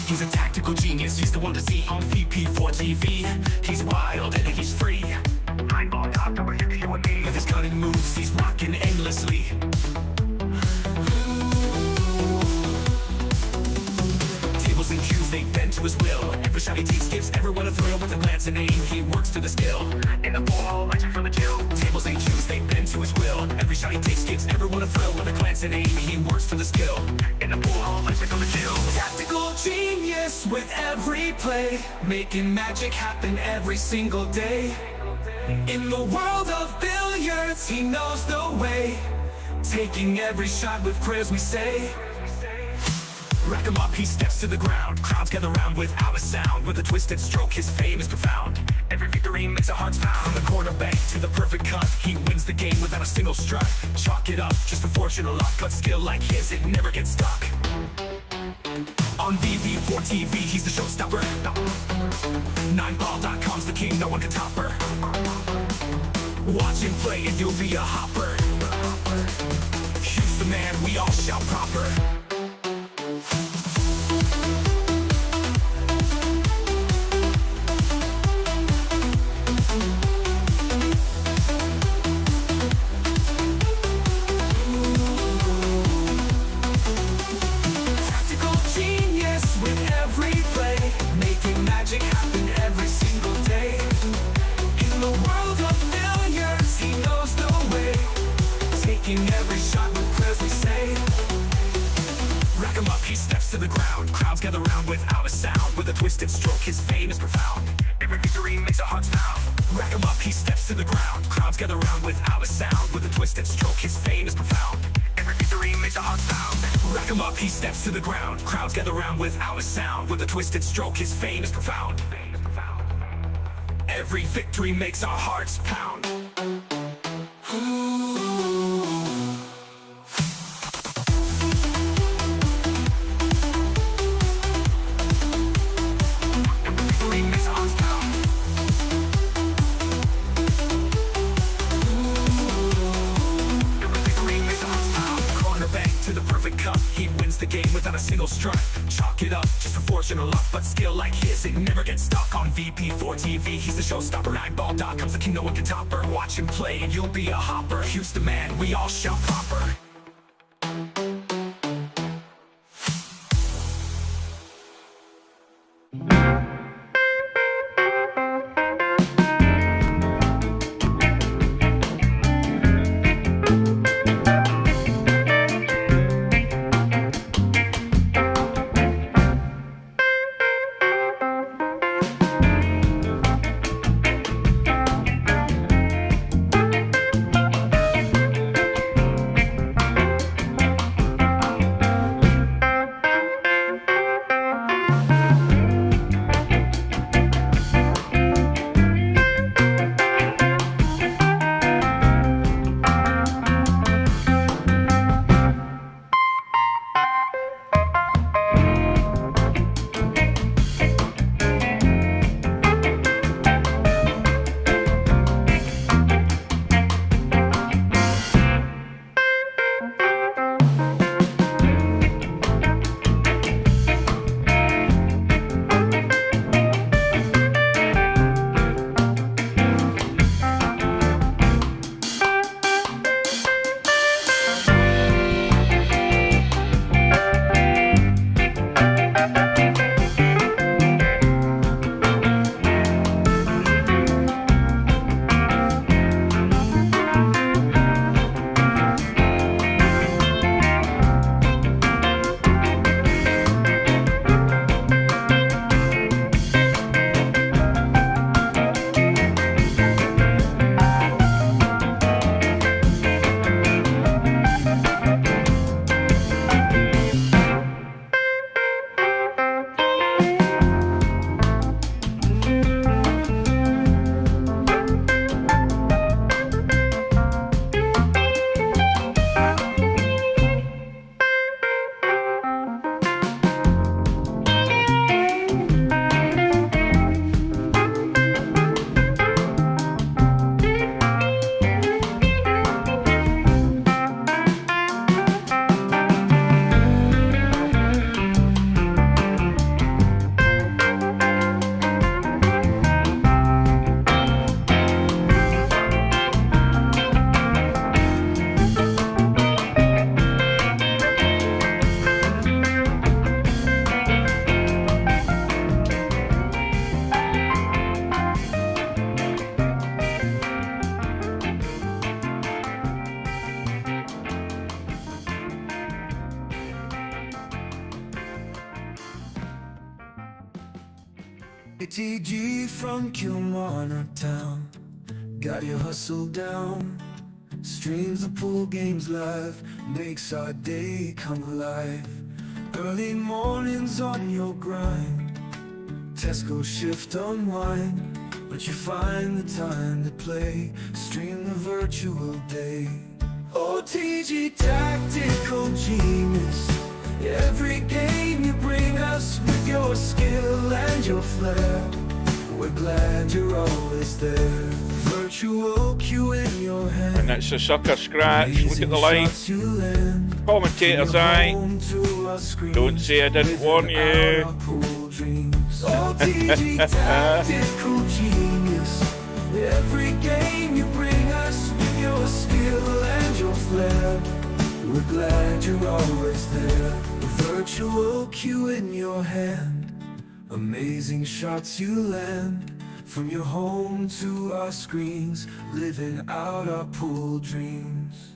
He's a tactical genius, he's the one to see on VP4TV. He's wild and he's free. I'm on top, number here to you and me. With his cunning moves, he's rocking endlessly. Tables and cues, they bend to his will. Every shot he takes gives everyone a thrill. With a glance and aim, he works to the skill. In the ball, legend from the chill. Tables and cues, they bend to his will. Every shot he takes gives everyone a thrill. With a glance and aim, he works for the skill. In the ball, legend from the chill. Tactical genius with every play, making magic happen every single day. In the world of billiards, he knows the way, taking every shot with prayers we say. Rack him up, he steps to the ground. Crowds gather round without a sound. With a twisted stroke, his fame is profound. Every victory makes our hearts pound. From the quarterback to the perfect cut, he wins the game without a single strut. Chalk it up, just for fortune or luck, but skill like his, it never gets stuck. On VP4TV, he's the showstopper. 9ball.com's the king, no one can top her. Watch him play and you'll be a hopper. He's the man, we all shout proper. Tactical genius with every play, making magic happen every single day. In the world of billiards, he knows the way, taking every shot with prayers we say. Rack him up, he steps to the ground. Crowds gather round without a sound. With a twisted stroke, his fame is profound. Every victory makes our hearts pound. Rack him up, he steps to the ground. Crowds gather round without a sound. With a twisted stroke, his fame is profound. Every victory makes our hearts pound. Rack him up, he steps to the ground. Crowds gather round without a sound. With a twisted stroke, his fame is profound. Every victory makes our hearts pound. He wins the game without a single strut. Chalk it up, just for fortune or luck, but skill like his, it never gets stuck. On VP4TV, he's the showstopper. 9ball.com's the king, no one can top her. Watch him play and you'll be a hopper. He's the man, we all shout proper. TG from Kilmarnock Town, got your hustle down. Streams the pool games live, makes our day come alive. Early mornings on your grind, Tesco shift unwind, but you find the time to play, stream the virtual day. OTG tactical genius, every game you bring us with your skill and your flair. We're glad you're always there. Virtual cue in your hand, And that's a sucker scratch. Look at the line. Commentator's eye. Don't say I didn't warn you. OTG tactical genius, every game you bring us with your skill and your flair. We're glad you're always there. Virtual cue in your hand, amazing shots you land. From your home to our screens, living out our pool dreams.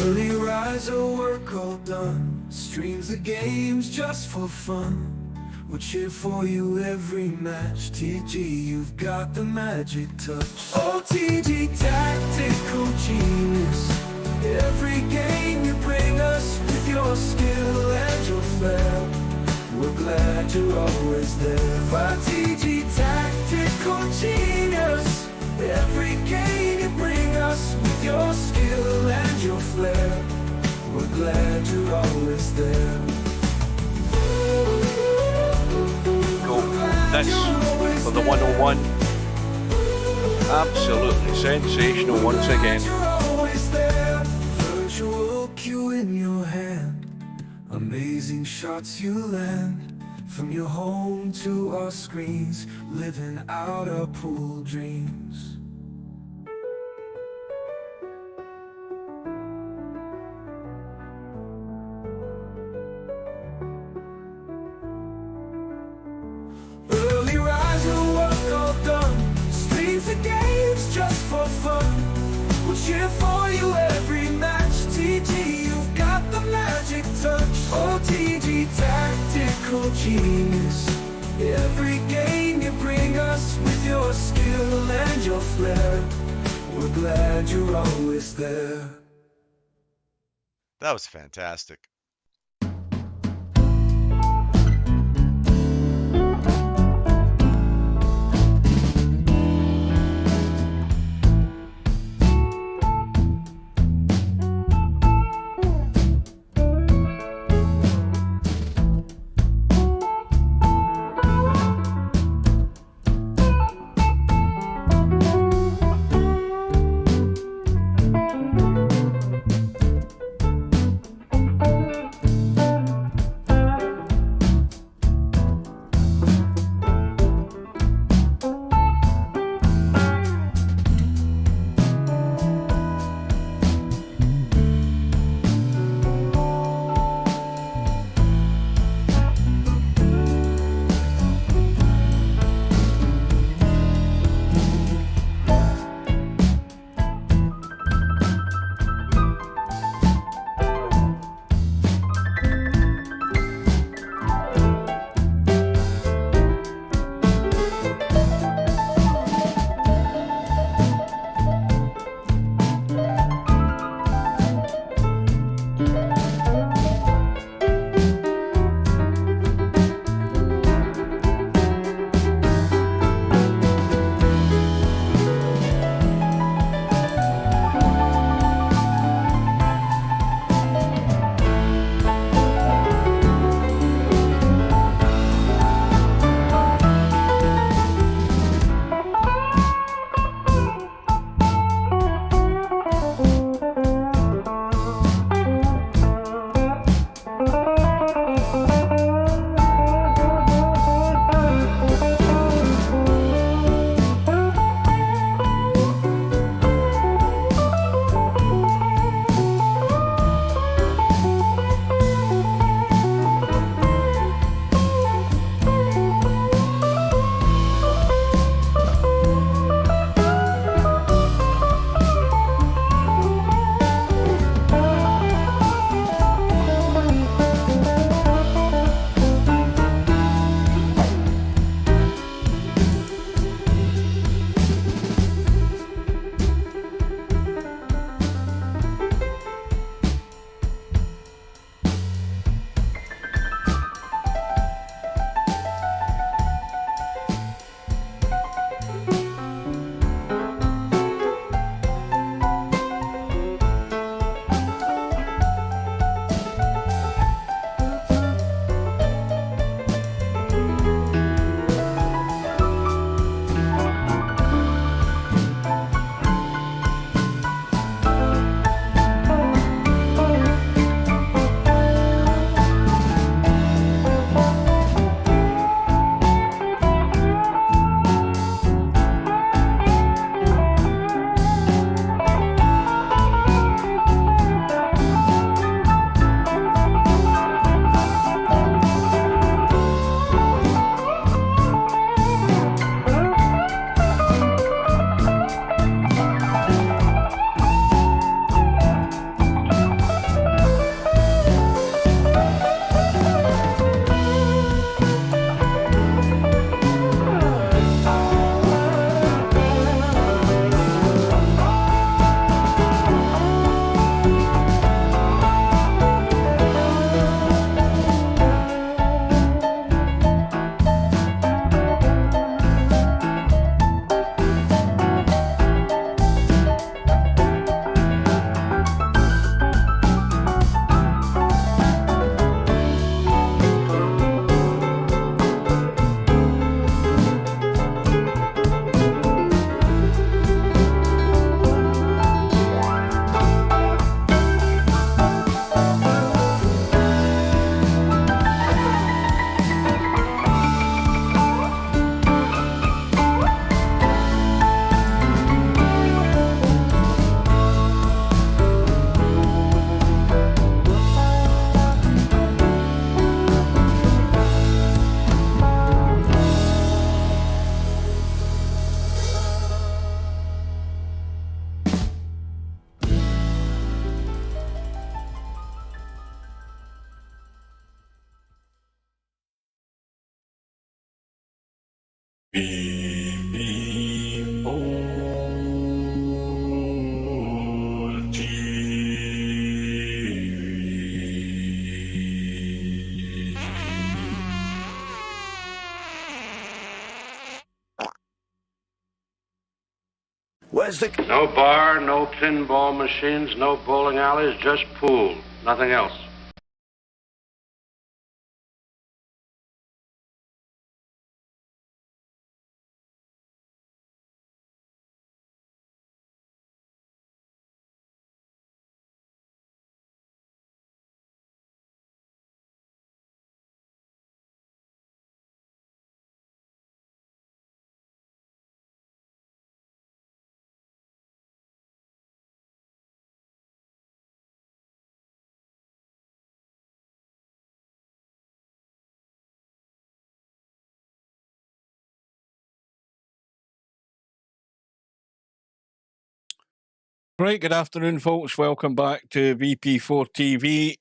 Early riser, work all done, streams the games just for fun. We'll cheer for you every match. TG, you've got the magic touch. OTG tactical genius, every game you bring us with your skill and your flair. We're glad you're always there. OTG tactical genius, every game you bring us with your skill and your flair. We're glad you're always there. This for the 101. Absolutely sensational once again. Virtual cue in your hand, amazing shots you land. From your home to our screens, living out our pool dreams. The games just for fun, we'll cheer for you every match. TG, you've got the magic touch. OTG tactical genius, every game you bring us with your skill and your flair. We're glad you're always there. That was fantastic. Where's the... No bar, no pinball machines, no bowling alleys, just pool. Nothing else. Right, good afternoon, folks. Welcome back to VP4TV.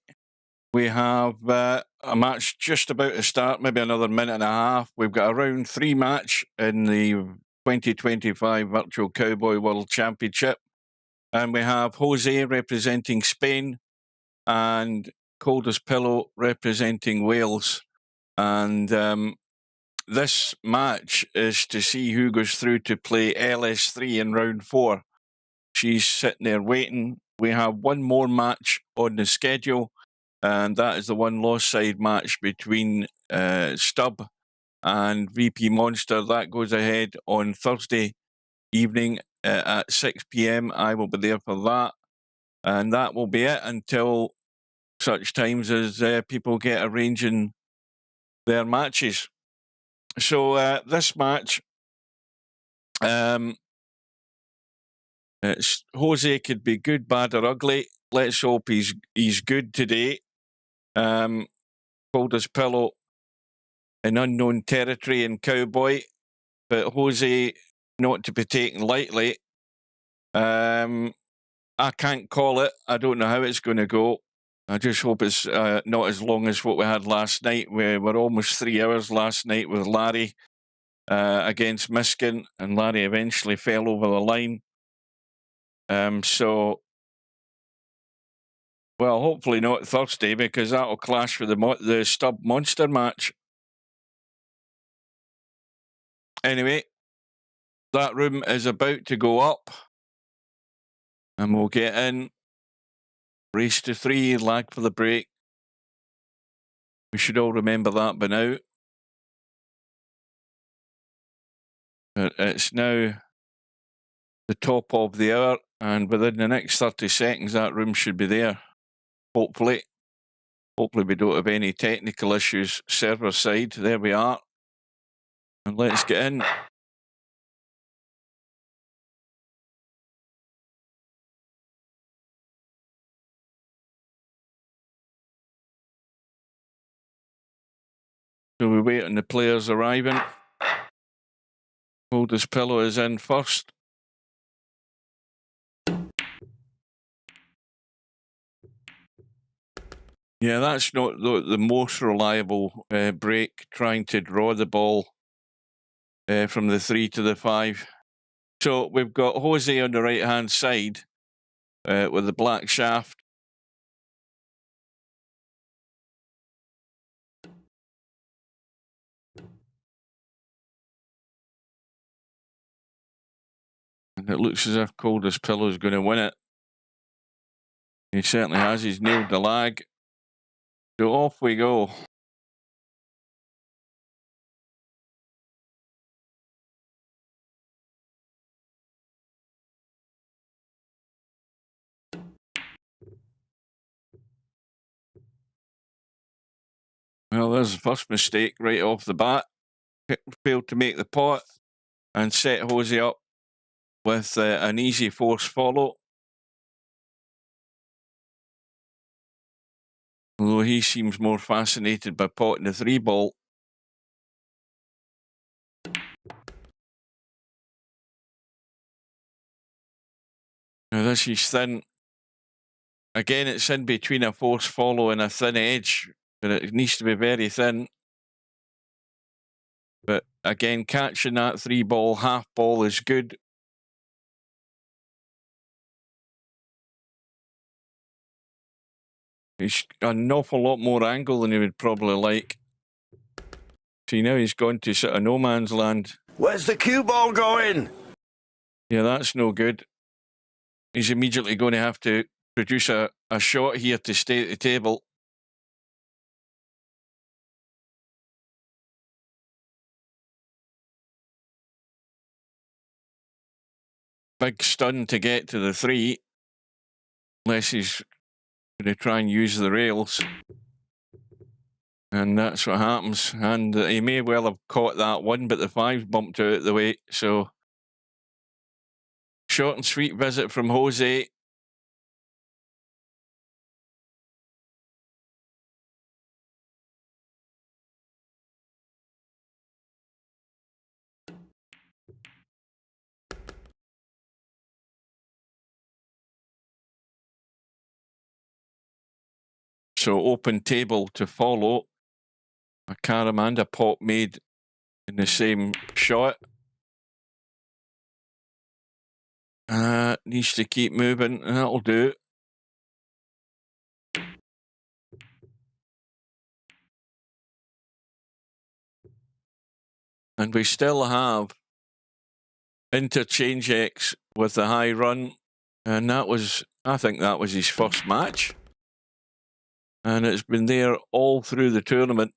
We have a match just about to start, maybe another minute and a half. We've got a round 3 match in the 2025 Virtual Cowboy World Championship. And we have Jose representing Spain and Coldest Pillow representing Wales. And this match is to see who goes through to play LS3 in round 4. She's sitting there waiting. We have one more match on the schedule, and that is the one lost side match between Stubb and VP Monster. That goes ahead on Thursday evening at 6 p.m. I will be there for that, and that will be it until such times as people get arranging their matches. So this match, Jose could be good, bad, or ugly. Let's hope he's good today. Coldest Pillow in unknown territory in Cowboy, but Jose not to be taken lightly. I can't call it. I don't know how it's going to go. I just hope it's not as long as what we had last night. We were almost 3 hours last night with Larry against Miskin, and Larry eventually fell over the line. Well, hopefully not Thursday, because that'll clash with the Stubb Monster match. Anyway, that room is about to go up, and we'll get in. Race to 3, lag for the break. We should all remember that by now. But it's now the top of the hour, and within the next 30 seconds, that room should be there. Hopefully. Hopefully we don't have any technical issues server side. There we are. And let's get in. So we wait on the players arriving. Coldest Pillow is in first. Yeah, that's not the most reliable break, trying to draw the ball from the 3 to the 5. So we've got Jose on the right-hand side with the black shaft. And it looks as if Coldest Pillow is going to win it. He certainly has. He's nailed the lag. So off we go. Well, there's the first mistake right off the bat. Failed to make the pot and set Jose up with an easy force follow. Although he seems more fascinated by potting the 3 ball. Now this is thin. Again, it's in between a force follow and a thin edge, but it needs to be very thin. But again, catching that 3 ball, half ball is good. He's got an awful lot more angle than he would probably like. See, now he's gone to sort of no man's land. Where's the cue ball going? Yeah, that's no good. He's immediately going to have to produce a shot here to stay at the table. Big stun to get to the 3. Unless he's going to try and use the rails. And that's what happens. And he may well have caught that 1, but the 5's bumped out of the way. So, short and sweet visit from Jose. So, open table to follow. A carom and a pot made in the same shot. Needs to keep moving, and that'll do. And we still have interchange X with the high run. And that was, I think that was his first match. And it's been there all through the tournament.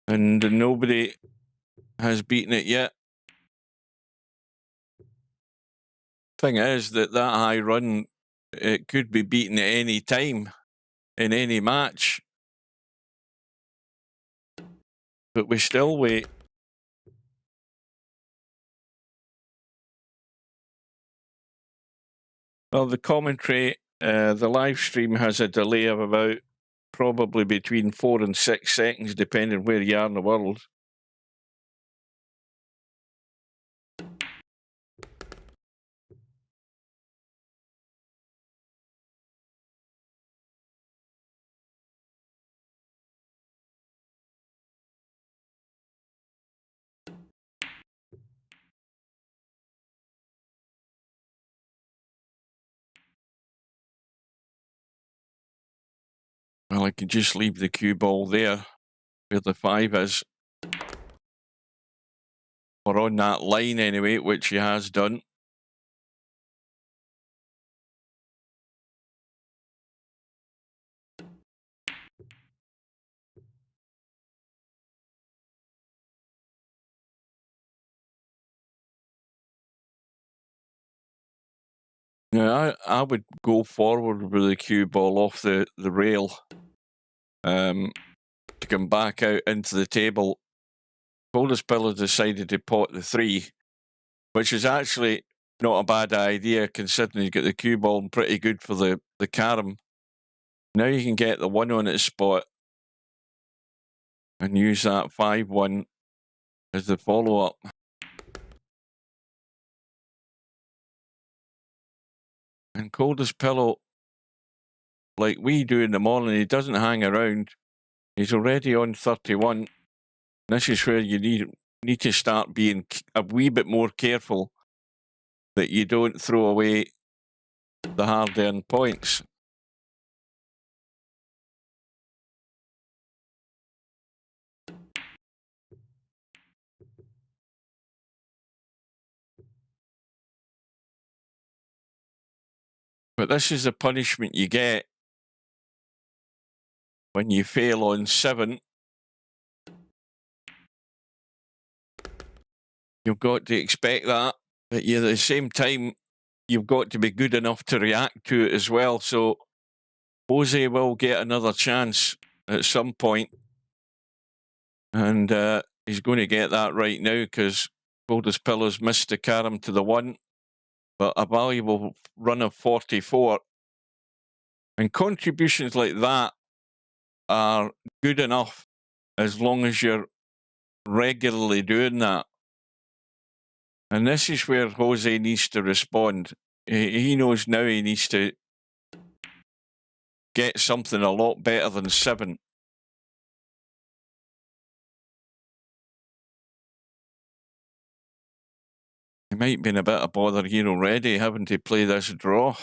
And nobody has beaten it yet. Thing is that high run, it could be beaten at any time in any match. But we still wait. Well, the commentary, the live stream has a delay of about probably between 4 and 6 seconds, depending where you are in the world. Well, I can just leave the cue ball there where the 5 is. Or on that line anyway, which he has done. Now, I would go forward with the cue ball off the rail to come back out into the table. Coldest Pillar decided to pot the 3, which is actually not a bad idea considering he's got the cue ball pretty good for the carom. Now you can get the 1 on its spot and use that 5-1 as the follow-up. And Coldest Pillow, like we do in the morning, he doesn't hang around. He's already on 31. This is where you need to start being a wee bit more careful that you don't throw away the hard-earned points. But this is the punishment you get when you fail on 7. You've got to expect that, but at the same time, you've got to be good enough to react to it as well. So Jose will get another chance at some point, and he's going to get that right now because Coldest Pillow's missed the carom to the 1, but a valuable run of 44. And contributions like that are good enough as long as you're regularly doing that. And this is where Jose needs to respond. He knows now he needs to get something a lot better than 7. He might be in a bit of bother here already, having to play this draw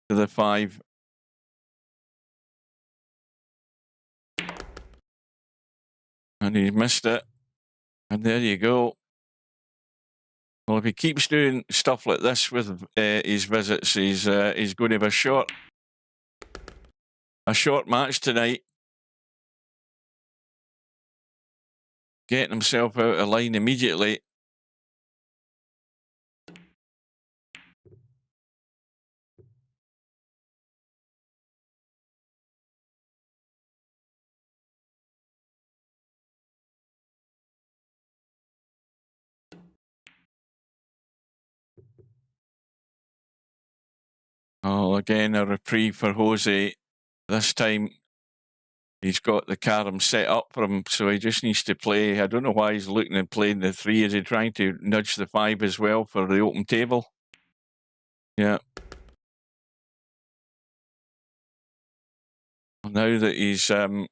to the 5. And he missed it. And there you go. Well, if he keeps doing stuff like this with his visits, he's going to have a short match tonight. Getting himself out of line immediately. Oh, again, a reprieve for Jose. This time, he's got the carom set up for him, so he just needs to play. I don't know why he's looking and playing the 3. Is he trying to nudge the 5 as well for the open table? Yeah. Now that he's going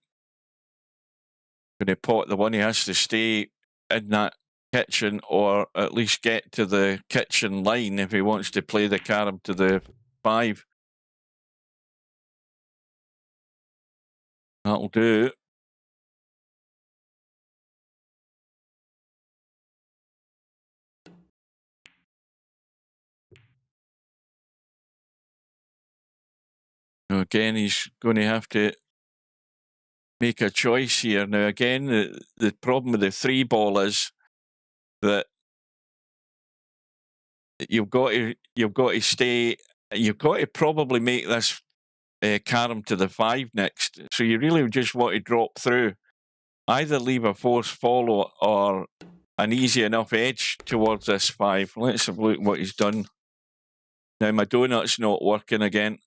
to pot the 1, he has to stay in that kitchen, or at least get to the kitchen line if he wants to play the carom to the 5. That'll do. Again, he's going to have to make a choice here. Now, again, the problem with the 3 ball is that you've got to stay. You've got to probably make this carom to the 5 next. So you really just want to drop through. Either leave a force follow or an easy enough edge towards this 5. Let's have a look at what he's done. Now, my donut's not working again.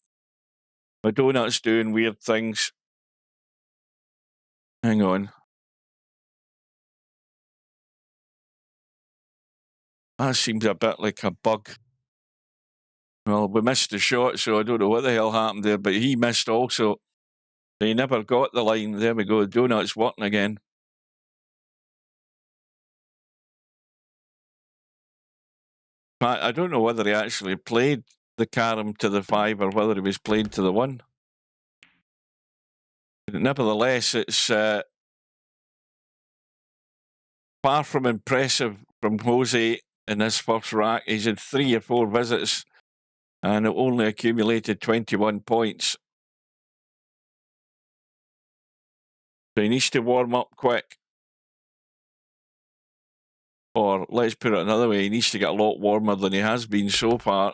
My donut's doing weird things. Hang on. That seems a bit like a bug. Well, we missed the shot, so I don't know what the hell happened there, but he missed also. He never got the line. There we go. The donut's working again. I don't know whether he actually played the carom to the 5 or whether he was playing to the 1. But nevertheless, it's far from impressive from Jose in this first rack. He's had 3 or 4 visits and only accumulated 21 points. So he needs to warm up quick. Or let's put it another way, he needs to get a lot warmer than he has been so far.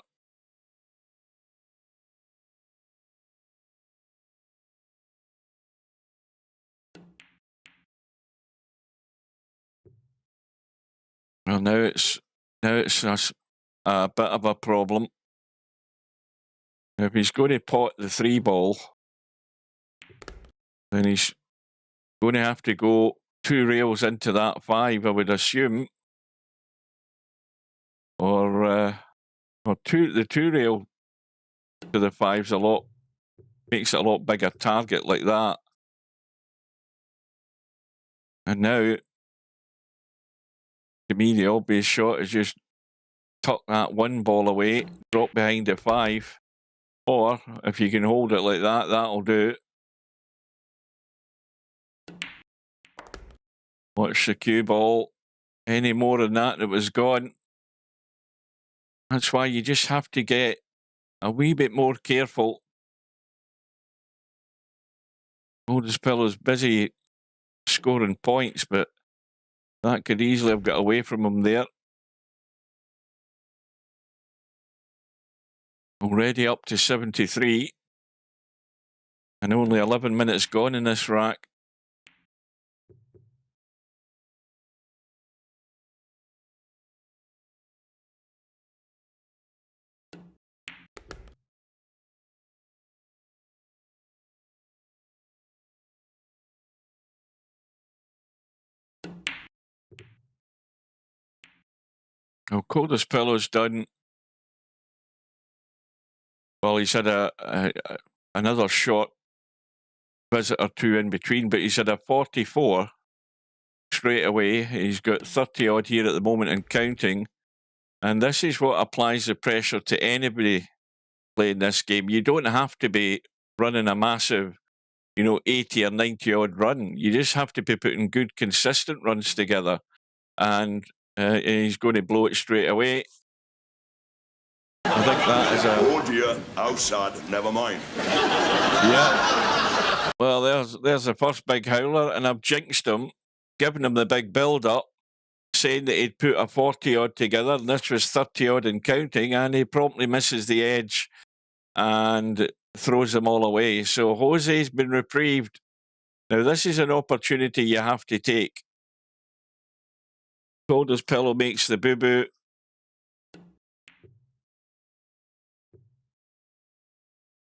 Well, now it's a bit of a problem. If he's going to pot the 3 ball, then he's going to have to go 2 rails into that 5, I would assume. Or the 2 rail to the 5's makes it a lot bigger target like that. And now, to me, the obvious shot is just tuck that 1 ball away, drop behind the 5. Or, if you can hold it like that, that'll do. Watch the cue ball. Any more than that, it was gone. That's why you just have to get a wee bit more careful. Coldest Pillow's busy scoring points, but that could easily have got away from him there. Already up to 73. And only 11 minutes gone in this rack. Well, Coldest Pillow's done. Well, he's had another short visit or 2 in between, but he's had a 44 straight away. He's got 30 odd here at the moment and counting. And this is what applies the pressure to anybody playing this game. You don't have to be running a massive, 80 or 90 odd run. You just have to be putting good, consistent runs together. And and he's going to blow it straight away. I think that is a... Oh dear, outside, never mind. Yeah. Well, there's the first big howler, and I've jinxed him, given him the big build-up, saying that he'd put a 40-odd together, and this was 30-odd and counting, and he promptly misses the edge and throws them all away. So Jose's been reprieved. Now, this is an opportunity you have to take. Coldest pillow makes the boo-boo.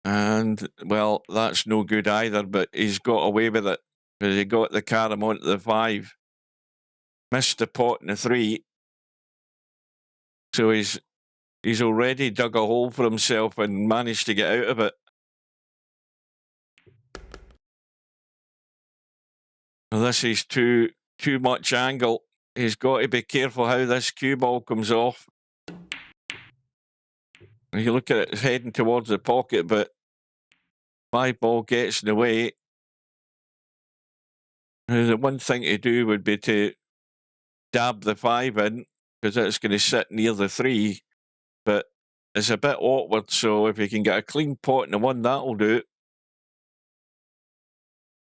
And, well, that's no good either, but he's got away with it because he got the carom onto the 5. Missed the pot in the 3. So he's already dug a hole for himself and managed to get out of it. Well, this is too much angle. He's got to be careful how this cue ball comes off. You look at it, it's heading towards the pocket, but 5 ball gets in the way. Now, the one thing to do would be to dab the 5 in, because it's going to sit near the 3. But it's a bit awkward, so if you can get a clean pot in the 1, that'll do.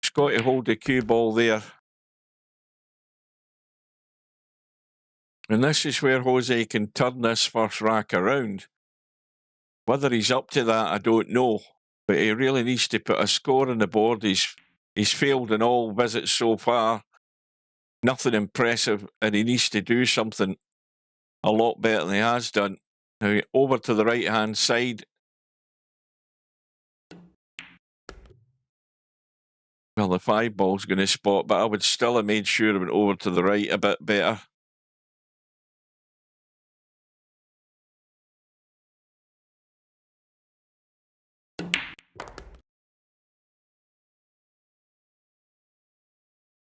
It's got to hold the cue ball there. And this is where Jose can turn this first rack around. Whether he's up to that, I don't know. But he really needs to put a score on the board. He's failed in all visits so far. Nothing impressive, and he needs to do something a lot better than he has done. Now, over to the right-hand side. Well, the 5 ball's going to spot, but I would still have made sure it went over to the right a bit better.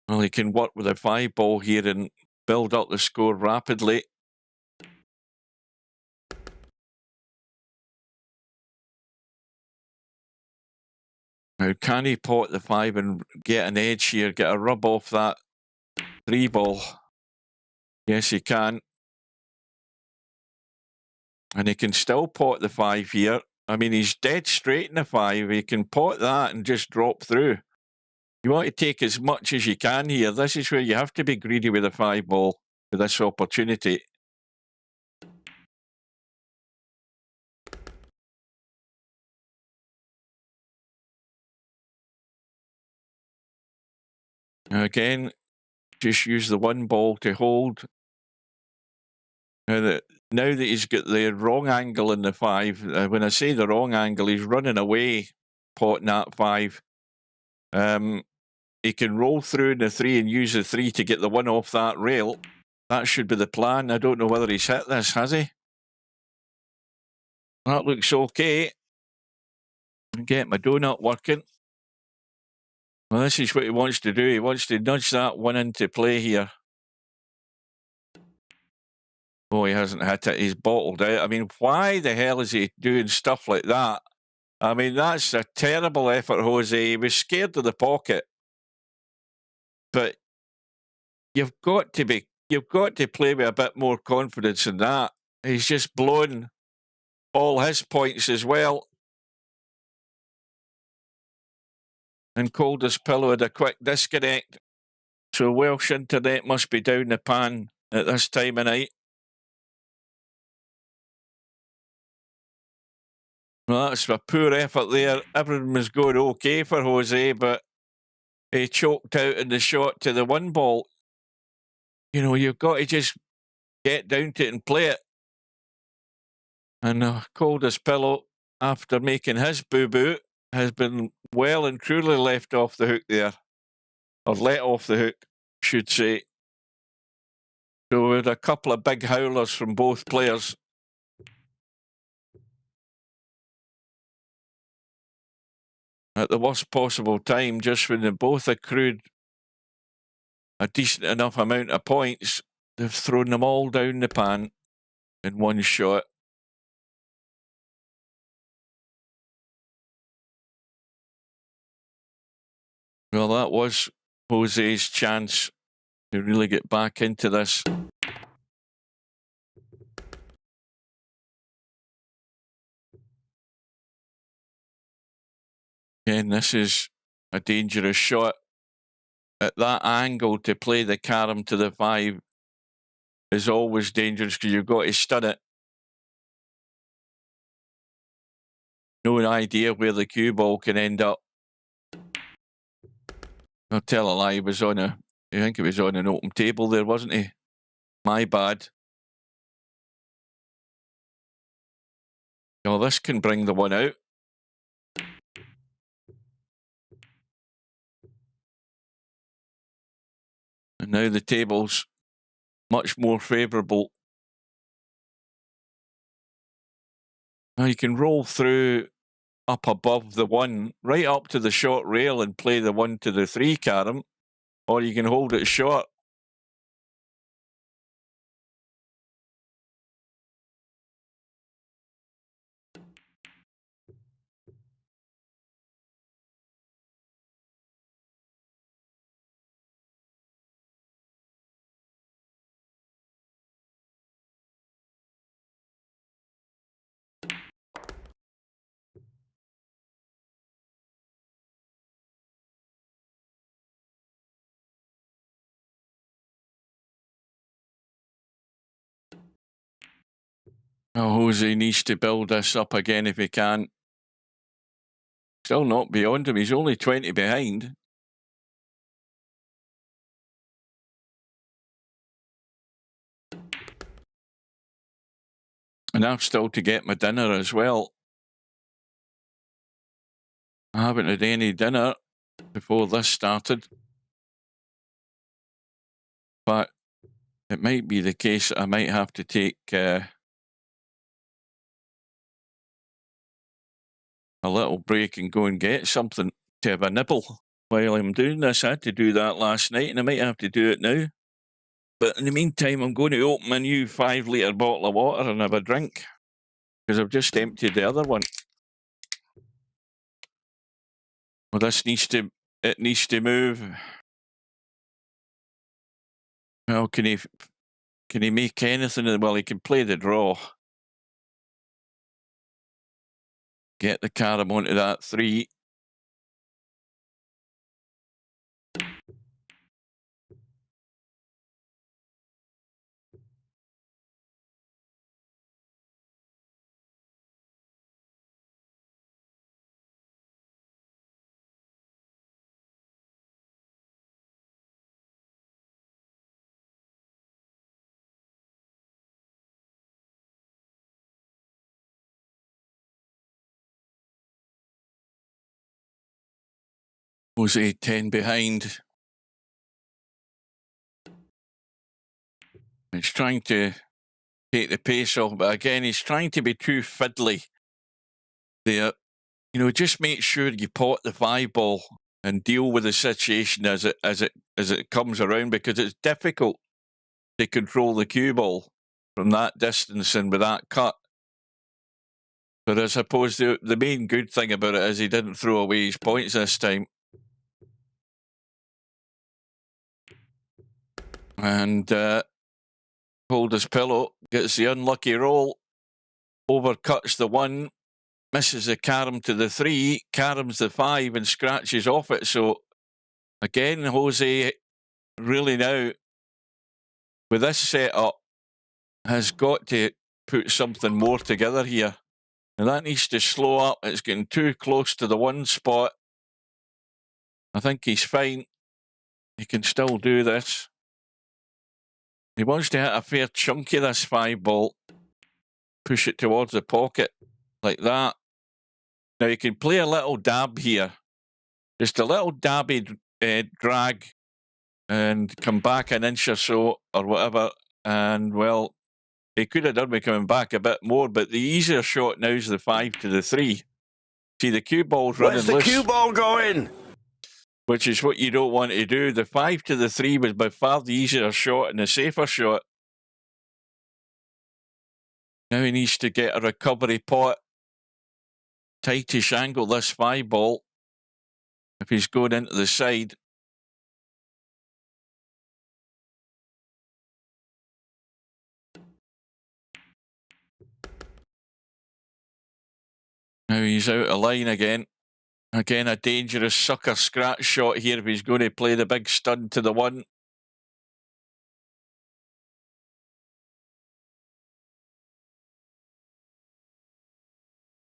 Well, he can work with a 5 ball here and build up the score rapidly. Now, can he pot the 5 and get an edge here, get a rub off that 3 ball? Yes, he can. And he can still pot the 5 here. I mean, he's dead straight in the 5. He can pot that and just drop through. You want to take as much as you can here. This is where you have to be greedy with a 5 ball for this opportunity. Now again, just use the 1 ball to hold. Now that he's got the wrong angle in the 5, when I say the wrong angle, he's running away, potting that 5. He can roll through in the 3 and use the 3 to get the 1 off that rail. That should be the plan. I don't know whether he's hit this, has he? That looks okay. Get my donut working. Well, this is what he wants to do. He wants to nudge that 1 into play here. Oh, he hasn't hit it. He's bottled out. I mean, why the hell is he doing stuff like that? I mean, that's a terrible effort, Jose. He was scared of the pocket. But you've got to play with a bit more confidence than that. He's just blown all his points as well. And Coldest pillow had a quick disconnect. So Welsh internet must be down the pan at this time of night. Well, that's a poor effort there. Everything was going okay for Jose, but he choked out in the shot to the 1 ball. You know, you've got to just get down to it and play it. And Coldest pillow, after making his boo-boo, has been well and truly left off the hook there. Or let off the hook, should say. So we had a couple of big howlers from both players. At the worst possible time, just when they both accrued a decent enough amount of points, they've thrown them all down the pan in one shot. Well, that was Jose's chance to really get back into this. Again, this is a dangerous shot. At that angle, to play the carom to the 5 is always dangerous because you've got to stun it. No idea where the cue ball can end up. I'll tell a lie, he was on a, I think it was on an open table there, wasn't he? My bad. Oh, this can bring the one out. And now the table's much more favourable. Now you can roll through up above the 1, right up to the short rail and play the 1 to the 3 carom, or you can hold it short. Oh, Jose needs to build this up again if he can. Still not beyond him. He's only 20 behind. And I've still to get my dinner as well. I haven't had any dinner before this started. But it might be the case that I might have to take a little break and go and get something to have a nibble while I'm doing this. I had to do that last night and I might have to do it now. But in the meantime, I'm going to open a new 5-litre bottle of water and have a drink because I've just emptied the other one. Well, this needs to, it needs to move. Well, can he make anything? Well, he can play the draw. Get the carom onto that 3. Jose 10 behind. He's trying to take the pace off, but again, he's trying to be too fiddly there. You know, just make sure you pot the 5 ball and deal with the situation as it comes around, because it's difficult to control the cue ball from that distance and with that cut. But I suppose the main good thing about it is he didn't throw away his points this time. And Coldest pillow gets the unlucky roll, overcuts the 1, misses the carom to the 3, caroms the 5 and scratches off it. So again, Jose really now, with this setup, has got to put something more together here. And that needs to slow up. It's getting too close to the 1 spot. I think he's fine. He can still do this. He wants to hit a fair chunk of this 5 ball. Push it towards the pocket like that. Now you can play a little dab here. Just a little dabby drag and come back an inch or so or whatever. And well, he could have done with coming back a bit more, but the easier shot now is the 5 to the 3. See, the cue ball's running loose. Where's the cue ball going? Which is what you don't want to do. The 5 to the 3 was by far the easier shot and the safer shot. Now he needs to get a recovery pot. Tightish angle this 5 ball. If he's going into the side. Now he's out of line again. Again, a dangerous sucker scratch shot here if he's going to play the big stud to the 1.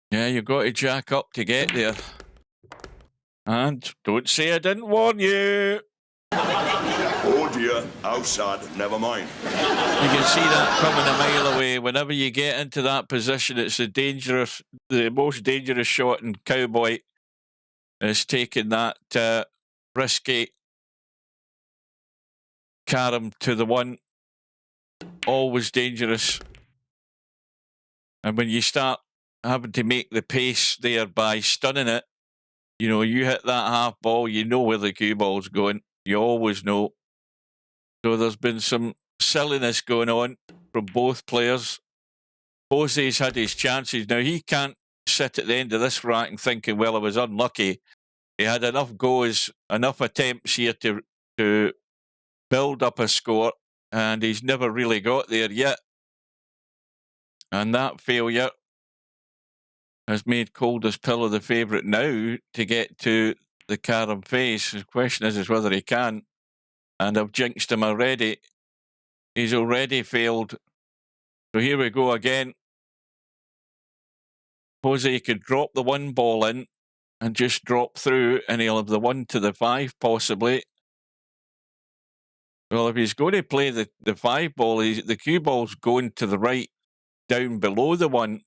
Yeah, you've got to jack up to get there. And don't say I didn't warn you. Oh dear, outside, never mind. You can see that coming a mile away. Whenever you get into that position, it's the most dangerous shot in Cowboy is taking that risky carom to the 1. Always dangerous. And when you start having to make the pace there by stunning it, you know, you hit that half ball, you know where the cue ball's going. You always know. So there's been some silliness going on from both players. Jose's had his chances. Now, he can't sit at the end of this rack and thinking, well, I was unlucky. He had enough goes, enough attempts here to build up a score, and he's never really got there yet. And that failure has made Coldest Pillow the favourite now to get to the carom face. The question is whether he can. And I've jinxed him already. He's already failed. So here we go again. Jose could drop the 1 ball in and just drop through, and he'll have the 1 to the 5 possibly. Well, if he's going to play the 5 ball, the cue ball's going to the right, down below the 1. And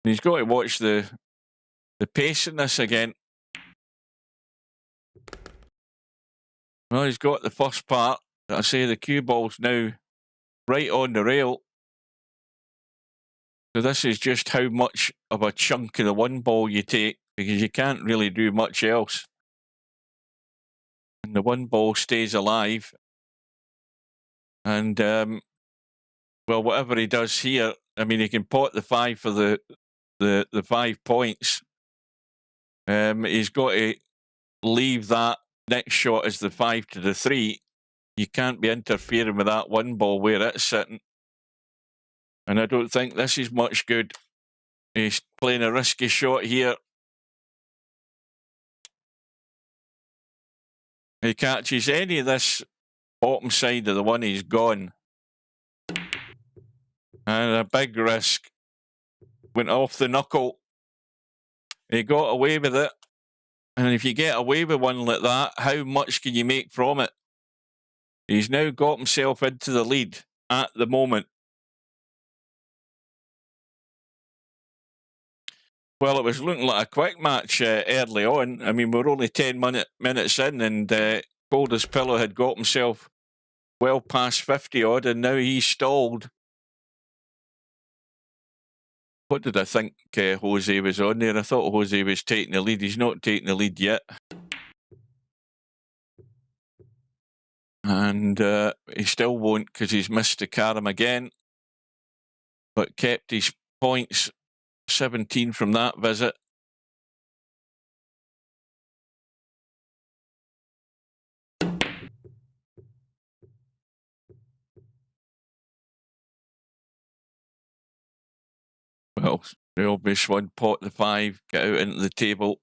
he's got to watch the pace in this again. Well, he's got the first part. I say the cue ball's now right on the rail. So this is just how much of a chunk of the 1 ball you take, because you can't really do much else. And the 1 ball stays alive. And, well, whatever he does here, I mean, he can pot the 5 for the 5 points. He's got to leave that next shot as the 5 to the 3. You can't be interfering with that 1 ball where it's sitting. And I don't think this is much good. He's playing a risky shot here. He catches any of this bottom side of the 1, he's gone. And a big risk. Went off the knuckle. He got away with it. And if you get away with one like that, how much can you make from it? He's now got himself into the lead at the moment. Well, it was looking like a quick match early on. I mean, we're only 10 minutes in, and Coldest Pillow had got himself well past 50 odd, and now he's stalled. What did I think Jose was on there? I thought Jose was taking the lead. He's not taking the lead yet. And he still won't, because he's missed the carom again. But kept his points, 17 from that visit. Well, the obvious one, pot the 5, get out into the table.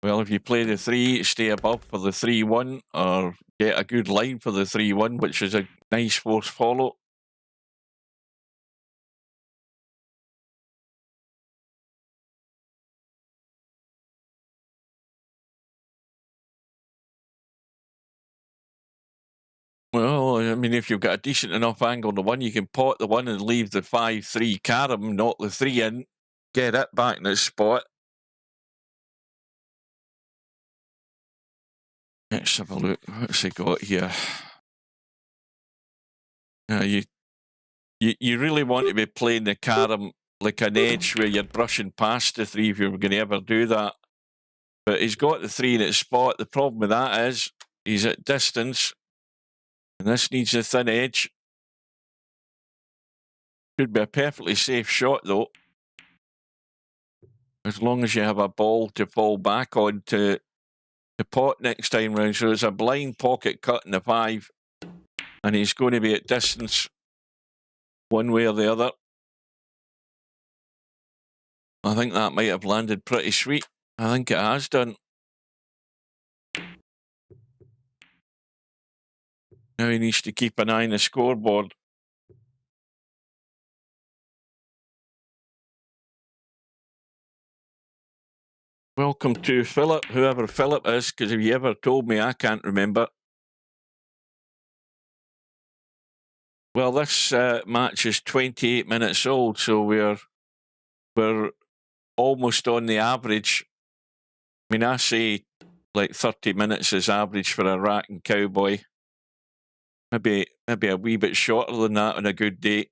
Well, if you play the 3, stay above for the 3-1, or get a good line for the 3-1, which is a nice force follow. Well, I mean, if you've got a decent enough angle on the 1, you can pot the 1 and leave the 5-3 carom, knock the 3 in, get it back in its spot. Let's have a look. What's he got here? You really want to be playing the carom like an edge where you're brushing past the 3 if you're going to ever do that. But he's got the 3 in its spot. The problem with that is he's at distance. And this needs a thin edge. Could be a perfectly safe shot, though. As long as you have a ball to fall back on to pot next time round. So it's a blind pocket cut in the 5. And he's going to be at distance one way or the other. I think that might have landed pretty sweet. I think it has done. Now he needs to keep an eye on the scoreboard. Welcome to Philip, whoever Philip is, because if you ever told me, I can't remember. Well, this match is 28 minutes old, so we're almost on the average. I mean, I say like 30 minutes is average for a rat and cowboy. Maybe a wee bit shorter than that on a good day.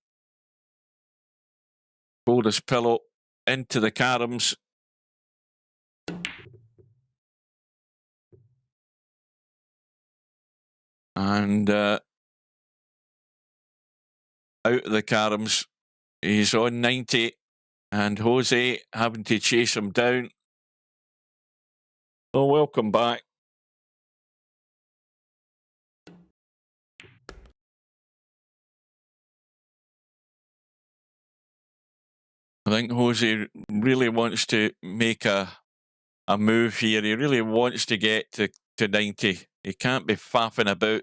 Coldest pillow into the caroms. And out of the caroms, he's on 90. And Jose having to chase him down. Oh, welcome back. I think Jose really wants to make a move here. He really wants to get to 90. He can't be faffing about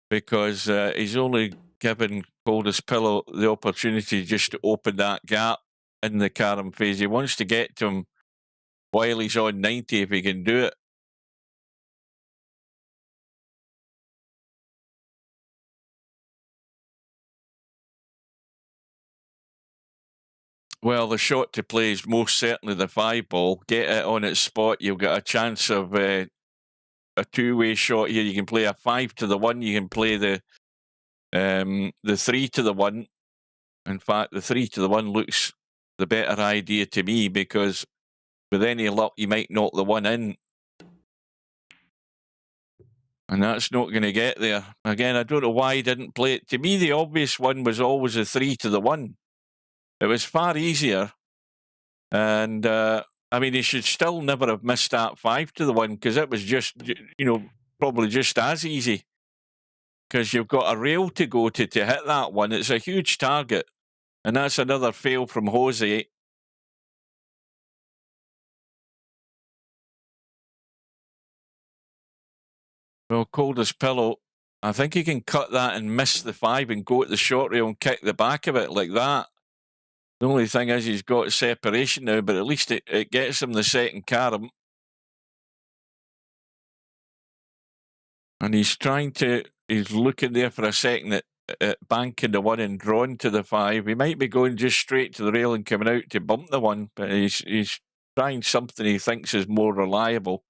because he's only given Coldest Pillow the opportunity just to open that gap in the carom phase. He wants to get to him while he's on 90 if he can do it. Well, the shot to play is most certainly the 5 ball. Get it on its spot. You've got a chance of a two-way shot here. You can play a 5 to the 1. You can play the 3 to the 1. In fact, the 3 to the 1 looks the better idea to me because with any luck, you might knock the 1 in. And that's not going to get there. Again, I don't know why he didn't play it. To me, the obvious one was always a 3 to the 1. It was far easier. And, I mean, he should still never have missed that 5 to the 1 because it was just, probably just as easy. Because you've got a rail to go to hit that one. It's a huge target. And that's another fail from Jose. Well, Coldest Pillow, I think he can cut that and miss the 5 and go at the short rail and kick the back of it like that. The only thing is he's got separation now, but at least it gets him the second carom. And he's looking there for a second at banking the 1 and drawn to the 5. He might be going just straight to the rail and coming out to bump the 1, but he's trying something he thinks is more reliable.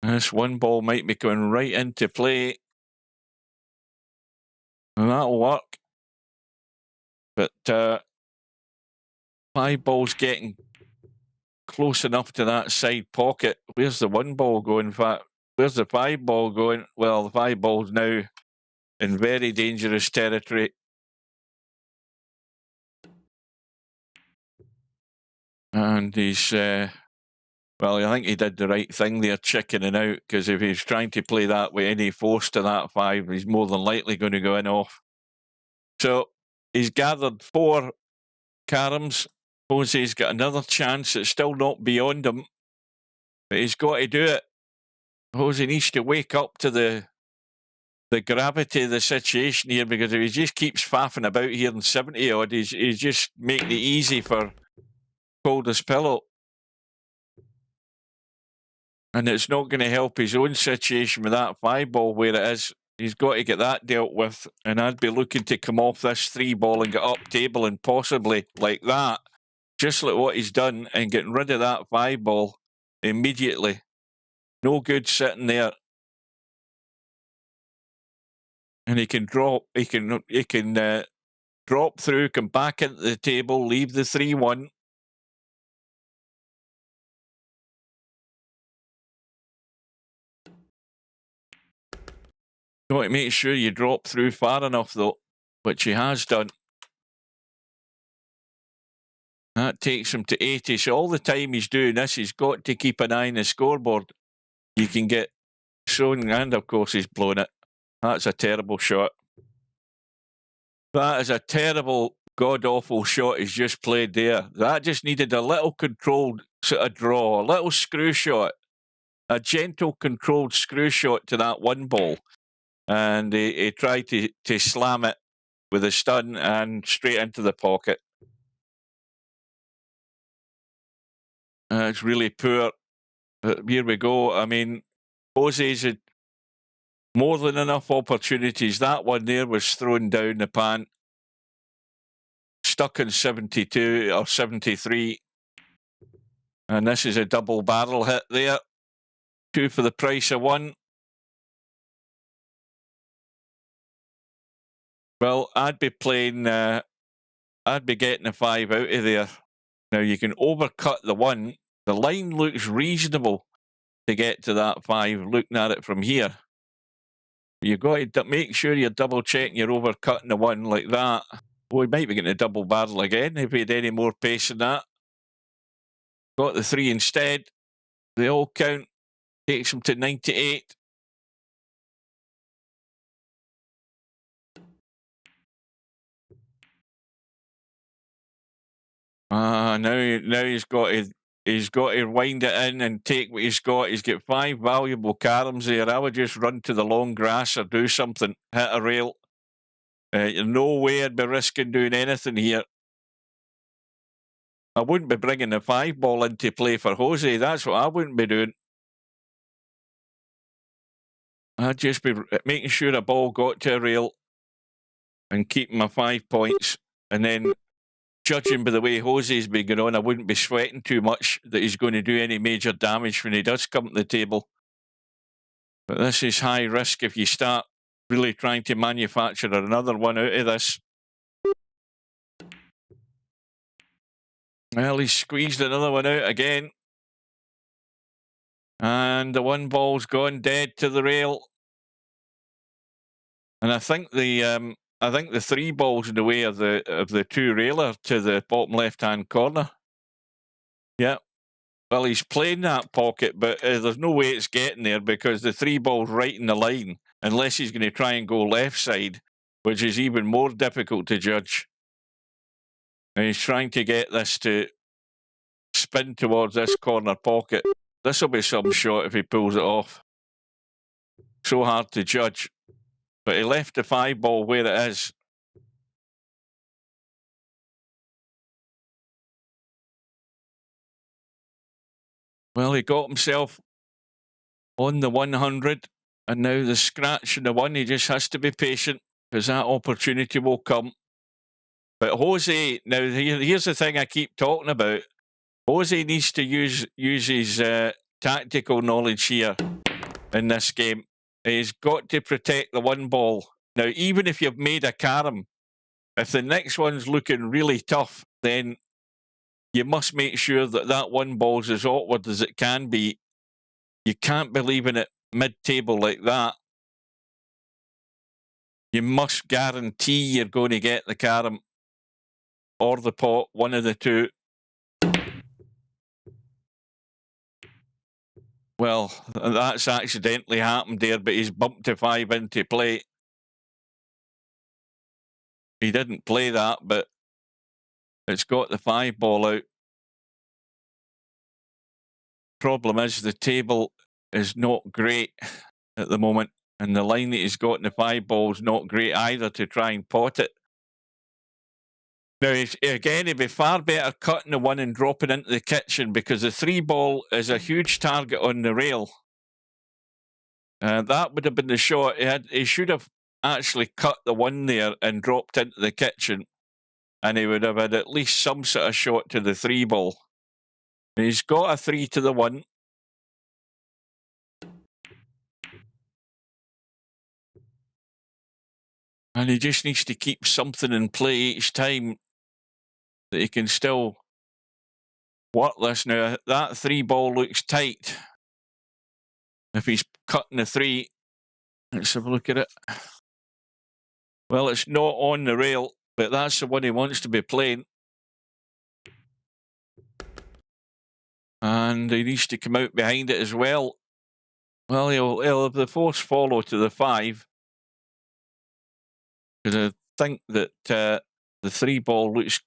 This 1 ball might be going right into play. And that'll work. But 5 balls getting close enough to that side pocket. Where's the 1 ball going? In fact, where's the 5 ball going? Well, the 5 ball's now in very dangerous territory. And he's, well, I think he did the right thing there, chickening out, because if he's trying to play that way, any force to that 5, he's more than likely going to go in off. So he's gathered 4 caroms. Jose's got another chance. It's still not beyond him, but he's got to do it. Jose needs to wake up to the gravity of the situation here, because if he just keeps faffing about here in 70 odd, he's just making it easy for Coldest Pillow. And it's not going to help his own situation with that 5 ball where it is. He's got to get that dealt with. And I'd be looking to come off this 3 ball and get up table and possibly like that, just like what he's done, and getting rid of that 5 ball immediately. No good sitting there. And he can drop. He can drop through, come back into the table, leave the 3-1. Got to make sure you drop through far enough, though, which he has done. That takes him to 80. So all the time he's doing this, he's got to keep an eye on the scoreboard. You can get shown, and of course he's blown it. That's a terrible shot. That is a terrible, god-awful shot he's just played there. That just needed a little controlled sort of draw, a little screw shot, a gentle, controlled screw shot to that one ball. And he tried to slam it with a stun and straight into the pocket. It's really poor. But here we go. I mean, Jose's had more than enough opportunities. That one there was thrown down the pan. Stuck in 72 or 73. And this is a double barrel hit there. 2 for the price of 1. Well, I'd be playing, I'd be getting a 5 out of there. Now, you can overcut the 1. The line looks reasonable to get to that 5, looking at it from here. You've got to make sure you're double checking you're overcutting the 1 like that. Well, he might be getting a double barrel again if he had any more pace than that. Got the 3 instead. They all count. Takes him to 98. Now he's got to wind it in and take what he's got. He's got 5 valuable caroms there. I would just run to the long grass or do something. Hit a rail. No way I'd be risking doing anything here. I wouldn't be bringing the 5 ball into play for Jose. That's what I wouldn't be doing. I'd just be making sure a ball got to a rail and keeping my 5 points. And then, judging by the way Jose's been going on, I wouldn't be sweating too much that he's going to do any major damage when he does come to the table. But this is high risk if you start really trying to manufacture another one out of this. Well, he's squeezed another one out again. And the 1 ball's gone dead to the rail. And I think the 3 ball's in the way of the 2 railer to the bottom left-hand corner. Yeah. Well, he's playing that pocket, but there's no way it's getting there because the 3 ball's right in the line, unless he's going to try and go left side, which is even more difficult to judge. And he's trying to get this to spin towards this corner pocket. This will be some shot if he pulls it off. So hard to judge. But he left the 5 ball where it is. Well, he got himself on the 100, and now the scratch in the 1. He just has to be patient because that opportunity will come. But Jose, now here's the thing I keep talking about. Jose needs to use his tactical knowledge here in this game. He's got to protect the 1 ball. Now, even if you've made a carom, if the next one's looking really tough, then you must make sure that that 1 ball's as awkward as it can be. You can't be leaving it mid-table like that. You must guarantee you're going to get the carom or the pot, one of the 2. Well, that's accidentally happened there, but he's bumped a 5 into play. He didn't play that, but it's got the 5 ball out. Problem is the table is not great at the moment, and the line that he's got in the 5 ball is not great either to try and pot it. Now, again, he'd be far better cutting the 1 and dropping into the kitchen because the 3 ball is a huge target on the rail. That would have been the shot. He should have actually cut the 1 there and dropped into the kitchen, and he would have had at least some sort of shot to the 3 ball. And he's got a 3 to the 1. And he just needs to keep something in play each time that he can still work this. Now, that 3 ball looks tight. If he's cutting the 3, let's have a look at it. Well, it's not on the rail, but that's the one he wants to be playing. And he needs to come out behind it as well. Well, he'll have the force follow to the 5. Because think that the 3 ball looks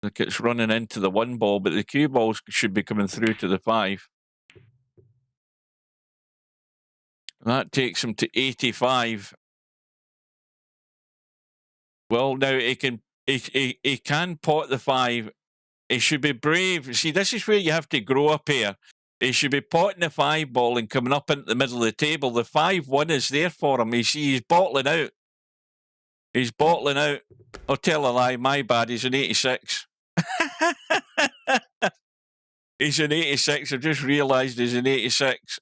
like it's running into the 1 ball, but the cue balls should be coming through to the 5. That takes him to 85. Well, now he can pot the 5. He should be brave. See, this is where you have to grow up here. He should be potting the 5 ball and coming up into the middle of the table. The 5-1 is there for him. He's bottling out. He's bottling out. I'll tell a lie. My bad. He's an 86. He's an 86. I've just realised he's an 86.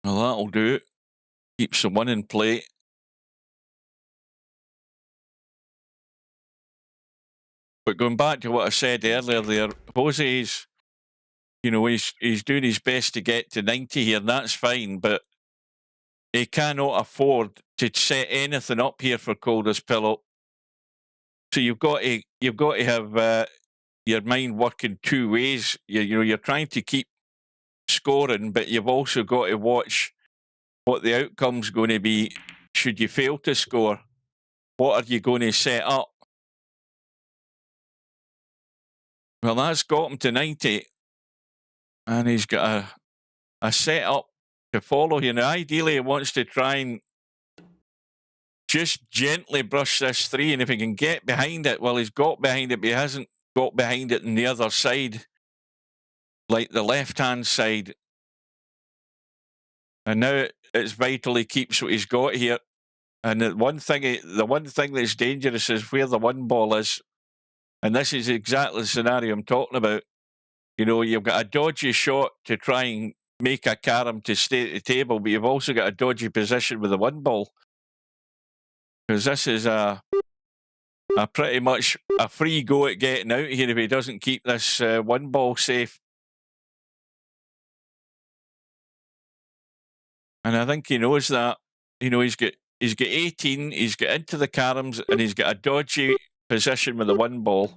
Well, that'll do it. Keeps the 1 in play. But going back to what I said earlier there, Jose's, he's doing his best to get to 90 here, and that's fine, but he cannot afford to set anything up here for Coldest Pillow. So you've got to have your mind working 2 ways. You're trying to keep scoring, but you've also got to watch what the outcome's going to be should you fail to score. What are you going to set up? Well, that's got him to 90. And he's got a setup to follow here. Now, ideally, he wants to try and just gently brush this 3. And if he can get behind it, well, he's got behind it, but he hasn't got behind it on the other side, like the left-hand side. And now it's vital he keeps what he's got here. And the one thing that's dangerous is where the 1 ball is. And this is exactly the scenario I'm talking about. You've got a dodgy shot to try and make a carom to stay at the table, but you've also got a dodgy position with the 1 ball. Because this is a pretty much a free go at getting out here if he doesn't keep this 1 ball safe. And I think he knows that. He's got 18, he's got into the caroms, and he's got a dodgy position with the 1 ball.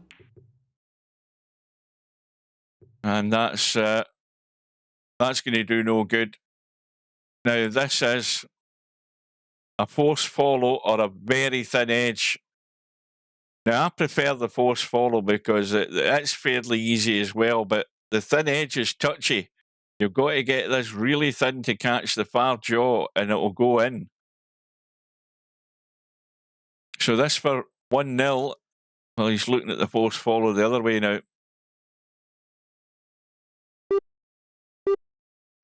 And that's going to do no good. Now, this is a force follow or a very thin edge. Now, I prefer the force follow because it's fairly easy as well, but the thin edge is touchy. You've got to get this really thin to catch the far jaw, and it will go in. So this for 1-0. Well, he's looking at the force follow the other way now.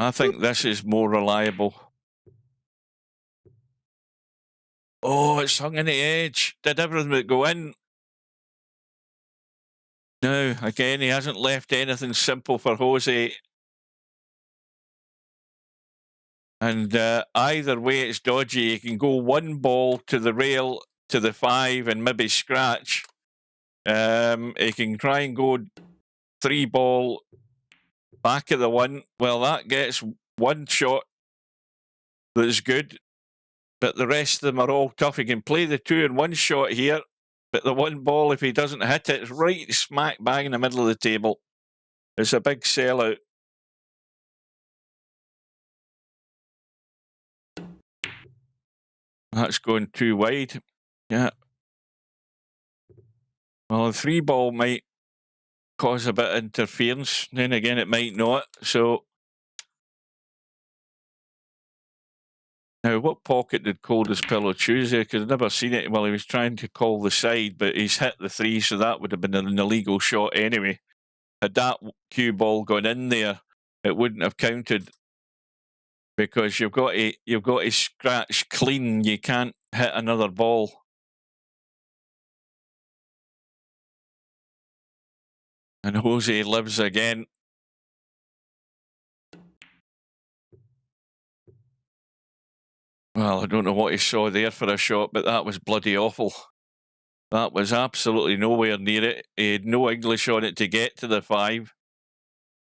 I think this is more reliable. Oh, it's hung in the edge. Did everything but go in. No, again, he hasn't left anything simple for Jose. And either way, it's dodgy. He can go 1 ball to the rail, to the 5, and maybe scratch. He can try and go 3 ball back of the 1. Well, that gets 1 shot that's good, but the rest of them are all tough. He can play the 2 and 1 shot here, but the 1 ball, if he doesn't hit it, it's right smack bang in the middle of the table. It's a big sellout. That's going too wide. Yeah. Well, the 3 ball might cause a bit of interference. Then again, it might not. So now, what pocket did Coldest Pillow choose there? Because I've never seen it. Well, he was trying to call the side, but he's hit the 3, so that would have been an illegal shot anyway. Had that cue ball gone in there, it wouldn't have counted because you've got to scratch clean. You can't hit another ball. And Jose lives again. Well, I don't know what he saw there for a shot, but that was bloody awful. That was absolutely nowhere near it. He had no English on it to get to the 5.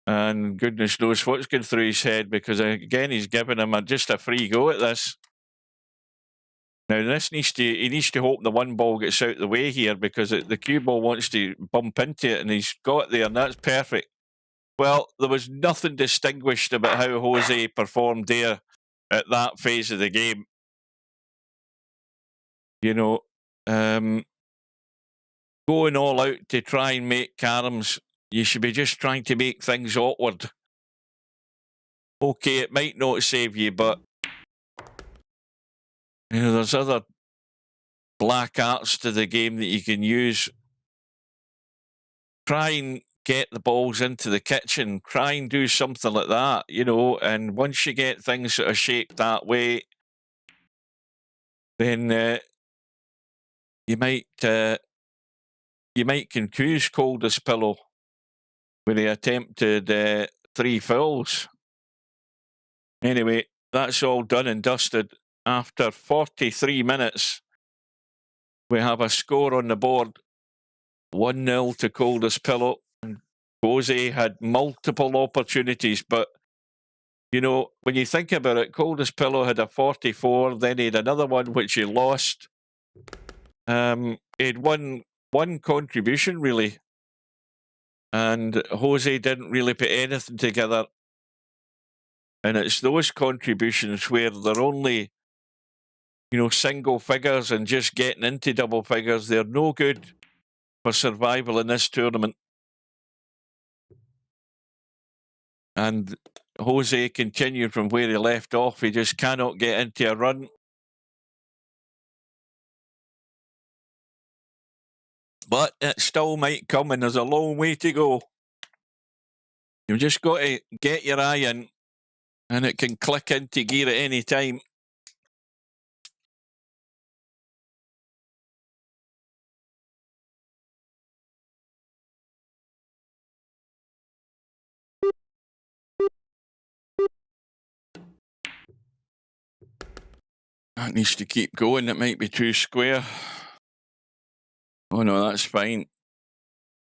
And goodness knows what's going through his head because, again, he's given him just a free go at this. Now he needs to hope the one ball gets out of the way here, because the cue ball wants to bump into it, and he's got it there, and that's perfect. Well, there was nothing distinguished about how Jose performed there at that phase of the game. You know, going all out to try and make caroms, you should be just trying to make things awkward. Okay, it might not save you, but you know, there's other black arts to the game that you can use. Try and get the balls into the kitchen. Try and do something like that, you know. And once you get things that are shaped that way, then you might confuse Coldest Pillow with the attempted 3 fouls. Anyway, that's all done and dusted. After 43 minutes, we have a score on the board, 1-0 to Coldest Pillow. And Jose had multiple opportunities, but you know, when you think about it, Coldest Pillow had a 44, then he had another one which he lost. He had one contribution, really, and Jose didn't really put anything together. And it's those contributions where they're only, you know, single figures and just getting into double figures. They're no good for survival in this tournament. And Jose continued from where he left off. He just cannot get into a run. But it still might come, and there's a long way to go. You've just got to get your eye in, and it can click into gear at any time. That needs to keep going. It might be too square. Oh no, that's fine.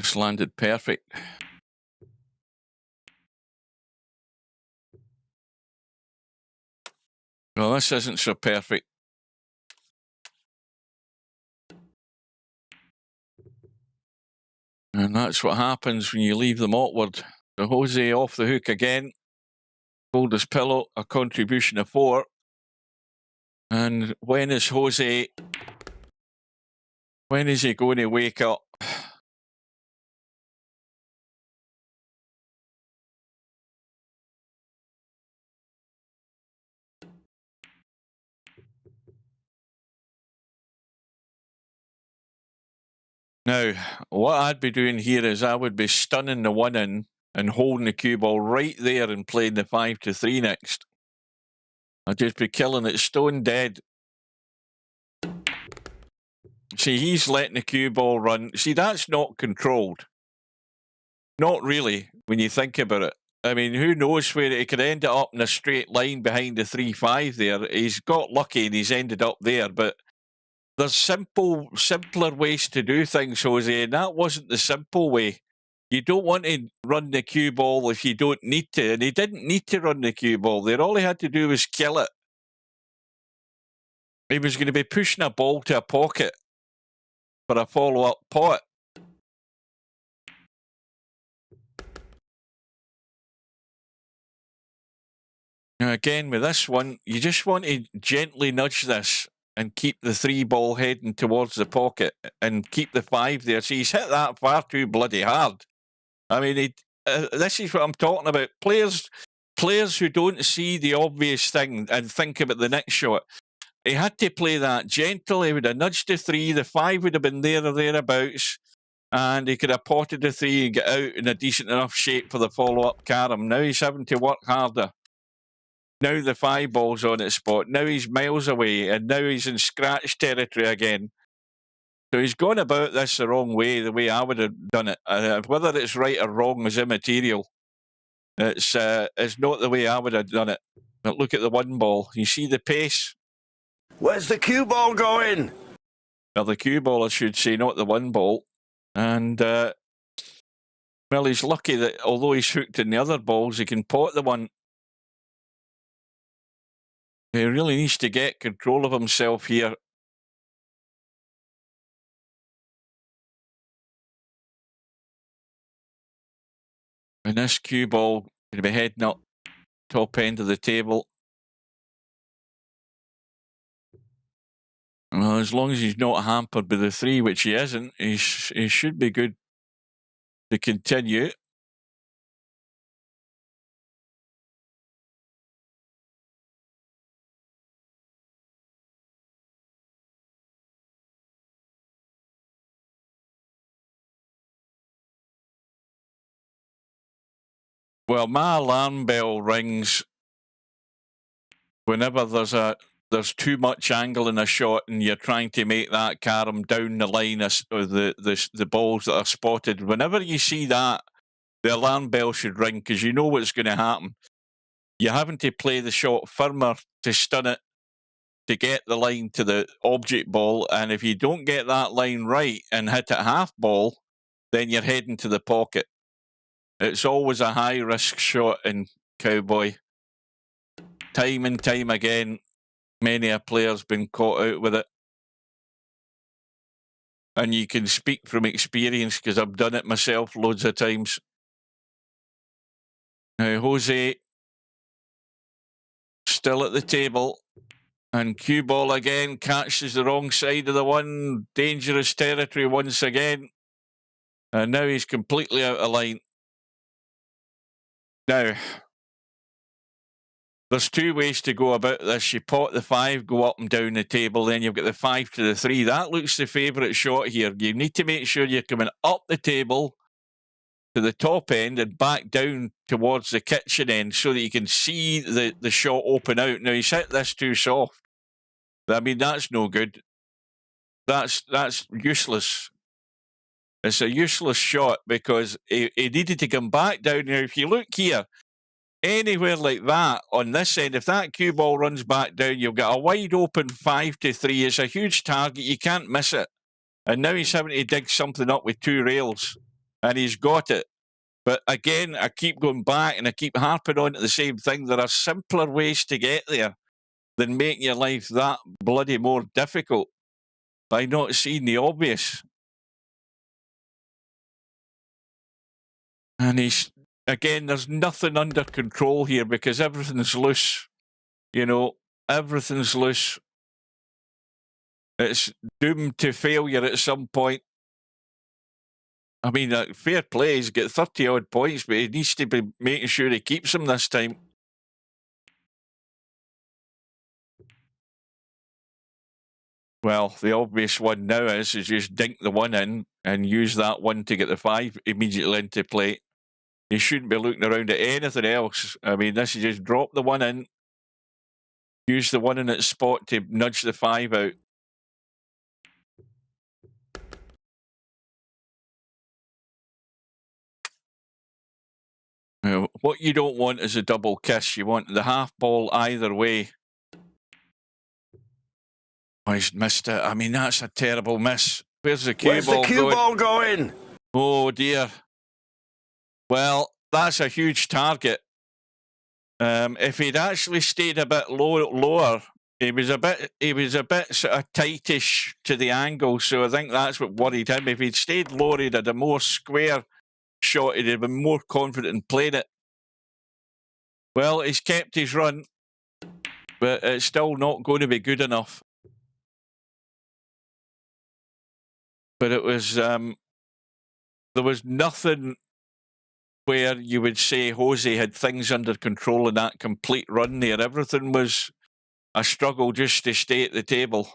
Just landed perfect. Well, this isn't so perfect. And that's what happens when you leave them awkward. So Jose off the hook again. Coldest Pillow, a contribution of 4. And when is he going to wake up? Now, what I'd be doing here is I would be stunning the one in and holding the cue ball right there and playing the 5-3 next. I'd just be killing it stone dead. See, he's letting the cue ball run. See, that's not controlled. Not really, when you think about it. I mean, who knows where it could end up in a straight line behind the 3-5 there. He's got lucky and he's ended up there, but there's simpler ways to do things, Jose, and that wasn't the simple way. You don't want to run the cue ball if you don't need to, and he didn't need to run the cue ball there. All he had to do was kill it. He was going to be pushing a ball to a pocket for a follow-up pot. Now again, with this one, you just want to gently nudge this and keep the 3 ball heading towards the pocket and keep the 5 there. See, he's hit that far too bloody hard. I mean, this is what I'm talking about. Players who don't see the obvious thing and think about the next shot. He had to play that gentle. He would have nudged the 3. The 5 would have been there or thereabouts. And he could have potted the 3 and get out in a decent enough shape for the follow-up carom. Now he's having to work harder. Now the 5 ball's on its spot. Now he's miles away, and now he's in scratch territory again. So he's gone about this the wrong way, the way I would have done it. Whether it's right or wrong is immaterial. It's not the way I would have done it. But look at the 1 ball. You see the pace? Where's the cue ball going? Well, the cue ball, I should say, not the 1 ball. And, well, he's lucky that although he's hooked in the other balls, he can pot the 1. He really needs to get control of himself here. And this cue ball going to be heading up top end of the table. Well, as long as he's not hampered by the 3, which he isn't, he should be good to continue. Well, my alarm bell rings whenever there's too much angle in a shot and you're trying to make that carom down the line of the balls that are spotted. Whenever you see that, the alarm bell should ring, because you know what's going to happen. You're having to play the shot firmer to stun it, to get the line to the object ball, and if you don't get that line right and hit it half ball, then you're heading to the pocket. It's always a high-risk shot in Cowboy. Time and time again, many a player's been caught out with it. And you can speak from experience, because I've done it myself loads of times. Now, Jose still at the table. And cue ball again catches the wrong side of the one. Dangerous territory once again. And now he's completely out of line. Now, there's 2 ways to go about this. You pot the 5, go up and down the table, then you've got the 5 to the 3. That looks the favourite shot here. You need to make sure you're coming up the table to the top end and back down towards the kitchen end so that you can see the shot open out. Now, he's hit this too soft. I mean, that's no good. That's useless. It's a useless shot because he needed to come back down. Now, if you look here, anywhere like that on this end, if that cue ball runs back down, you've got a wide open 5 to 3. It's a huge target. You can't miss it. And now he's having to dig something up with 2 rails, and he's got it. But again, I keep going back and I keep harping on to the same thing. There are simpler ways to get there than making your life that bloody more difficult by not seeing the obvious. And again, there's nothing under control here because everything's loose. You know, everything's loose. It's doomed to failure at some point. I mean, fair play, he's got 30-odd points, but he needs to be making sure he keeps them this time. Well, the obvious one now is just dink the 1 in and use that 1 to get the 5 immediately into play. You shouldn't be looking around at anything else. I mean, this is just drop the 1 in, use the 1 in its spot to nudge the 5 out. Now, what you don't want is a double kiss. You want the half ball either way. Oh, he's missed it. I mean, that's a terrible miss. Where's the cue ball going? Where's the cue ball going? Oh, dear. Well, that's a huge target. If he'd actually stayed a bit lower, he was a bit sort of tightish to the angle, so I think that's what worried him. If he'd stayed lower, he'd had a more square shot. He'd have been more confident in playing it. Well, he's kept his run, but it's still not going to be good enough. But it was there was nothing where you would say Jose had things under control in that complete run there. Everything was a struggle just to stay at the table.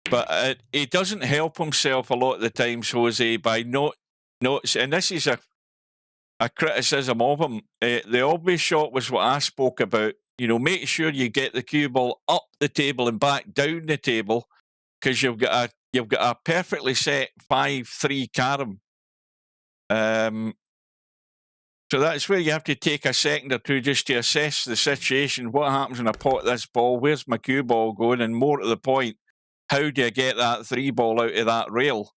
But he doesn't help himself a lot of the times, Jose, by not, and this is a criticism of him. The obvious shot was what I spoke about. You know, make sure you get the cue ball up the table and back down the table, because you've got a perfectly set 5-3 carom. So that's where you have to take a second or two just to assess the situation. What happens when I pot this ball? Where's my cue ball going? And more to the point, how do I get that 3 ball out of that rail?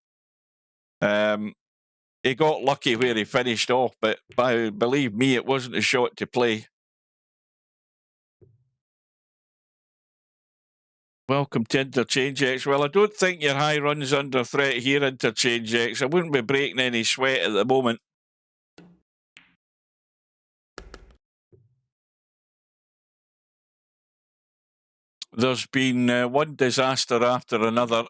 He got lucky where he finished off, but believe me, it wasn't a shot to play. Welcome to Interchange X. Well, I don't think your high run's under threat here, Interchange X. I wouldn't be breaking any sweat at the moment. There's been one disaster after another.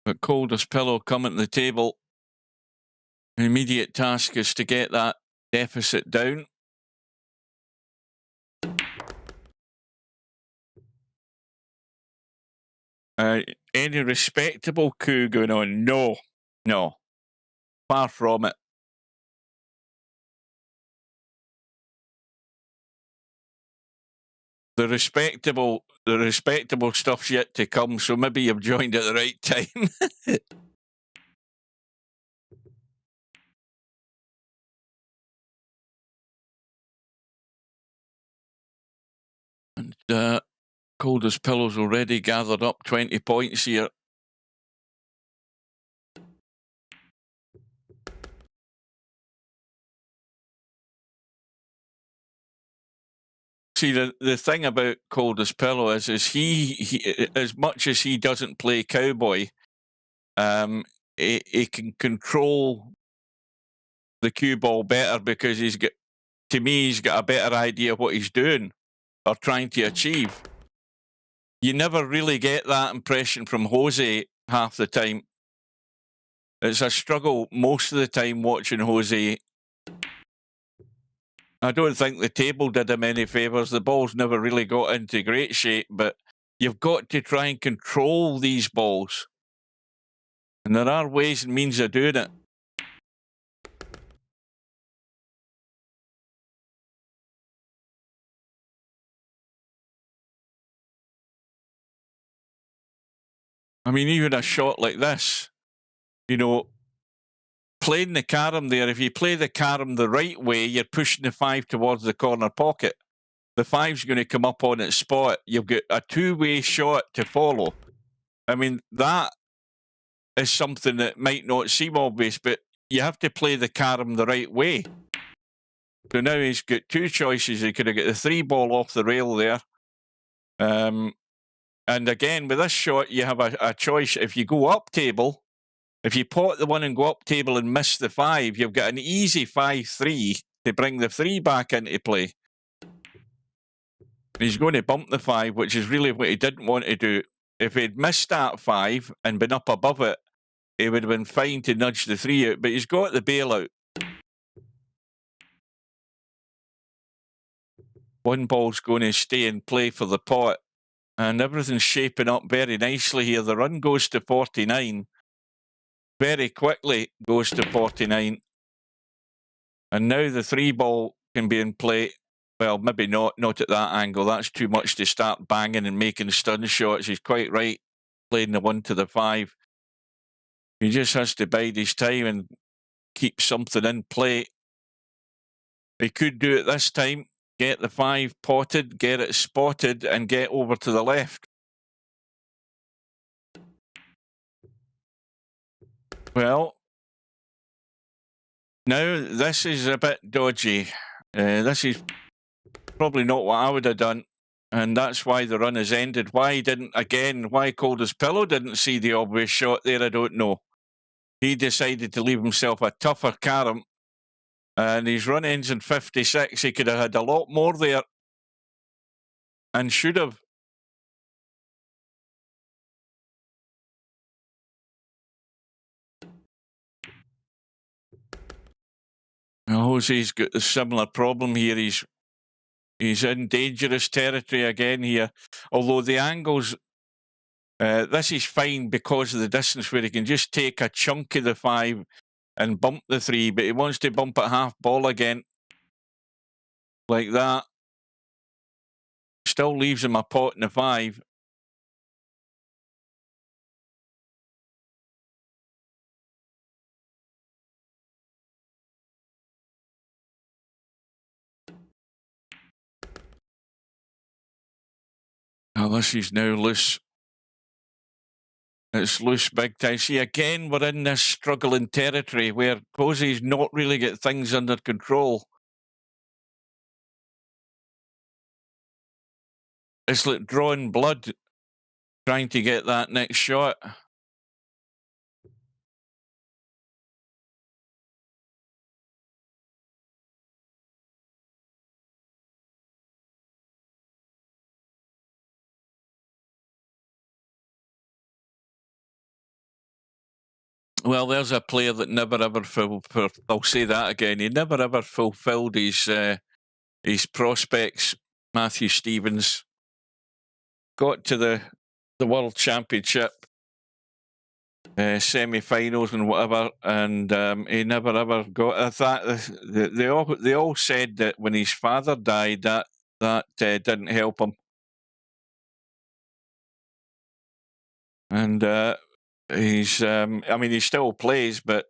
But Coldest pillow coming to the table. The immediate task is to get that deficit down. Any respectable coup going on? No, no. Far from it. The respectable stuff's yet to come, so maybe you've joined at the right time. And Coldest Pillow's already gathered up 20 points here. See, the thing about Coldest Pillow is he as much as he doesn't play cowboy, he can control the cue ball better because he's got a better idea what he's doing or trying to achieve. You never really get that impression from Jose half the time. It's a struggle most of the time watching Jose. I don't think the table did him any favours. The balls never really got into great shape, but you've got to try and control these balls. And there are ways and means of doing it. I mean, even a shot like this, playing the carom there, if you play the carom the right way, you're pushing the 5 towards the corner pocket. The 5's going to come up on its spot. You've got a two-way shot to follow. I mean, that is something that might not seem obvious, but you have to play the carom the right way. So now he's got two choices. He could have got the 3 ball off the rail there. And again, with this shot, you have a choice. If you go up table, if you pot the 1 and go up table and miss the 5, you've got an easy 5-3 to bring the 3 back into play. He's going to bump the 5, which is really what he didn't want to do. If he'd missed that 5 and been up above it, he would have been fine to nudge the 3 out, but he's got the bailout. 1 ball's going to stay in play for the pot, and everything's shaping up very nicely here. The run goes to 49. Very quickly goes to 49. And now the 3 ball can be in play. Well, maybe not at that angle. That's too much to start banging and making stun shots. He's quite right, playing the 1 to the 5. He just has to bide his time and keep something in play. He could do it this time, get the 5 potted, get it spotted, and get over to the left. Well, now this is a bit dodgy. This is probably not what I would have done, and that's why the run has ended. Why Coldest Pillow didn't see the obvious shot there, I don't know. He decided to leave himself a tougher carom, and his run ends in 56. He could have had a lot more there, and should have. Jose's got a similar problem here. He's in dangerous territory again here. Although the angles, this is fine because of the distance where he can just take a chunk of the 5 and bump the 3, but he wants to bump at half ball again. Like that. Still leaves him a pot in the 5. Now this is now loose. It's loose big time. See, again, we're in this struggling territory where Cozy's not really got things under control. it's like drawing blood trying to get that next shot. Well, there's a player that never ever I'll say that again. He never ever fulfilled his prospects. Matthew Stevens got to the World Championship semi-finals and whatever, and he never ever got. I thought they all said that when his father died, that didn't help him, and he's. I mean, he still plays, but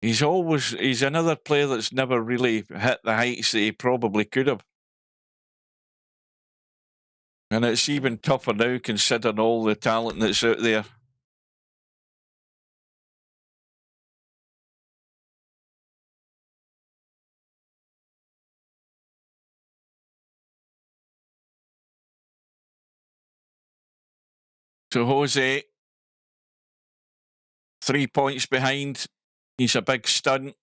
he's another player that's never really hit the heights that he probably could have. And it's even tougher now considering all the talent that's out there. So Jose, 3 points behind. He's a big stunt.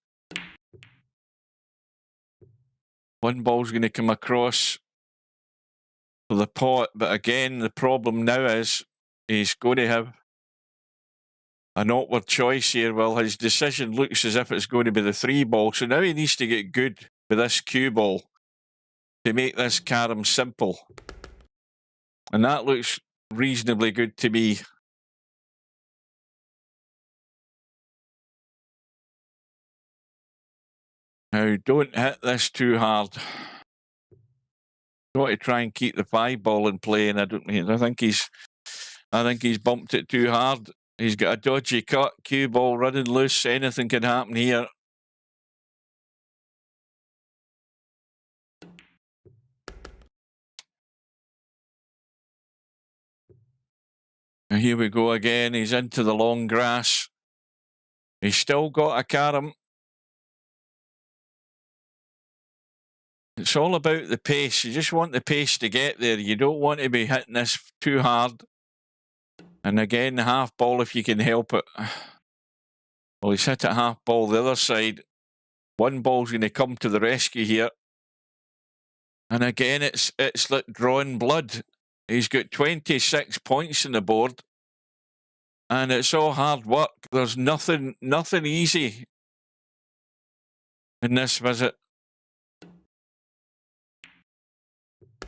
One ball's going to come across for the pot, but again, the problem now is he's going to have an awkward choice here. Well, his decision looks as if it's going to be the 3 ball, so now he needs to get good with this cue ball to make this carom simple. And that looks reasonably good to me. Now, don't hit this too hard. Got to try and keep the 5 ball in play, and I think he's bumped it too hard. He's got a dodgy cut, cue ball running loose. Anything can happen here. And here we go again. He's into the long grass. He's still got a carom. It's all about the pace. You just want the pace to get there. You don't want to be hitting this too hard. And again, the half ball if you can help it. Well, he's hit it half ball the other side. 1 ball's going to come to the rescue here. And again, it's like drawing blood. He's got 26 points on the board. And it's all hard work. There's nothing easy in this visit.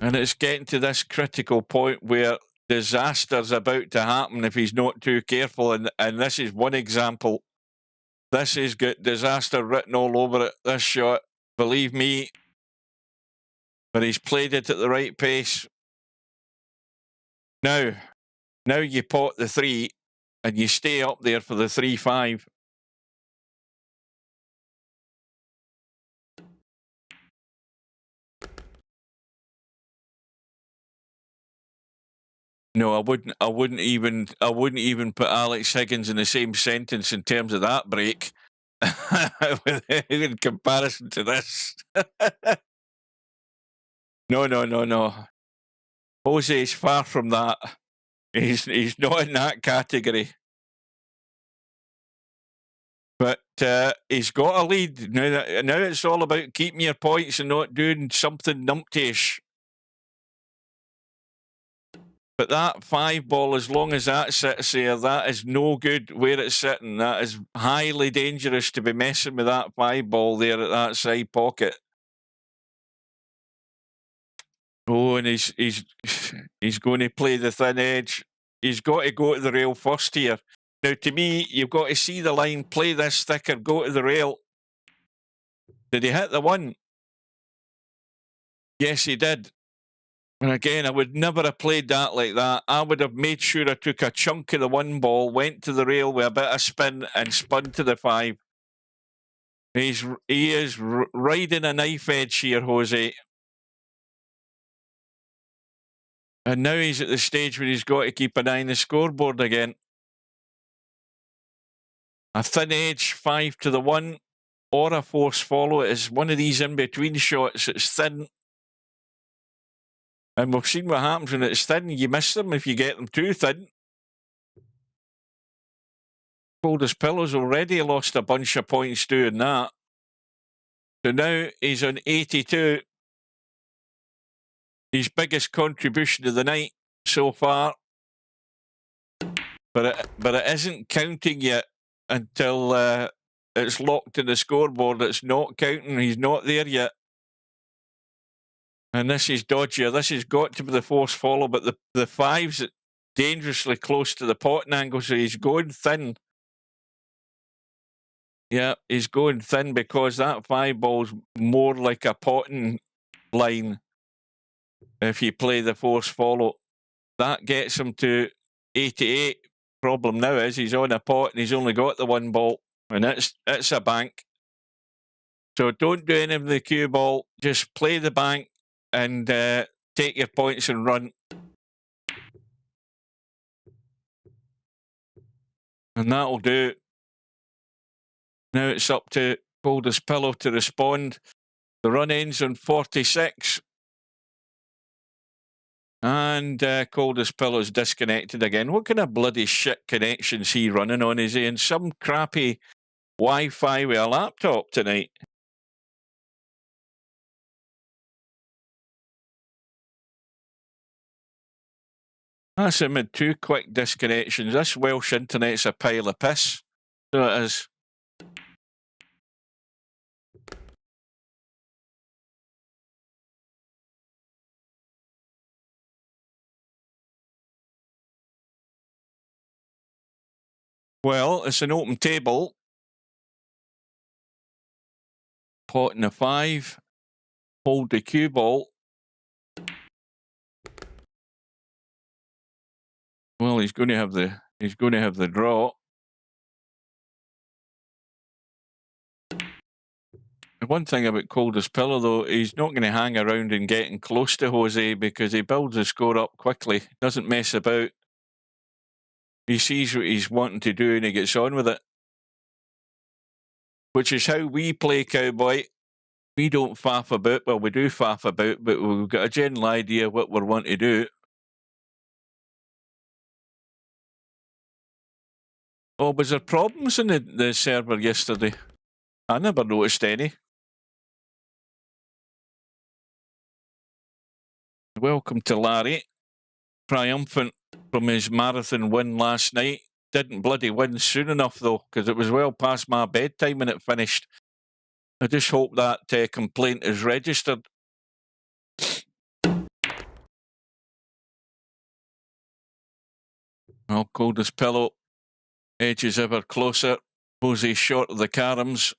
And it's getting to this critical point where disaster's about to happen if he's not too careful. And this is one example. This has got disaster written all over it, this shot. Believe me. But he's played it at the right pace. Now you pot the 3 and you stay up there for the 3-5. No, I wouldn't even put Alex Higgins in the same sentence in terms of that break in comparison to this. No. Jose is far from that. He's not in that category. But he's got a lead. Now it's all about keeping your points and not doing something numpty-ish. But that 5 ball, as long as that sits there, that is no good where it's sitting. That is highly dangerous to be messing with that 5 ball there at that side pocket. Oh, and he's going to play the thin edge. He's got to go to the rail first here. Now, to me, you've got to see the line, play this thicker, go to the rail. Did he hit the 1? Yes, he did. And again, I would never have played that like that. I would have made sure I took a chunk of the 1 ball, went to the rail with a bit of spin and spun to the 5. He is riding a knife edge here, Jose. And now he's at the stage where he's got to keep an eye on the scoreboard again. A thin edge, 5 to the 1, or a force follow. It is one of these in-between shots. It's thin. And we've seen what happens when it's thin. You miss them if you get them too thin. Coldest Pillow's already lost a bunch of points doing that. So now he's on 82. His biggest contribution of the night so far. But it isn't counting yet until it's locked in the scoreboard. It's not counting. He's not there yet. And this is dodgier. This has got to be the force follow, but the five's dangerously close to the potting angle, so he's going thin. Yeah, he's going thin because that 5 ball's more like a potting line if you play the force follow. That gets him to 88. Problem now is he's on a pot and he's only got the 1 ball, and it's a bank. So don't do any of the cue ball. Just play the bank and take your points and run. And that'll do. Now it's up to Coldest Pillow to respond. The run ends on 46. And Coldest Pillow's disconnected again. What kind of bloody shit connection's he running on? Is he in some crappy Wi-Fi with a laptop tonight? That's him in 2 quick disconnections. This Welsh internet's a pile of piss. So it is. Well, it's an open table. Pot in a 5. Hold the cue ball. Well, he's going to have the draw. The one thing about Coldest Pillow, though, he's not going to hang around and getting close to Jose because he builds the score up quickly. Doesn't mess about. He sees what he's wanting to do and he gets on with it. Which is how we play Cowboy. We don't faff about. Well, we do faff about, but we've got a general idea what we're wanting to do. Oh, was there problems in the server yesterday? I never noticed any. Welcome to Larry. Triumphant from his marathon win last night. Didn't bloody win soon enough, though, because it was well past my bedtime when it finished. I just hope that complaint is registered. Well, Coldest Pillow edges ever closer. Jose short of the caroms.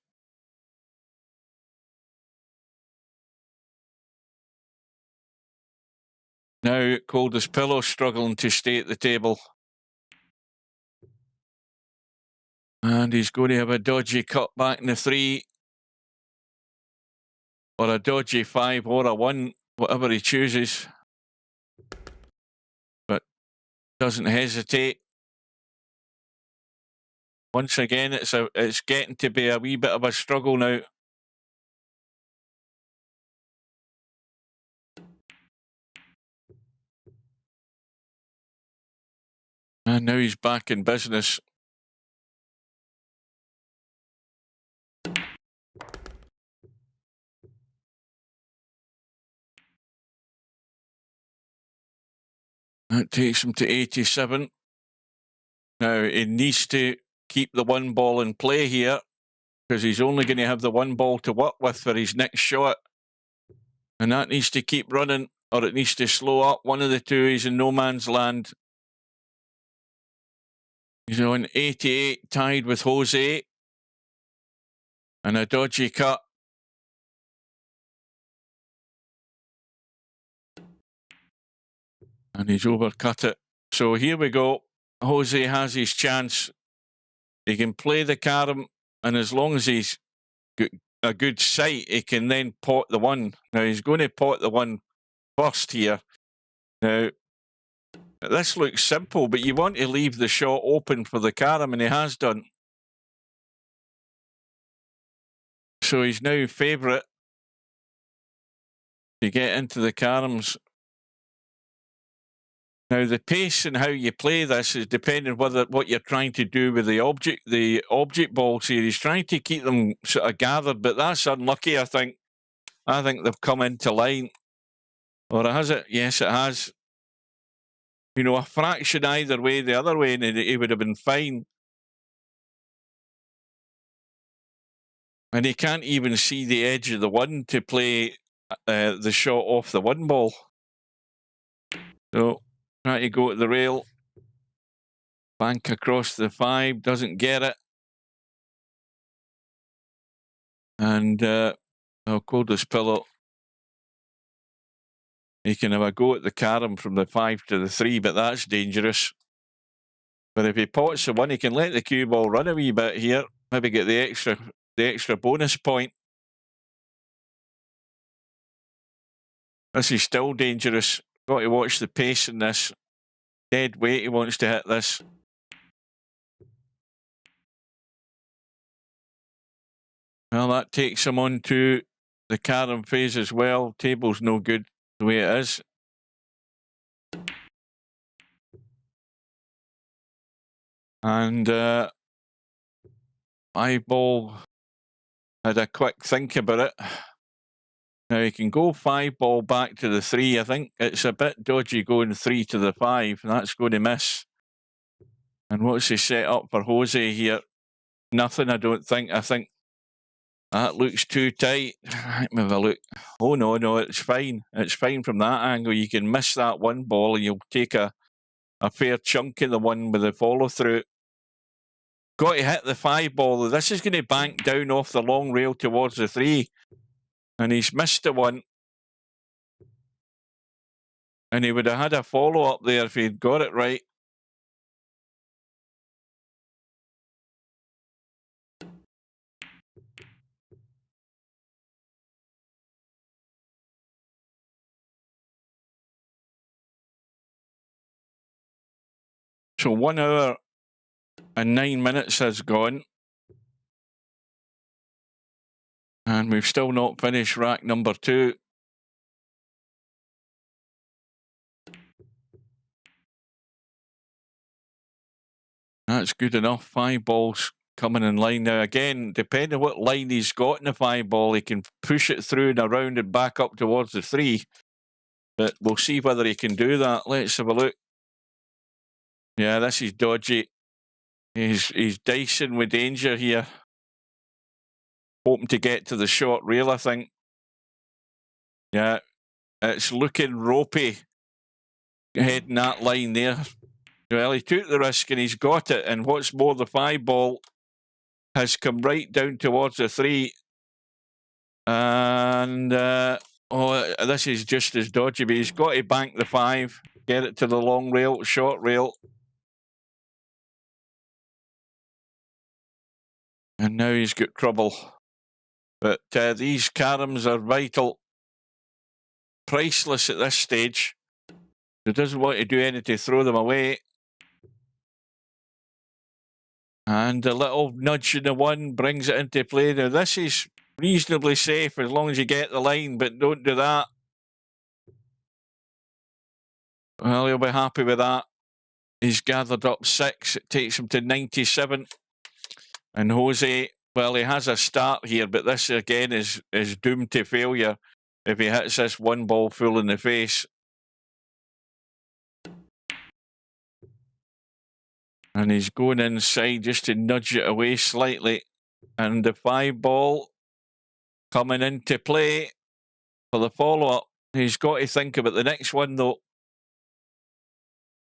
Now Coldest Pillow struggling to stay at the table. And he's going to have a dodgy cut back in the 3. Or a dodgy 5 or a 1, whatever he chooses. But doesn't hesitate. Once again, it's getting to be a wee bit of a struggle now. And now he's back in business. That takes him to 87. Now he needs to keep the 1 ball in play here because he's only going to have the 1 ball to work with for his next shot. And that needs to keep running or it needs to slow up. One of the two. He's in no man's land. He's on 88, tied with Jose. And a dodgy cut. And he's overcut it. So here we go. Jose has his chance. He can play the carom, and as long as he's got a good sight, he can then pot the 1. Now he's going to pot the 1 first here. Now, this looks simple, but you want to leave the shot open for the carom, and he has done. So he's now favourite to get into the caroms. Now, the pace and how you play this is depending whether what you're trying to do with the object ball series, trying to keep them sort of gathered, but that's unlucky, I think. I think they've come into line. Or has it? Yes, it has. You know, a fraction either way, the other way, and he would have been fine. And he can't even see the edge of the one to play the shot off the one ball. So, trying to go to the rail. Bank across the 5, doesn't get it. And Coldest pillow. He can have a go at the carom from the 5 to the 3, but that's dangerous. But if he pots the 1, he can let the cue ball run a wee bit here. Maybe get the extra bonus point. This is still dangerous. Got to watch the pace in this. Dead weight, he wants to hit this. Well, that takes him on to the carom phase as well. Table's no good the way it is. And 5 ball had a quick think about it. Now he can go 5 ball back to the 3. I think it's a bit dodgy going 3 to the 5. That's going to miss. And what's he set up for Jose here? Nothing, I don't think. I think that looks too tight. Let me have a look. Oh, no, it's fine. It's fine from that angle. You can miss that 1 ball and you'll take a fair chunk of the 1 with the follow through. Got to hit the 5 ball. This is going to bank down off the long rail towards the 3. And he's missed the 1. And he would have had a follow up there if he'd got it right. So 1 hour and 9 minutes has gone. And we've still not finished rack number 2. That's good enough. 5 balls coming in line. Now, again, depending on what line he's got in the 5 ball, he can push it through and around and back up towards the 3. But we'll see whether he can do that. Let's have a look. Yeah, this is dodgy. He's dicing with danger here. Hoping to get to the short rail, I think. Yeah, it's looking ropey heading that line there. Well, he took the risk and he's got it. And what's more, the 5 ball has come right down towards the 3. And, this is just as dodgy, but he's got to bank the 5, get it to the long rail, short rail. And now he's got trouble. But these caroms are vital. Priceless at this stage. He doesn't want to do anything to throw them away. And a little nudge in the 1 brings it into play. Now, this is reasonably safe as long as you get the line, but don't do that. Well, he'll be happy with that. He's gathered up 6. It takes him to 97. And Jose, well, he has a start here, but this again is doomed to failure if he hits this 1 ball full in the face. And he's going inside just to nudge it away slightly. And the 5 ball coming into play for the follow-up. He's got to think about the next one, though.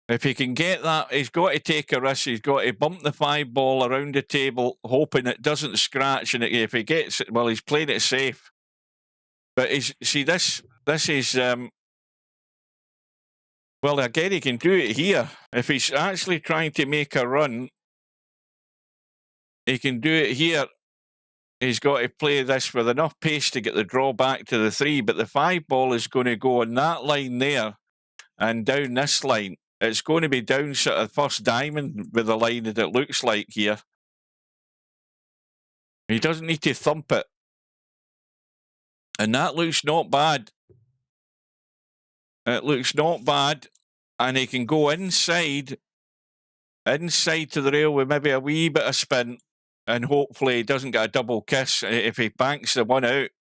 If he can get that, he's got to take a risk. He's got to bump the 5 ball around the table, hoping it doesn't scratch. And if he gets it, well, he's played it safe. But see, this is... well, again, he can do it here. If he's actually trying to make a run, he can do it here. He's got to play this with enough pace to get the draw back to the 3, but the 5 ball is going to go on that line there and down this line. It's going to be down sort of first diamond with the line that it looks like here. He doesn't need to thump it. And that looks not bad. It looks not bad. and he can go inside to the rail with maybe a wee bit of spin, and hopefully he doesn't get a double kiss. If he banks the one out,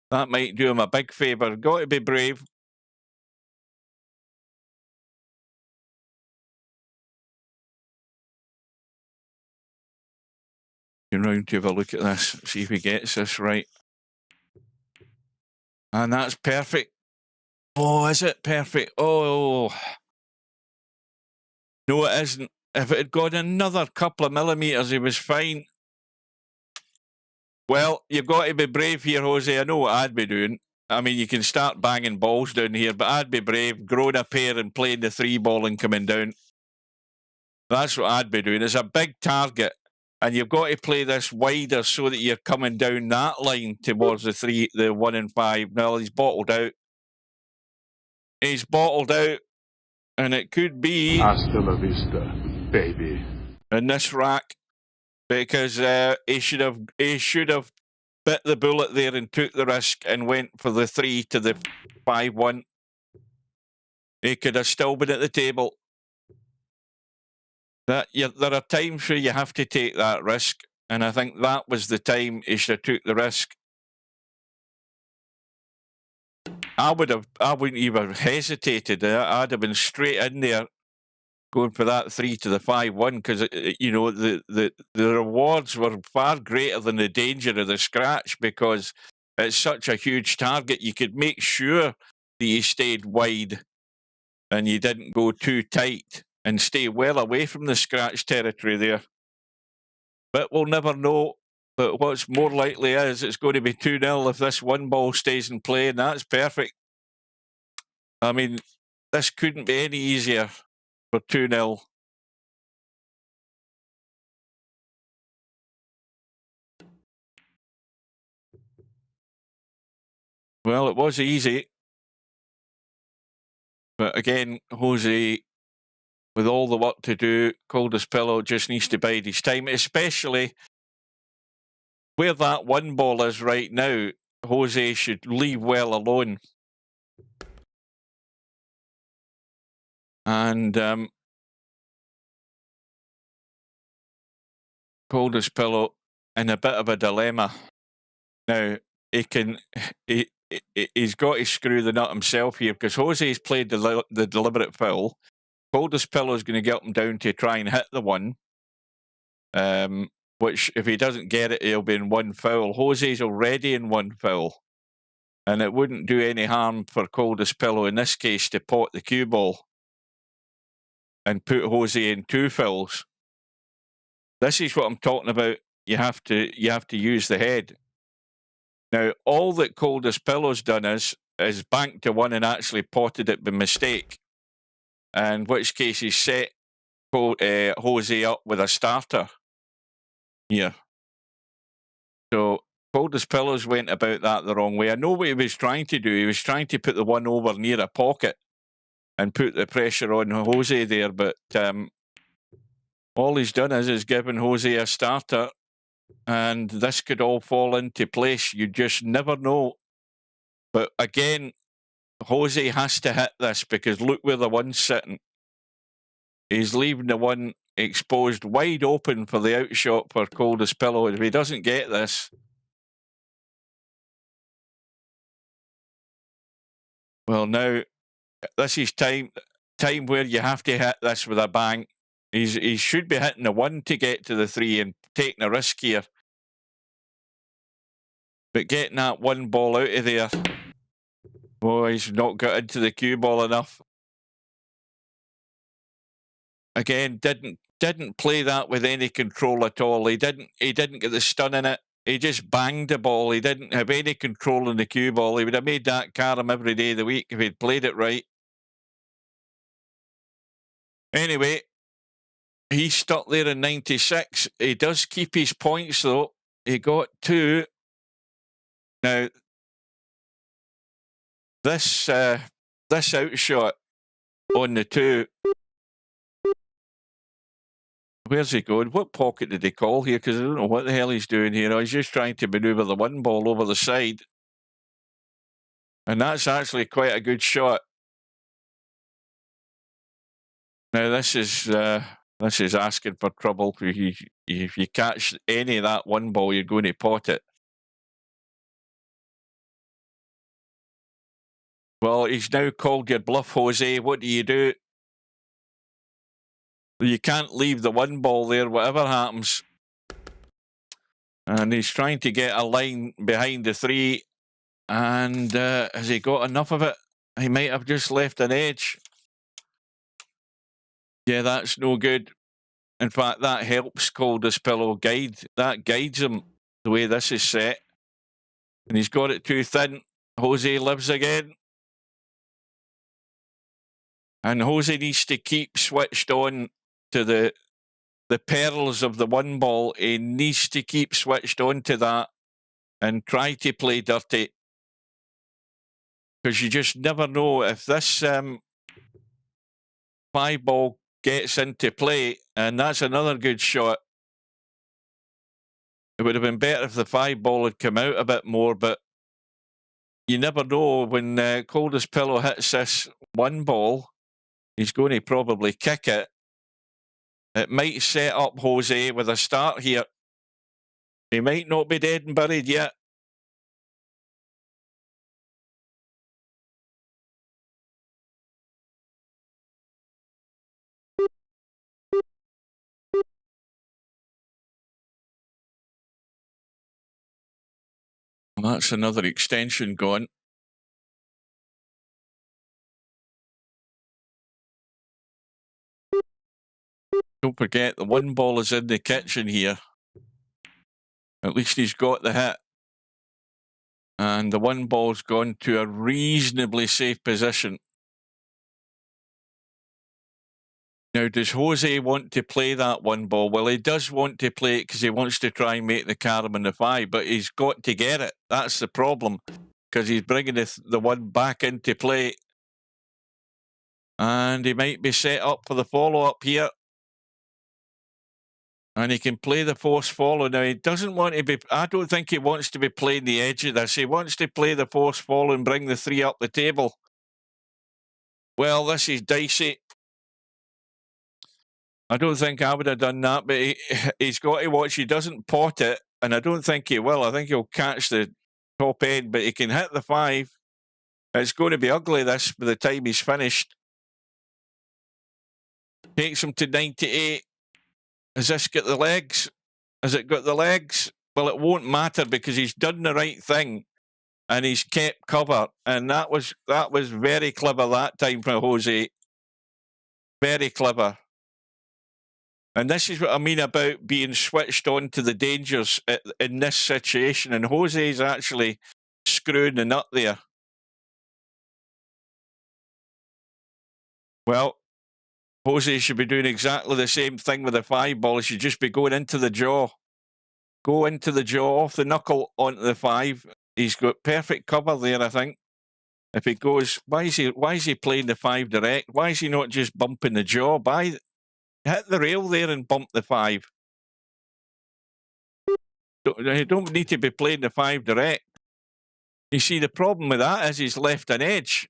that might do him a big favour. Got to be brave. Round to have a look at this, see if he gets this right. And that's perfect. Oh, is it perfect? Oh. No, it isn't. If it had gone another couple of millimetres, he was fine. Well, you've got to be brave here, Jose. I know what I'd be doing. I mean, you can start banging balls down here, but I'd be brave, growing a pair and playing the 3-ball and coming down. That's what I'd be doing. It's a big target, and you've got to play this wider so that you're coming down that line towards the 1 and 5. Now, he's bottled out. He's bottled out, and it could be Hasta la vista, baby. In this rack, because he should have bit the bullet there and took the risk and went for the 3 to the 5-1. He could have still been at the table. There are times where you have to take that risk, and I think that was the time he should have took the risk. I wouldn't even have hesitated. I'd have been straight in there, going for that 3 to the 5-1, because you know the rewards were far greater than the danger of the scratch, because it's such a huge target. You could make sure that you stayed wide and you didn't go too tight and stay well away from the scratch territory there. But we'll never know. But what's more likely is it's going to be 2-0 if this 1 ball stays in play, and that's perfect. I mean, this couldn't be any easier for 2-0. Well, it was easy. But again, Jose, with all the work to do, Coldest pillow just needs to bide his time, especially where that 1 ball is right now. Jose should leave well alone. And Coldest pillow in a bit of a dilemma. Now, he's got to screw the nut himself here, because Jose's played the deliberate foul. Coldest pillow is going to get him down to try and hit the 1. Which, if he doesn't get it, he'll be in 1 foul. Jose's already in 1 foul. And it wouldn't do any harm for Coldest pillow in this case to pot the cue ball and put Jose in 2 fouls. This is what I'm talking about. You have to use the head. Now, all that Coldest pillow's done is banked to 1 and actually potted it by mistake. In which case he's set Jose up with a starter. Yeah. So Coldest pillows went about that the wrong way. I know what he was trying to do. He was trying to put the 1 over near a pocket and put the pressure on Jose there, but all he's done is given Jose a starter, and this could all fall into place. You just never know. But again, Jose has to hit this, because look where the 1's sitting. He's leaving the 1 exposed wide open for the outshot for Coldest pillow. If he doesn't get this, well, now this is time where you have to hit this with a bang. He should be hitting the 1 to get to the 3 and taking a risk here. But getting that 1 ball out of there, oh, he's not got into the cue ball enough. Again, didn't play that with any control at all. He didn't get the stun in it. He just banged the ball. He didn't have any control in the cue ball. He would have made that carom every day of the week if he'd played it right. Anyway, he's stuck there in 96. He does keep his points, though. He got 2. Now, this outshot on the 2. Where's he going? What pocket did he call here? Because I don't know what the hell he's doing here. He's just trying to manoeuvre the 1 ball over the side. And that's actually quite a good shot. Now this is asking for trouble. If you catch any of that one ball, you're going to pot it. Well, he's now called your bluff, Jose. What do? You can't leave the one ball there, whatever happens. And he's trying to get a line behind the three. And has he got enough of it? He might have just left an edge. Yeah, that's no good. In fact, that helps Coldest pillow guide. That guides him the way this is set. And he's got it too thin. Jose lives again. And Jose needs to keep switched on to the perils of the one ball. He needs to keep switched on to that and try to play dirty. Because you just never know if this 5 ball gets into play, and that's another good shot. It would have been better if the 5 ball had come out a bit more, but you never know when Coldest pillow hits this one ball. He's going to probably kick it. It might set up Jose with a start here. He might not be dead and buried yet. Well, that's another extension gone. Don't forget, the one ball is in the kitchen here. At least he's got the hit. And the one ball's gone to a reasonably safe position. Now, does Jose want to play that one ball? Well, he does want to play it because he wants to try and make the carom and the 5, but he's got to get it. That's the problem, because he's bringing the one back into play. And he might be set up for the follow-up here. And he can play the force follow. Now, he doesn't want to be... I don't think he wants to be playing the edge of this. He wants to play the force follow and bring the 3 up the table. Well, this is dicey. I don't think I would have done that, but he's got to watch. He doesn't pot it, and I don't think he will. I think he'll catch the top end, but he can hit the 5. It's going to be ugly, this, by the time he's finished. Takes him to 98. Has this got the legs? Has it got the legs? Well, it won't matter because he's done the right thing and he's kept cover. And that was very clever that time from Jose. Very clever. And this is what I mean about being switched on to the dangers in this situation. And Jose's actually screwing the nut there. Well, Jose should be doing exactly the same thing with the 5 ball. He should just be going into the jaw. Go into the jaw, off the knuckle, onto the 5. He's got perfect cover there, I think. If he goes, why is he playing the 5 direct? Why is he not just bumping the jaw? Hit the rail there and bump the 5. You don't need to be playing the 5 direct. You see, the problem with that is he's left an edge.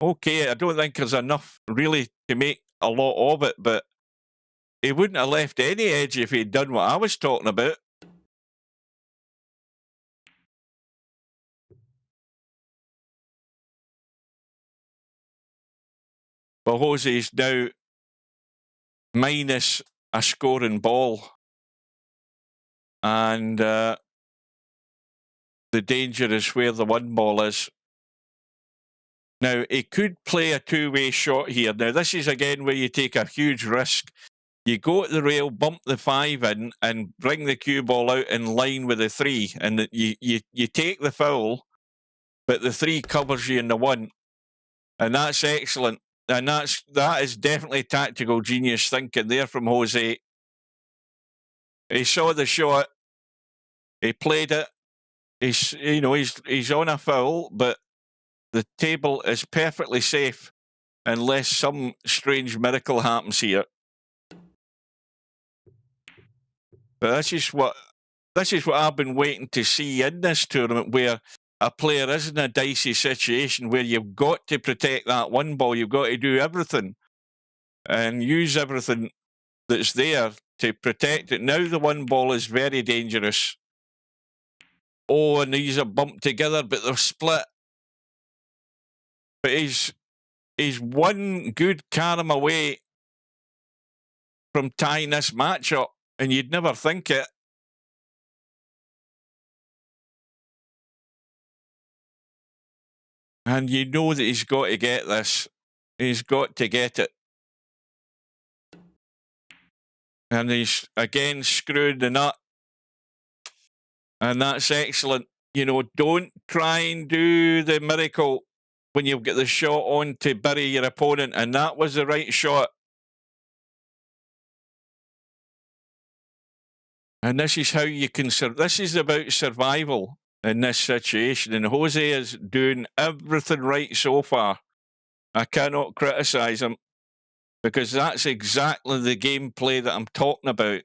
Okay, I don't think there's enough really to make a lot of it, but he wouldn't have left any edge if he'd done what I was talking about. Well, Jose's now minus a scoring ball. And the danger is where the one ball is. Now, he could play a 2-way shot here. Now, this is again where you take a huge risk. You go at the rail, bump the 5 in, and bring the cue ball out in line with the 3. And you take the foul, but the 3 covers you in the 1. And that's excellent. And that is definitely tactical genius thinking there from Jose. He saw the shot. He played it. He's on a foul, but the table is perfectly safe unless some strange miracle happens here. But this is what I've been waiting to see in this tournament, where a player is in a dicey situation where you've got to protect that one ball. You've got to do everything. and use everything that's there to protect it. Now the one ball is very dangerous. Oh, and these are bumped together, but they're split. But he's one good carom away from tying this match up, and you'd never think it. And you know that he's got to get this. He's got to get it. And he's again screwed the nut. And that's excellent. You know, don't try and do the miracle when you've got the shot on to bury your opponent. And that was the right shot. And this is how you can this is about survival in this situation. And Jose is doing everything right so far. I cannot criticise him, because that's exactly the gameplay that I'm talking about,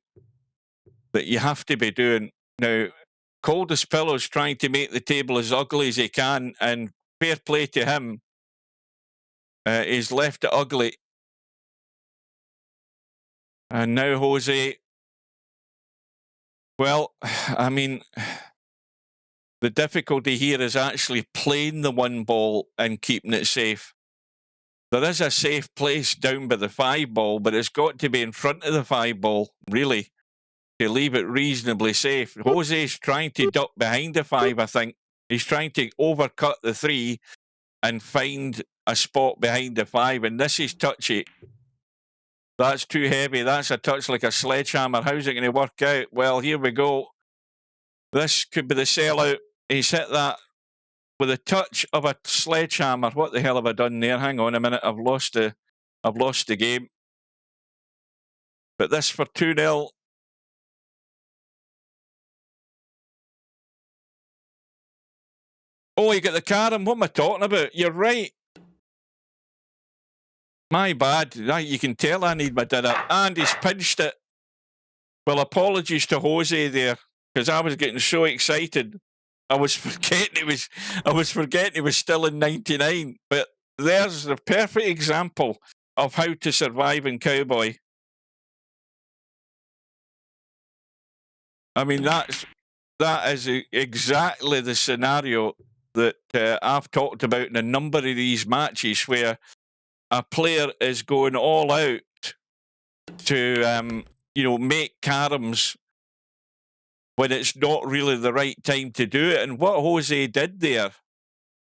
that you have to be doing. Now, Coldest Pillow's trying to make the table as ugly as he can, and fair play to him. He's left it ugly. And now Jose, well, I mean, the difficulty here is actually playing the one ball and keeping it safe. There is a safe place down by the 5 ball, but it's got to be in front of the 5 ball, really, to leave it reasonably safe. Jose's trying to duck behind the 5, I think. He's trying to overcut the 3 and find a spot behind the 5, and this is touchy. That's too heavy. That's a touch like a sledgehammer. How's it going to work out? Well, here we go. This could be the sellout. He's hit that with a touch of a sledgehammer. What the hell have I done there? Hang on a minute. I've lost the game. But this for 2-0. Oh, you got the carom. What am I talking about? You're right. My bad. You can tell I need my dinner. And he's pinched it. Well, apologies to Jose there, because I was getting so excited. I was forgetting he was still in 99. But there's the perfect example of how to survive in Cowboy. I mean, that is exactly the scenario that I've talked about in a number of these matches, where a player is going all out to, make caroms when it's not really the right time to do it. And what Jose did there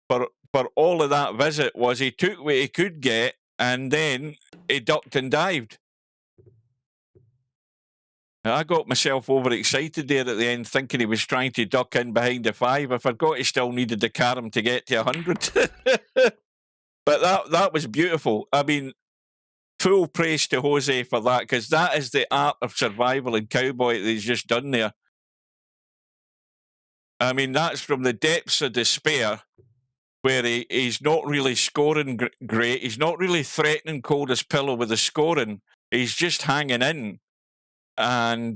for all of that visit was he took what he could get, and then he ducked and dived. I got myself overexcited there at the end, thinking he was trying to duck in behind the 5. I forgot he still needed the carom to get to 100. But that was beautiful. I mean, full praise to Jose for that, because that is the art of survival in Cowboy that he's just done there. I mean, that's from the depths of despair, where he's not really scoring great. He's not really threatening Coldest Pillow with the scoring. He's just hanging in. And,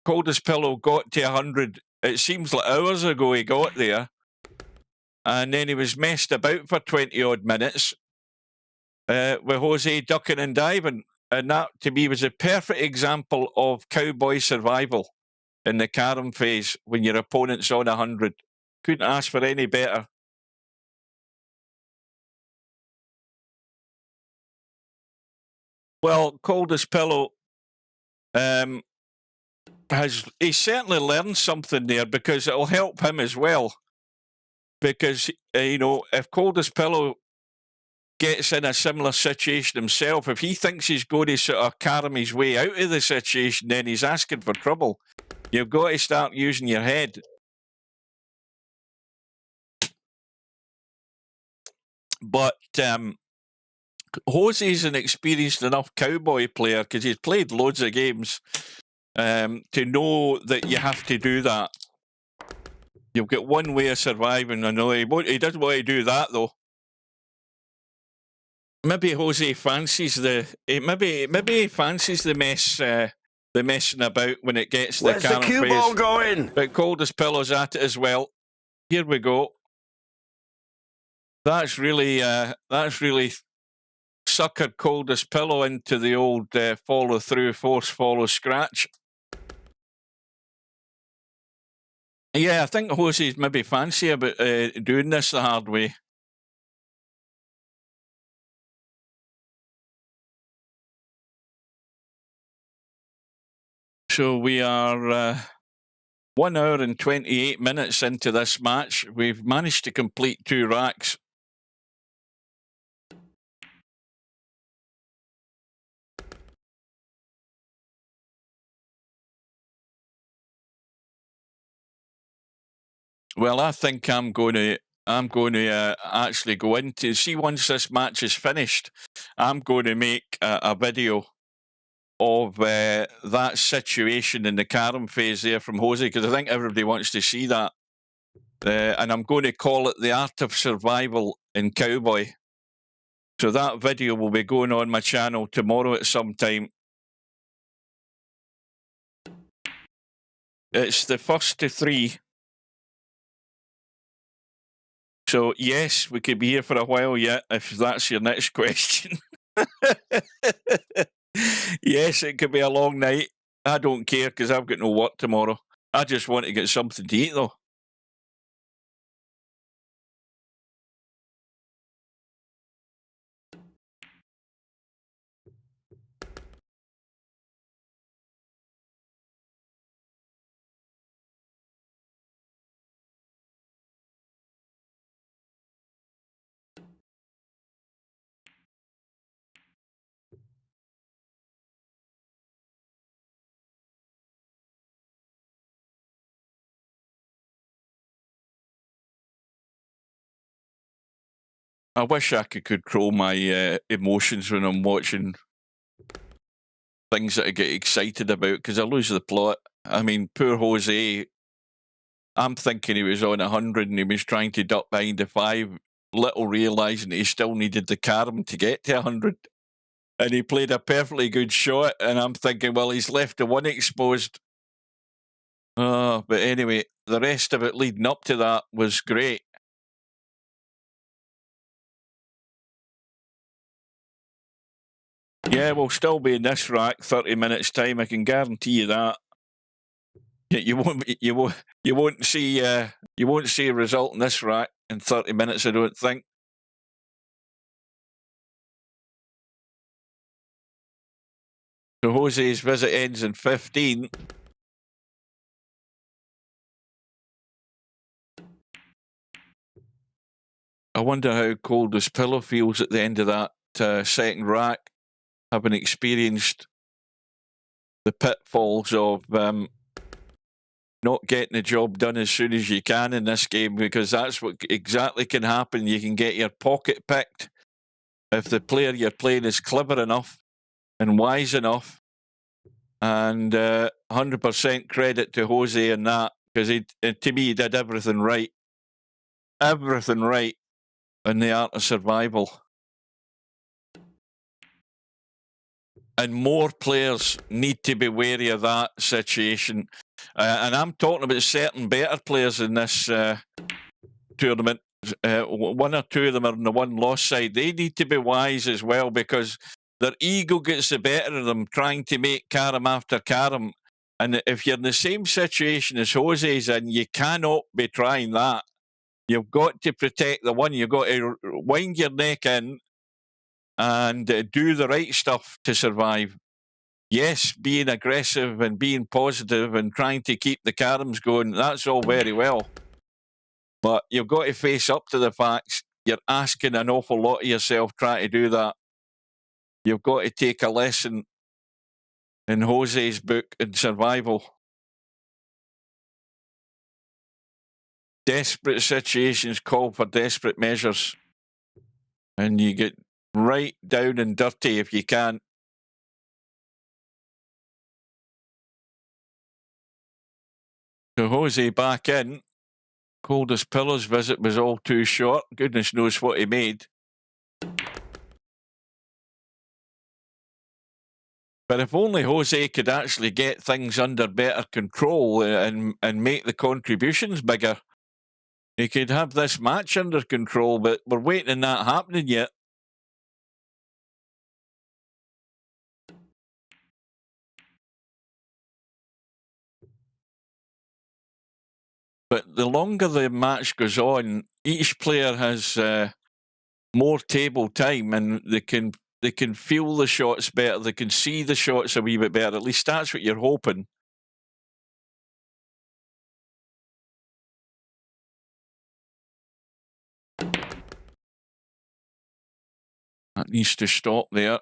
Coldest Pillow got to 100. It seems like hours ago he got there. And then he was messed about for 20-odd minutes with Jose ducking and diving. And that, to me, was a perfect example of Cowboy survival in the carom phase when your opponent's on 100. Couldn't ask for any better. Well, Coldest Pillow he's certainly learned something there, because it'll help him as well. Because, if Coldest Pillow gets in a similar situation himself, if he thinks he's going to sort of carom his way out of the situation, then he's asking for trouble. You've got to start using your head. But Jose's an experienced enough Cowboy player, because he's played loads of games, to know that you have to do that. You've got one way of surviving. I know he doesn't want to do that, though. Maybe Jose fancies maybe he fancies the messing about when it gets to the carom phase. Where's the cue ball going? But Coldest Pillow's at it as well. Here we go. That's really suckered Coldest pillow into the old follow through, force follow scratch. Yeah, I think Jose's maybe fancy about doing this the hard way. So we are 1 hour and 28 minutes into this match. We've managed to complete 2 racks. Well, I think I'm going to actually go into see once this match is finished. I'm going to make a video of that situation in the carom phase there from Jose, because I think everybody wants to see that. And I'm going to call it the art of survival in Cowboy. So that video will be going on my channel tomorrow at some time. It's the first to 3. So, yes, we could be here for a while yet, if that's your next question. Yes, it could be a long night. I don't care because I've got no work tomorrow. I just want to get something to eat, though. I wish I could control my emotions when I'm watching things that I get excited about, because I lose the plot. I mean, poor Jose, I'm thinking he was on 100 and he was trying to duck behind the 5, little realising he still needed the carom to get to 100. And he played a perfectly good shot, and I'm thinking, well, he's left the 1 exposed. But anyway, the rest of it leading up to that was great. Yeah, we'll still be in this rack 30 minutes time. I can guarantee you that. You won't see a result in this rack in 30 minutes, I don't think. So Jose's visit ends in 15. I wonder how Coldest pillow feels at the end of that second rack, having experienced the pitfalls of not getting the job done as soon as you can in this game, because that's what exactly can happen. You can get your pocket picked if the player you're playing is clever enough and wise enough. And 100% credit to Jose in that, because to me, he did everything right. Everything right in the art of survival. And more players need to be wary of that situation. And I'm talking about certain better players in this tournament. 1 or 2 of them are on the 1-loss side. They need to be wise as well, because their ego gets the better of them trying to make carom after carom. And if you're in the same situation as Jose's in, you cannot be trying that. You've got to protect the 1. You've got to wind your neck in and do the right stuff to survive. Yes, being aggressive and being positive and trying to keep the caroms going, that's all very well. But you've got to face up to the facts. You're asking an awful lot of yourself trying to do that. You've got to take a lesson in Jose's book in survival. Desperate situations call for desperate measures. And you get right down and dirty if you can. So Jose back in. Coldest Pillow's visit was all too short. Goodness knows what he made. But if only Jose could actually get things under better control and make the contributions bigger, he could have this match under control, but we're waiting on that happening yet. But the longer the match goes on, each player has more table time, and they can feel the shots better. They can see the shots a wee bit better. At least that's what you're hoping. That needs to stop there.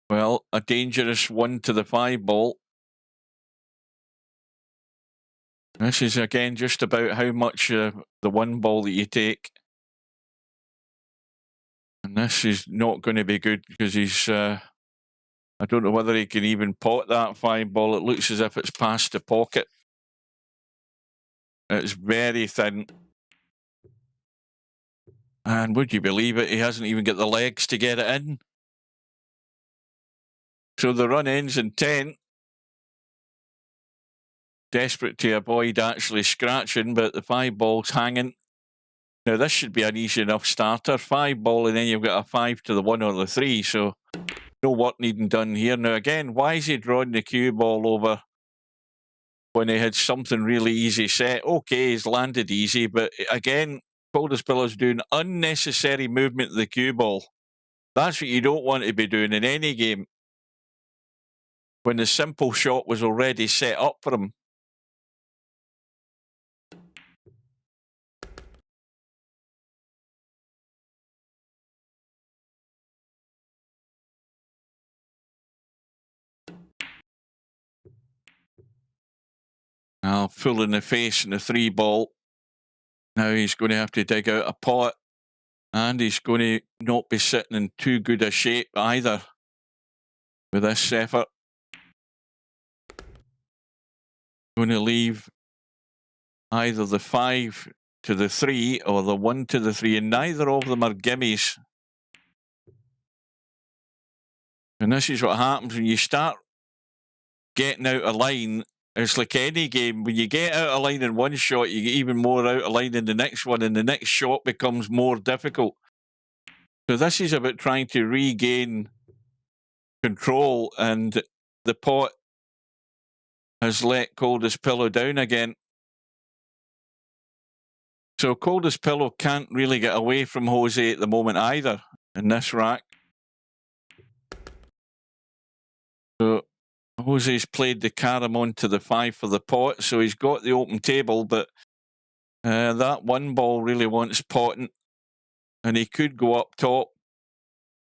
Well, a dangerous 1 to the 5 ball. This is again just about how much the 1 ball that you take. And this is not going to be good because he's... I don't know whether he can even pot that 5 ball. It looks as if it's past the pocket. It's very thin. And would you believe it, he hasn't even got the legs to get it in. So the run ends in 10. Desperate to avoid actually scratching, but the 5 ball's hanging. Now this should be an easy enough starter. 5 ball, and then you've got a 5 to the 1 or the 3, so no work needing done here. Now again, why is he drawing the cue ball over when he had something really easy set? Okay, he's landed easy, but again, Coldest Pillow's doing unnecessary movement of the cue ball. That's what you don't want to be doing in any game when the simple shot was already set up for him. Now, full in the face in the 3 ball. Now he's going to have to dig out a pot, and he's going to not be sitting in too good a shape either with this effort. Going to leave either the 5 to the 3 or the 1 to the 3, and neither of them are gimmies. And this is what happens when you start getting out of line. It's like any game. When you get out of line in one shot, you get even more out of line in the next one, and the next shot becomes more difficult. So this is about trying to regain control, and the pot has let Coldest Pillow down again. So Coldest Pillow can't really get away from Jose at the moment either in this rack. So Jose's played the carom onto the 5 for the pot, so he's got the open table, but that 1 ball really wants potting, and he could go up top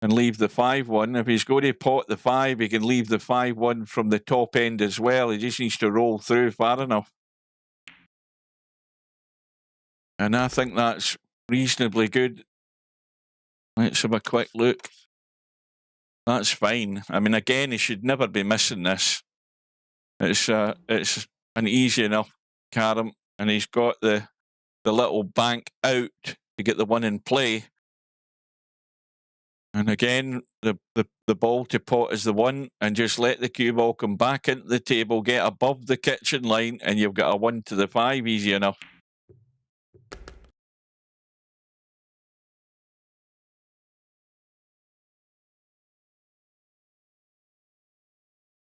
and leave the 5-1. If he's going to pot the 5, he can leave the 5-1 from the top end as well. He just needs to roll through far enough. And I think that's reasonably good. Let's have a quick look. That's fine. I mean, again, he should never be missing this. It's an easy enough carom, and he's got the little bank out to get the 1 in play. And again, the ball to pot is the 1, and just let the cue ball come back into the table, get above the kitchen line, and you've got a 1 to the 5, easy enough.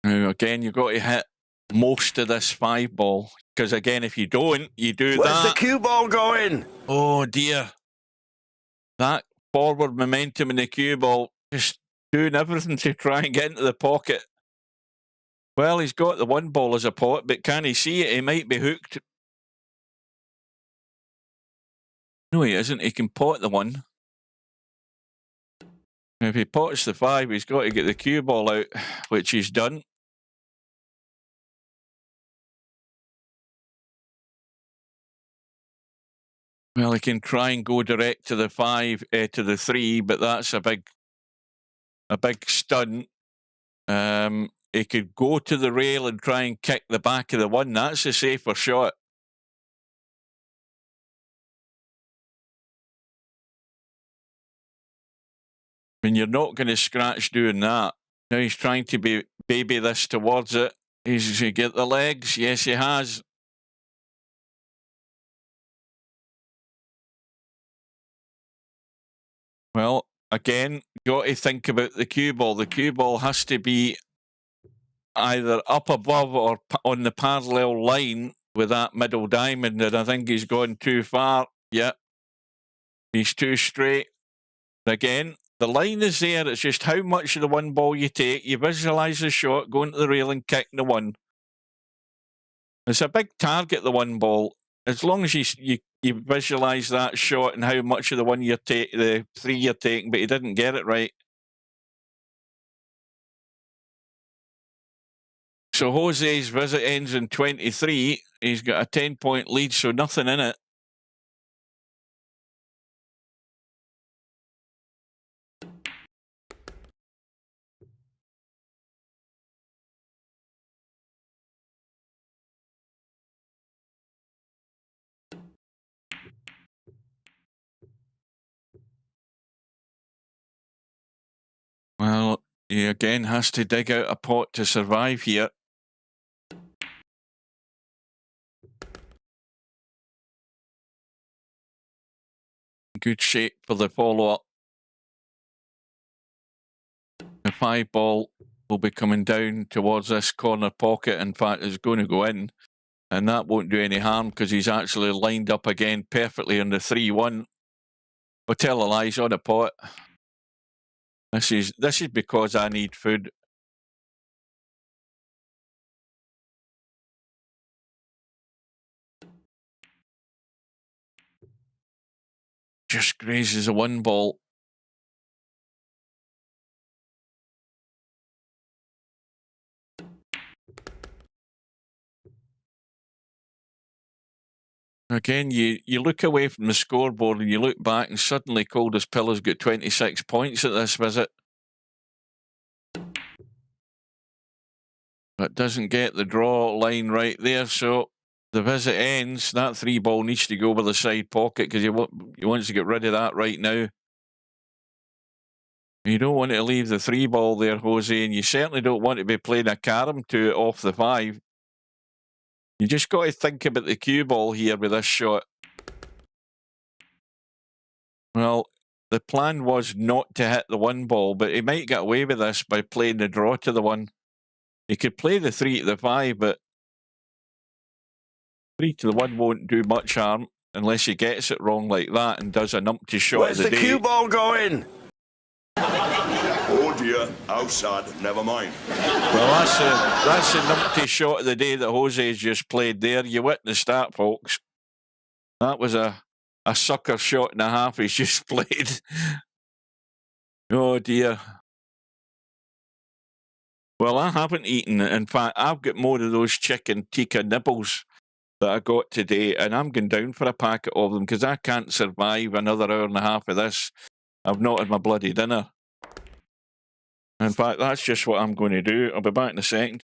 Now, again, you've got to hit most of this 5 ball, because again, if you don't, you do Where's that. the cue ball going? Oh dear. That forward momentum in the cue ball, just doing everything to try and get into the pocket. Well, he's got the 1 ball as a pot, but can he see it? He might be hooked. No, he isn't. He can pot the 1. If he pots the 5, he's got to get the cue ball out, which he's done. Well, he can try and go direct to the 5, to the 3, but that's a big stun. He could go to the rail and try and kick the back of the 1. That's a safer shot. I mean, you're not going to scratch doing that. Now he's trying to baby this towards it. He's going to get the legs. Yes, he has. Well, again, got to think about the cue ball. The cue ball has to be either up above or on the parallel line with that middle diamond, and I think he's gone too far. Yep. He's too straight. Again, the line is there. It's just how much of the one ball you take. You visualise the shot, going to the railing, kicking the one. It's a big target, the one ball. As long as you visualise that shot and how much of the one you're taking, the three you're taking, but he didn't get it right. So Jose's visit ends in 23. He's got a 10-point lead, so nothing in it. Well, he again has to dig out a pot to survive here. Good shape for the follow-up. The 5 ball will be coming down towards this corner pocket. In fact, it's going to go in, and that won't do any harm because he's actually lined up again perfectly on the 3-1. But tell a lie, he's on a pot. This is because I need food. Just grazes a 1 ball. Again, you look away from the scoreboard and you look back, and suddenly Coldest Pillow's got 26 points at this visit. But doesn't get the draw line right there, so the visit ends. That 3 ball needs to go over the side pocket because he wants to get rid of that right now. You don't want to leave the 3 ball there, Jose, and you certainly don't want to be playing a carom to it off the 5. You just got to think about the cue ball here with this shot. Well, the plan was not to hit the 1 ball, but he might get away with this by playing the draw to the 1. He could play the 3 to the 5, but 3 to the 1 won't do much harm unless he gets it wrong like that and does a numpty shot Where's of the the day. cue ball going? Oh dear, outside, never mind. Well, that's the numpty shot of the day that Jose's just played there. You witnessed that, folks. That was a sucker shot and a half he's just played. Oh dear. Well, I haven't eaten. In fact, I've got more of those chicken tikka nibbles that I got today, and I'm going down for a packet of them because I can't survive another hour and a half of this. I've not had my bloody dinner. In fact, that's just what I'm going to do. I'll be back in a second.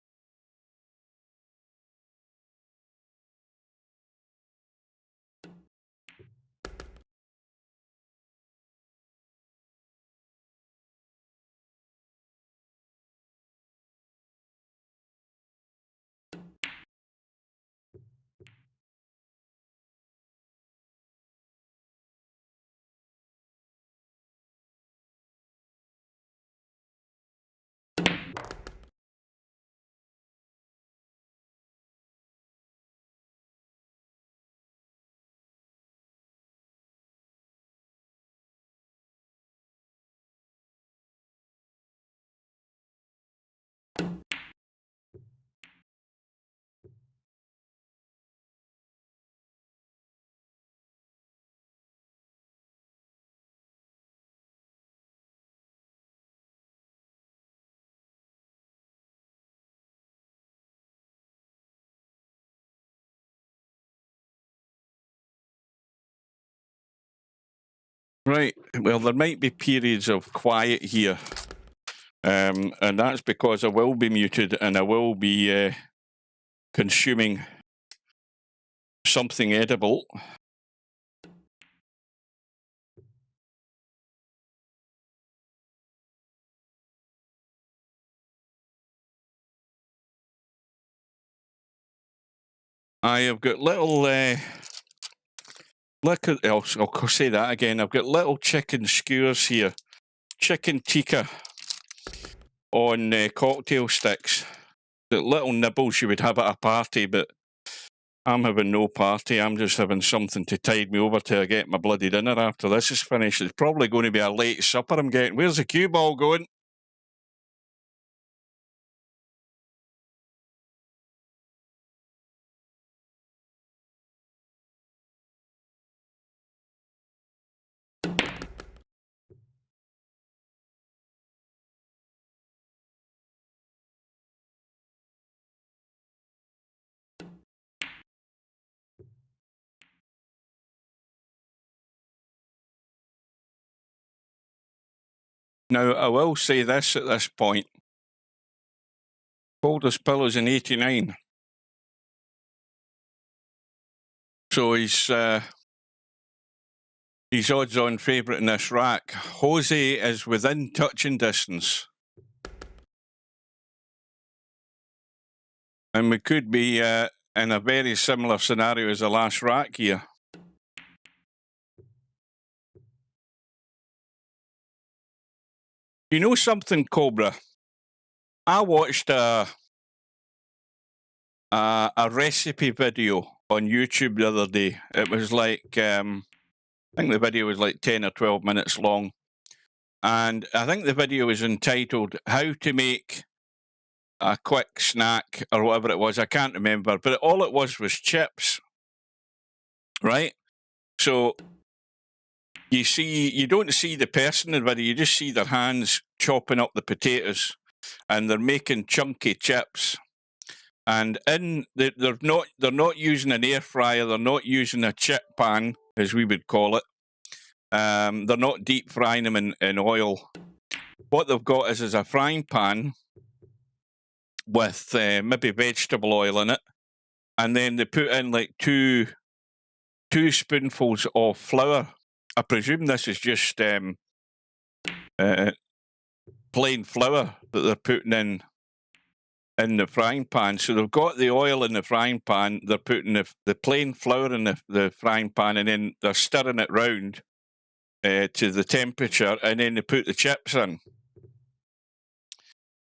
Right. Well, there might be periods of quiet here. And that's because I will be muted and I will be consuming something edible. I have got little... I'll say that again. I've got little chicken skewers here. Chicken tikka on cocktail sticks. The little nibbles you would have at a party, but I'm having no party. I'm just having something to tide me over till I get my bloody dinner after this is finished. It's probably going to be a late supper I'm getting. Where's the cue ball going? Now, I will say this at this point. Coldest Pillow's in 89. So he's odds-on favourite in this rack. Jose is within touching distance. And we could be in a very similar scenario as the last rack here. You know something, Cobra? I watched a recipe video on YouTube the other day. It was like, I think the video was like 10 or 12 minutes long. And I think the video was entitled How to Make a Quick Snack or whatever it was. I can't remember. But all it was chips, right? So you don't see the person in the video. You just see their hands chopping up the potatoes. And they're making chunky chips. And they're not using an air fryer. They're not using a chip pan, as we would call it. They're not deep frying them in oil. What they've got is a frying pan with maybe vegetable oil in it, and then they put in like two spoonfuls of flour. I presume this is just plain flour that they're putting in the frying pan. So they've got the oil in the frying pan, they're putting the plain flour in the frying pan, and then they're stirring it round to the temperature, and then they put the chips in.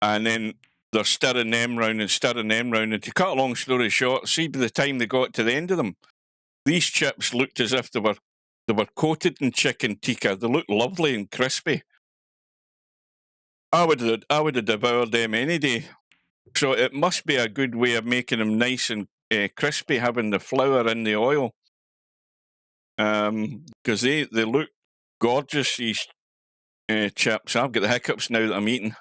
And then they're stirring them round and stirring them round. And to cut a long story short, see, by the time they got to the end of them, these chips looked as if they were coated in chicken tikka. They looked lovely and crispy. I would have devoured them any day. So it must be a good way of making them nice and crispy, having the flour in the oil. Because they look gorgeous, these chips. I've got the hiccups now that I'm eating.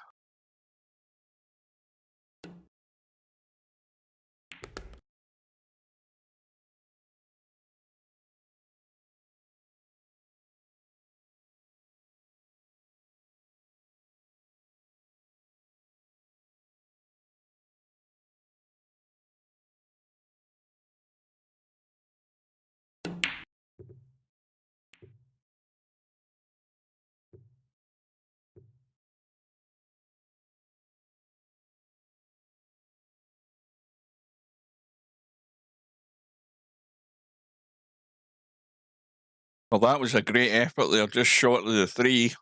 Well, that was a great effort there, just short of the 3.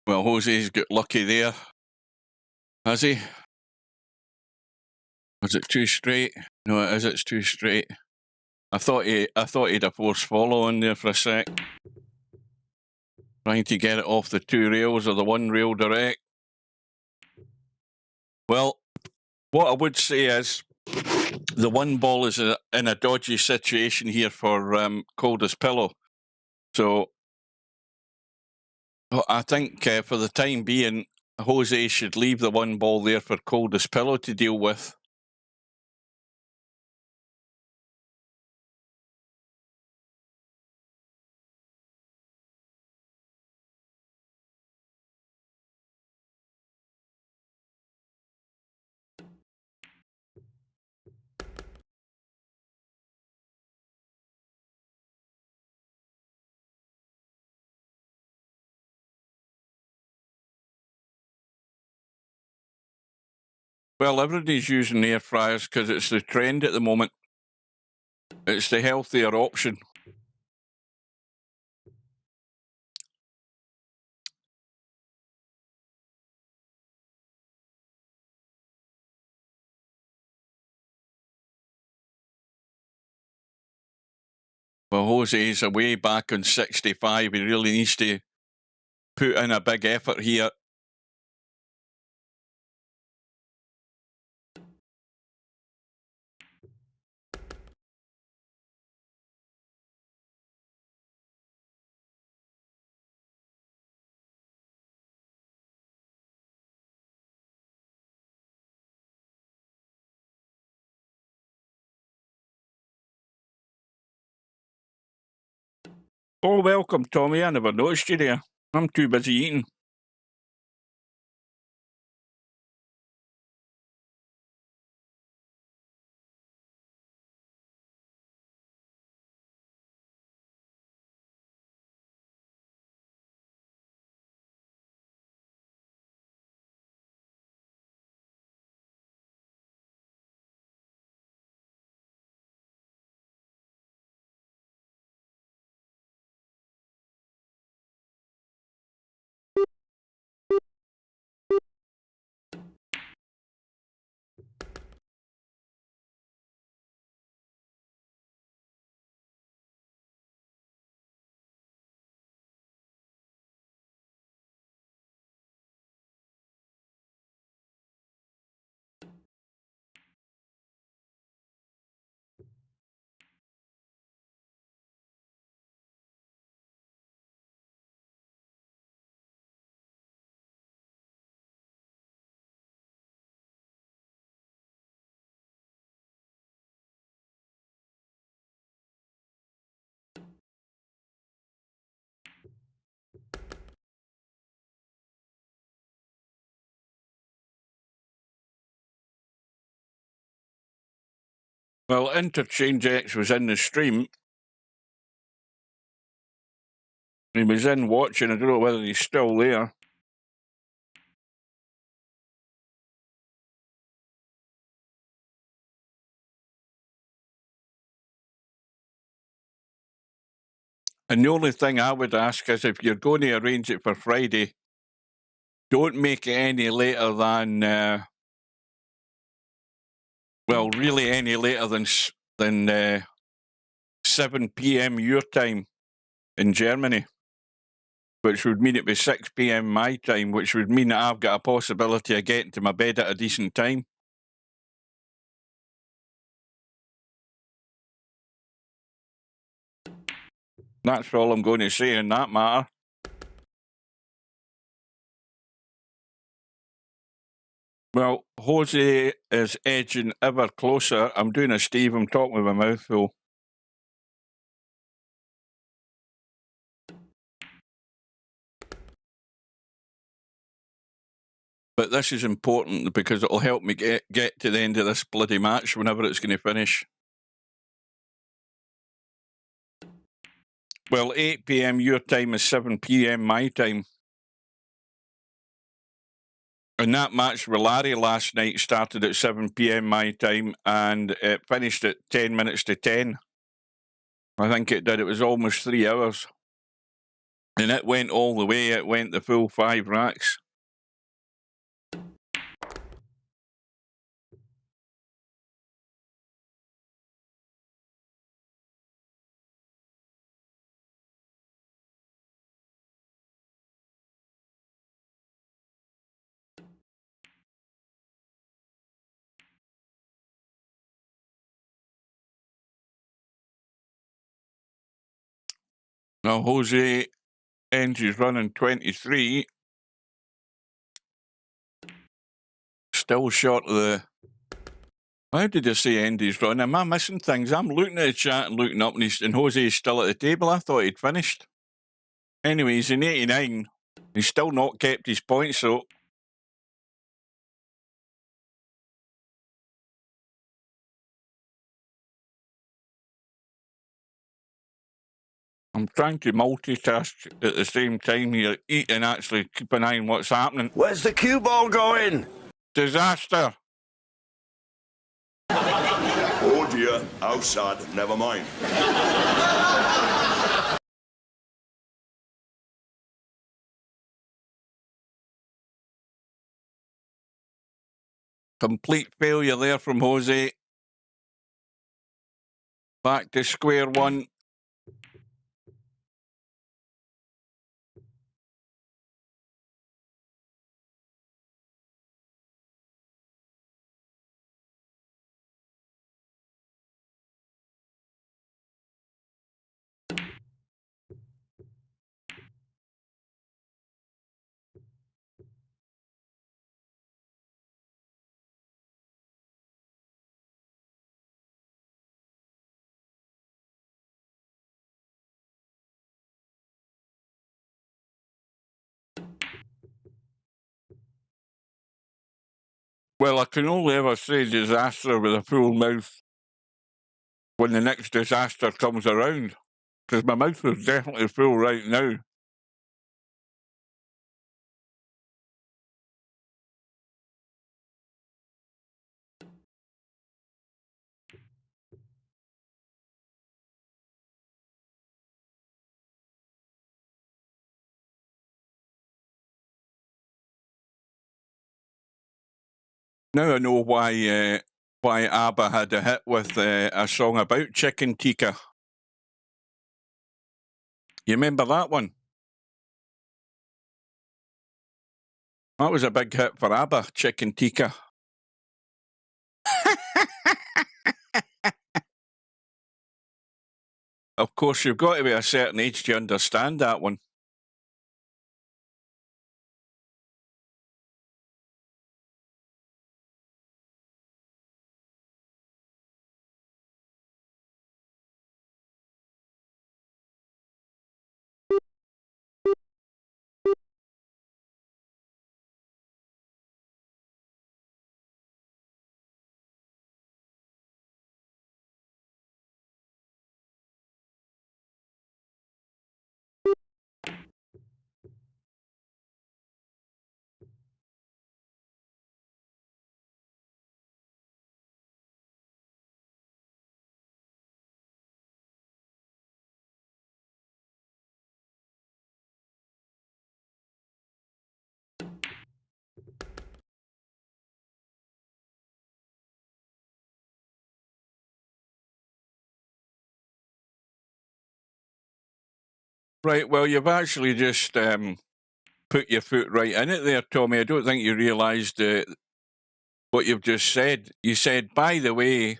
Well, Jose's got lucky there. Has he? Was it too straight? No, it is. It's too straight. I thought he'd a force follow in there for a sec. Trying to get it off the 2 rails or the 1 rail direct. Well, what I would say is the 1 ball is in a dodgy situation here for Coldest Pillow. So I think for the time being, Jose should leave the 1 ball there for Coldest Pillow to deal with. Well, everybody's using air fryers because it's the trend at the moment. It's the healthier option. Well, Jose's away back on 65. He really needs to put in a big effort here. Oh, welcome, Tommy. I never noticed you there. I'm too busy eating. Well, Interchange X was in the stream. He was in watching. I don't know whether he's still there. And the only thing I would ask is if you're going to arrange it for Friday, don't make it any later than, well, really any later than 7 p.m. your time in Germany, which would mean it'd be 6 p.m. my time, which would mean that I've got a possibility of getting to my bed at a decent time. That's all I'm going to say in that matter. Well, Jose is edging ever closer. I'm doing a Steve. I'm talking with my mouth full. But this is important because it'll help me get to the end of this bloody match whenever it's going to finish. Well, 8 p.m. your time is 7 p.m. my time. And that match with Larry last night started at 7 p.m. my time and it finished at 10 minutes to 10. I think it did. It was almost 3 hours. And it went all the way. It went the full 5 racks. Now, Jose ends his run in 23. Still short of the... How did I say end his run? Am I missing things? I'm looking at the chat and looking up and Jose's still at the table. I thought he'd finished. Anyway, he's in 89. He's still not kept his points, so... I'm trying to multitask at the same time here, eat and actually keep an eye on what's happening. Where's the cue ball going? Disaster. Outside, never mind. Complete failure there from Jose. Back to square one. Well, I can only ever say disaster with a full mouth when the next disaster comes around, because my mouth is definitely full right now. Now I know why ABBA had a hit with a song about chicken tikka. You remember that one? That was a big hit for ABBA, chicken tikka. Of course, you've got to be a certain age to understand that one. Right, well, you've actually just put your foot right in it there, Tommy. I don't think you realised what you've just said. You said, by the way,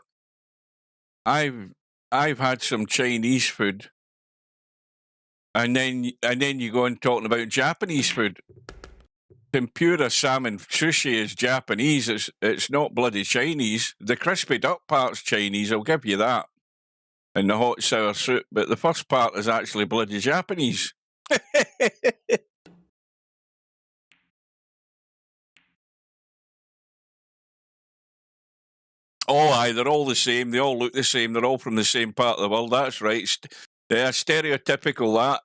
I've had some Chinese food, and then you go on talking about Japanese food. Tempura salmon sushi is Japanese. It's not bloody Chinese. The crispy duck part's Chinese. I'll give you that. And the hot sour soup, but the first part is actually bloody Japanese. Oh, aye, they're all the same. They all look the same. They're all from the same part of the world. That's right. Yeah, stereotypical, that.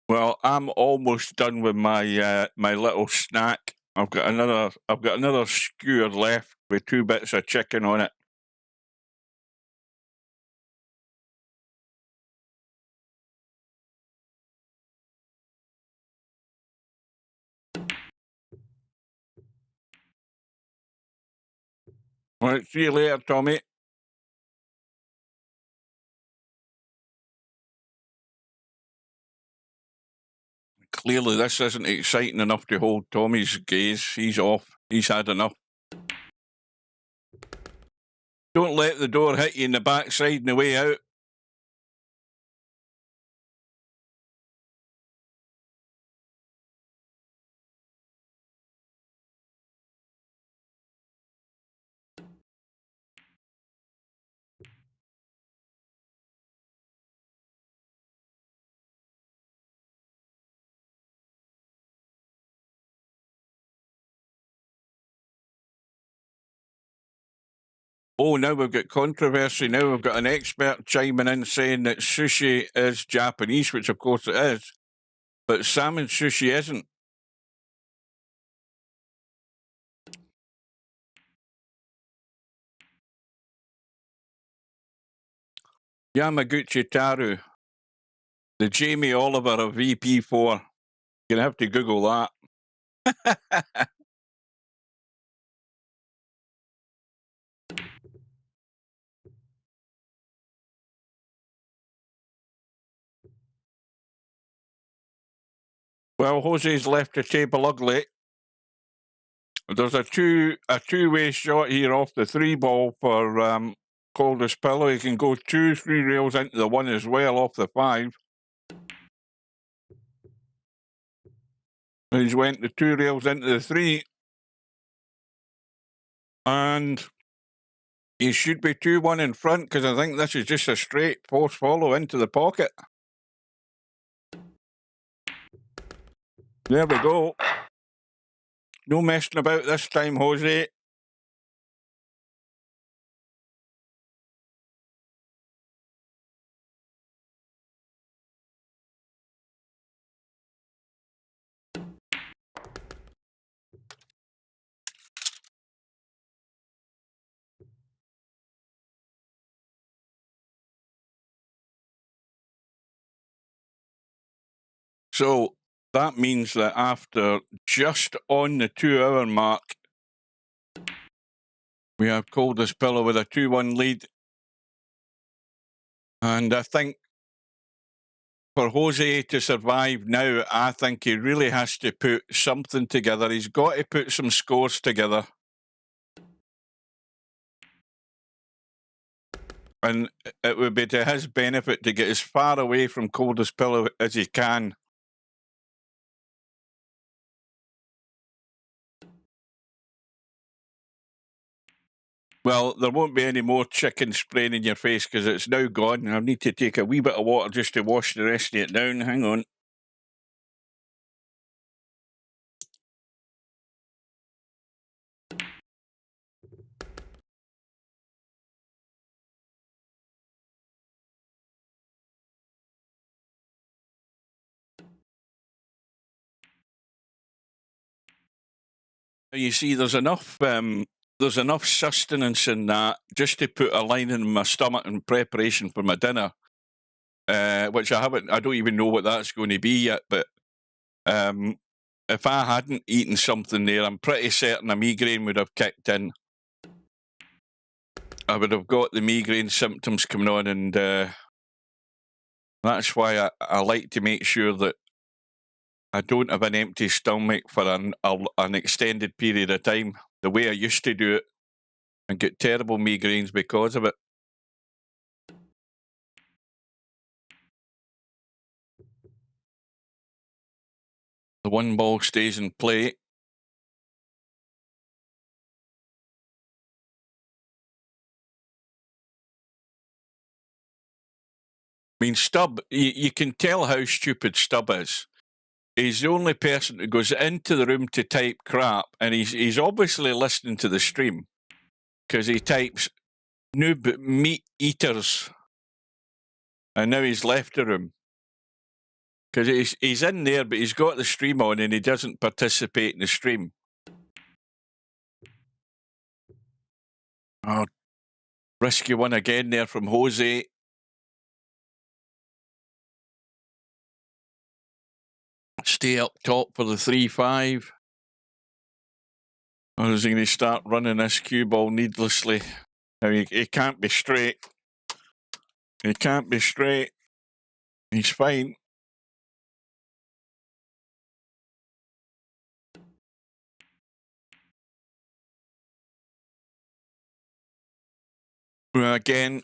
Well, I'm almost done with my my little snack. I've got another skewer left with 2 bits of chicken on it. All right, see you later, Tommy. Clearly, this isn't exciting enough to hold Tommy's gaze. He's off. He's had enough. Don't let the door hit you in the backside on the way out. Oh, now we've got controversy. Now we've got an expert chiming in saying that sushi is Japanese, which of course it is. But salmon sushi isn't. Yamaguchi Taru, the Jamie Oliver of VP4. You're going to have to Google that. Well, Jose's left the table ugly. There's a two-way shot here off the 3-ball for Coldest Pillow. He can go 2-3 rails into the 1 as well off the 5. He's went the 2 rails into the 3. And he should be 2-1 in front, because I think this is just a straight force follow into the pocket. There we go. No messing about this time, Jose. So that means that after just on the 2-hour mark, we have Coldest Pillow with a 2-1 lead. And I think for Jose to survive now, I think he really has to put something together. He's got to put some scores together. And it would be to his benefit to get as far away from Coldest Pillow as he can. Well, there won't be any more chicken spraying in your face because it's now gone. I need to take a wee bit of water just to wash the rest of it down. Hang on. You see, there's enough sustenance in that just to put a line in my stomach in preparation for my dinner, which I don't even know what that's going to be yet. But if I hadn't eaten something there, I'm pretty certain a migraine would have kicked in. I would have got the migraine symptoms coming on, and that's why I like to make sure that I don't have an empty stomach for an extended period of time, the way I used to do it, and get terrible migraines because of it. The 1 ball stays in play. I mean, Stubb, you can tell how stupid Stubb is. He's the only person who goes into the room to type crap, and he's obviously listening to the stream because he types noob meat eaters, and now he's left the room because he's in there, but he's got the stream on and he doesn't participate in the stream. Oh, risky one again there from Jose. Stay up top for the 3-5. Or is he going to start running this cue ball needlessly? I mean, he can't be straight. He can't be straight. He's fine. Well, again,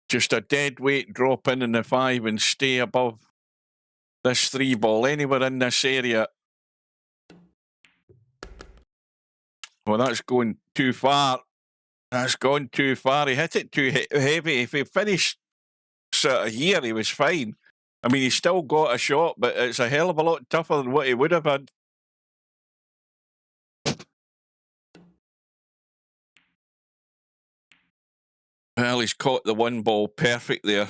just a dead weight drop in the 5 and stay above this 3 ball anywhere in this area. Well, that's going too far. That's gone too far. He hit it too heavy. If he finished sort of here, he was fine. I mean, he's still got a shot, but it's a hell of a lot tougher than what he would have had. Well, he's caught the one ball perfect there.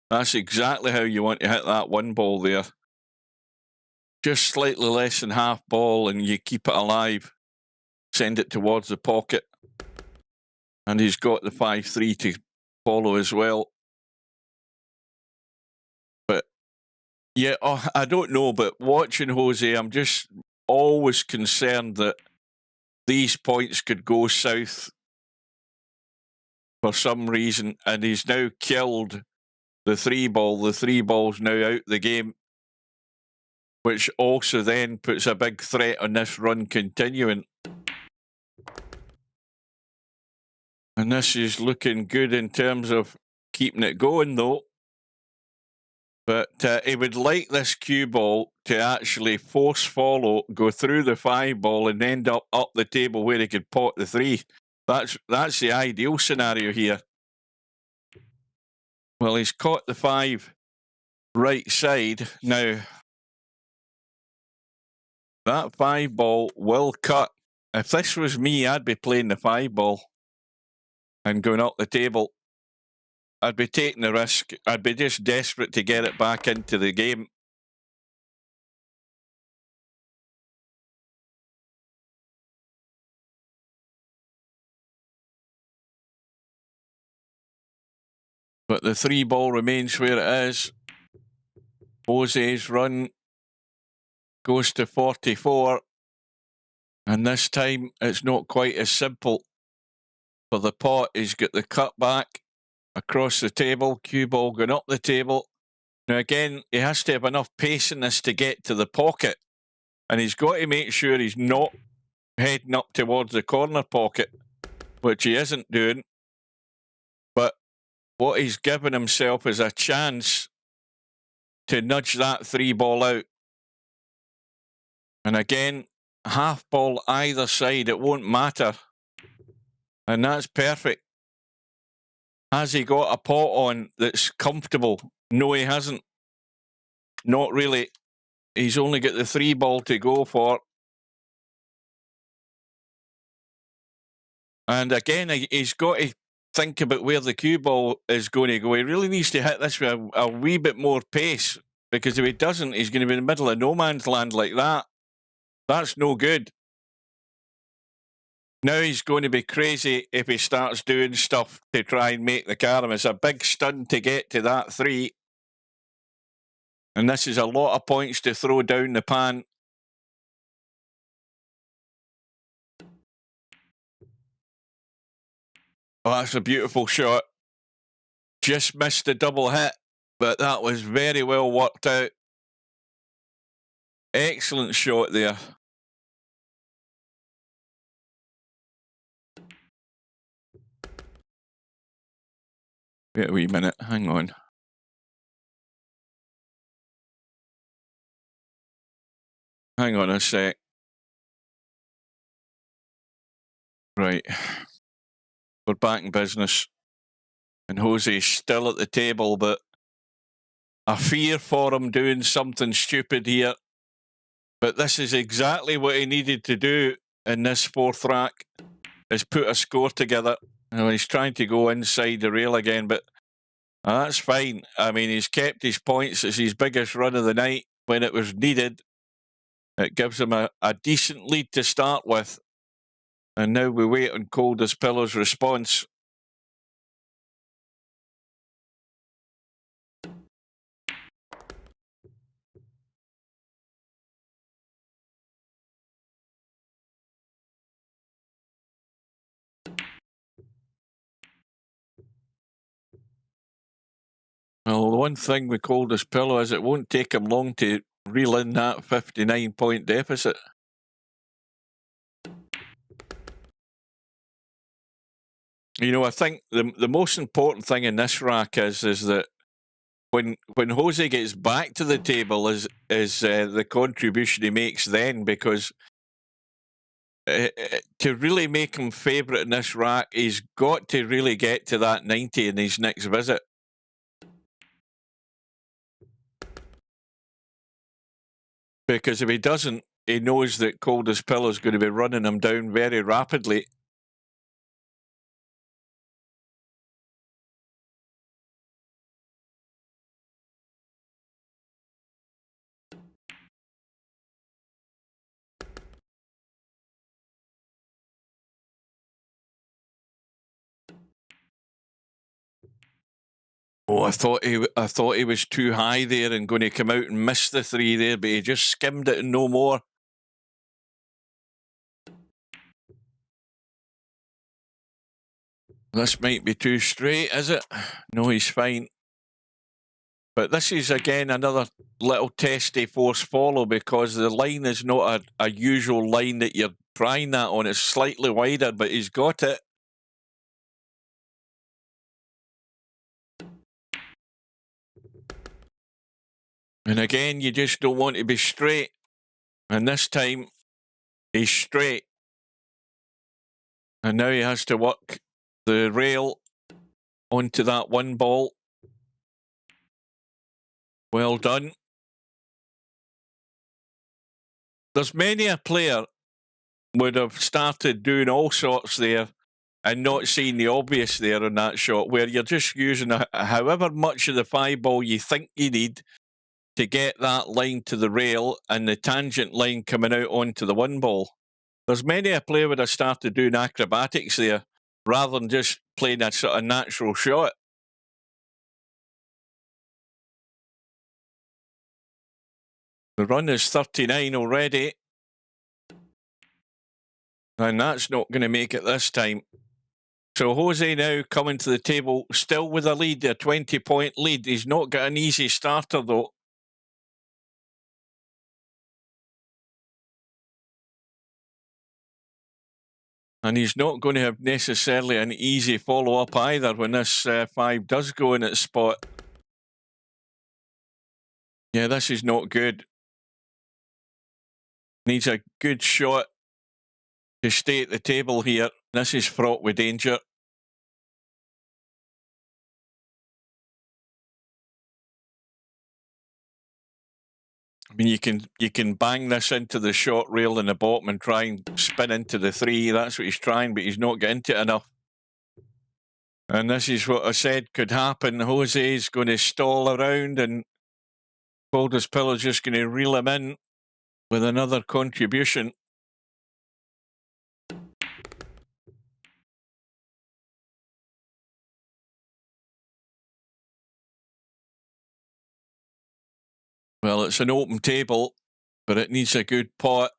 That's exactly how you want to hit that one ball there. Just slightly less than half ball and you keep it alive. Send it towards the pocket. And he's got the 5-3 to follow as well. But yeah, I don't know, but watching Jose, I'm just always concerned that these points could go south for some reason, and he's now killed the 3 ball. The 3 ball's now out the game, which also then puts a big threat on this run continuing. And this is looking good in terms of keeping it going, though. But he would like this cue ball to actually force follow, go through the 5 ball and end up the table where he could pot the 3. That's the ideal scenario here. Well, he's caught the 5 right side. Now, that 5 ball will cut. If this was me, I'd be playing the 5 ball and going up the table. I'd be taking the risk. I'd be just desperate to get it back into the game. But the 3 ball remains where it is. Jose's run goes to 44. And this time, it's not quite as simple. For the pot, he's got the cut back across the table, cue ball going up the table. Now again, he has to have enough pace in this to get to the pocket. And he's got to make sure he's not heading up towards the corner pocket, which he isn't doing. But what he's given himself is a chance to nudge that 3 ball out. And again, half ball either side, it won't matter. And that's perfect. Has he got a pot on that's comfortable? No, he hasn't. Not really. He's only got the 3 ball to go for. And again, he's got to think about where the cue ball is going to go. He really needs to hit this with a wee bit more pace, because if he doesn't, he's going to be in the middle of no man's land like that. That's no good. Now he's going to be crazy if he starts doing stuff to try and make the carom. It's a big stun to get to that 3. And this is a lot of points to throw down the pan. Oh, that's a beautiful shot. Just missed the double hit, but that was very well worked out. Excellent shot there. Wait a wee minute, hang on. Hang on a sec. Right. We're back in business. And Jose's still at the table, but I fear for him doing something stupid here. But this is exactly what he needed to do in this 4th rack, is put a score together. Now he's trying to go inside the rail again, but that's fine. I mean, he's kept his points. It's his biggest run of the night when it was needed. It gives him a decent lead to start with. And now we wait on Coldest Pillow's response. Well, the one thing with Coldest Pillow is it won't take him long to reel in that 59-point deficit. You know, I think the most important thing in this rack is that when Jose gets back to the table is the contribution he makes then, because to really make him favourite in this rack, he's got to really get to that 90 in his next visit. Because if he doesn't, he knows that Coldest Pillow is going to be running him down very rapidly. I thought he was too high there and going to come out and miss the 3 there, but he just skimmed it and no more. This might be too straight, is it? No, he's fine. But this is, again, another little testy force follow because the line is not a usual line that you're trying that on. It's slightly wider, but he's got it. And again, you just don't want to be straight. And this time, he's straight. And now he has to work the rail onto that 1 ball. Well done. There's many a player would have started doing all sorts there and not seeing the obvious there on that shot, where you're just using however much of the 5 ball you think you need to get that line to the rail and the tangent line coming out onto the 1 ball. There's many a player would have started doing acrobatics there rather than just playing a sort of natural shot. The run is 39 already. And that's not going to make it this time. So Jose now coming to the table, still with a lead, a 20-point lead. He's not got an easy starter, though. And he's not going to have necessarily an easy follow-up either when this 5 does go in its spot. Yeah, this is not good. Needs a good shot to stay at the table here. This is fraught with danger. I mean, you can bang this into the short rail in the bottom and try and spin into the 3. That's what he's trying, but he's not getting to it enough. And this is what I said could happen. Jose's going to stall around and Coldest Pillow's just going to reel him in with another contribution. Well, it's an open table, but it needs a good pot.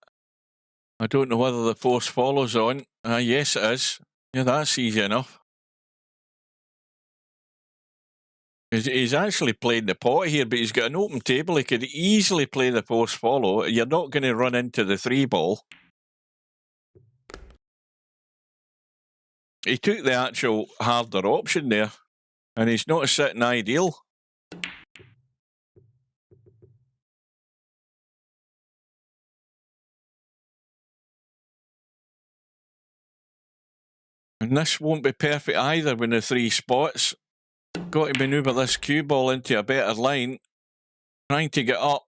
I don't know whether the force follows on. Yes, it is. Yeah, that's easy enough. He's actually playing the pot here, but he's got an open table. He could easily play the force follow. You're not going to run into the 3 ball. He took the actual harder option there, and he's not sitting ideal. And this won't be perfect either when the 3 spots. Got to manoeuvre this cue ball into a better line. Trying to get up.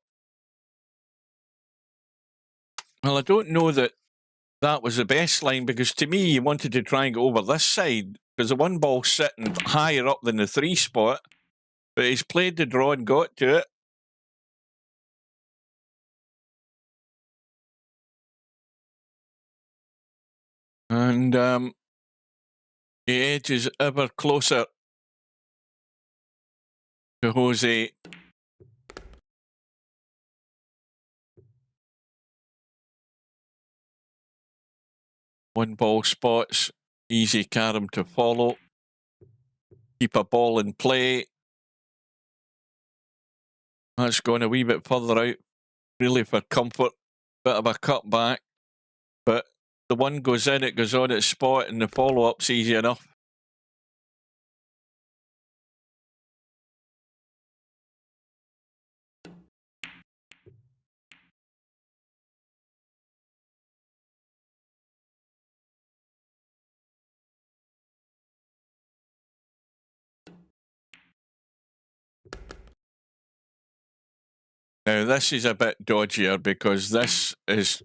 Well, I don't know that was the best line, because to me, you wanted to try and go over this side, because the 1 ball's sitting higher up than the 3 spot. But he's played the draw and got to it. And the edge is ever closer to Jose. One ball spots, easy carom to follow. Keep a ball in play. That's gone a wee bit further out, really for comfort. Bit of a cutback, but the 1 goes in, it goes on its spot, and the follow-up's easy enough. Now, this is a bit dodgier because this is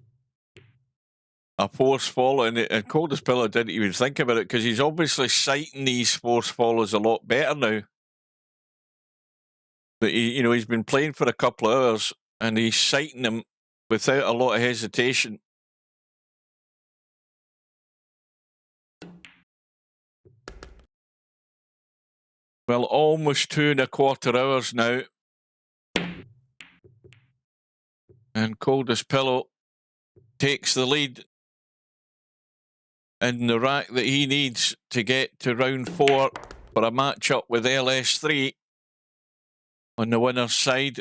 a force follow, and Coldest Pillow didn't even think about it because he's obviously sighting these force follows a lot better now. But he's been playing for a couple of hours and he's sighting them without a lot of hesitation. Well, almost 2¼ hours now. And Coldest Pillow takes the lead in the rack that he needs to get to round 4 for a match-up with LS3 on the winner's side.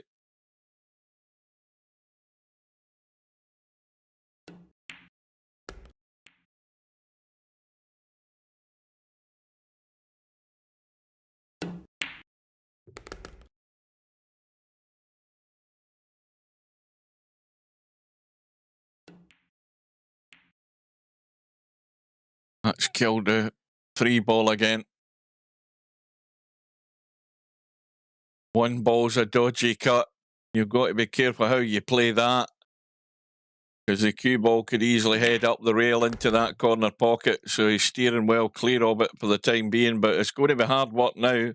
That's killed the 3-ball again. 1 ball's a dodgy cut. You've got to be careful how you play that, because the cue ball could easily head up the rail into that corner pocket, so he's steering well clear of it for the time being, but it's going to be hard work now.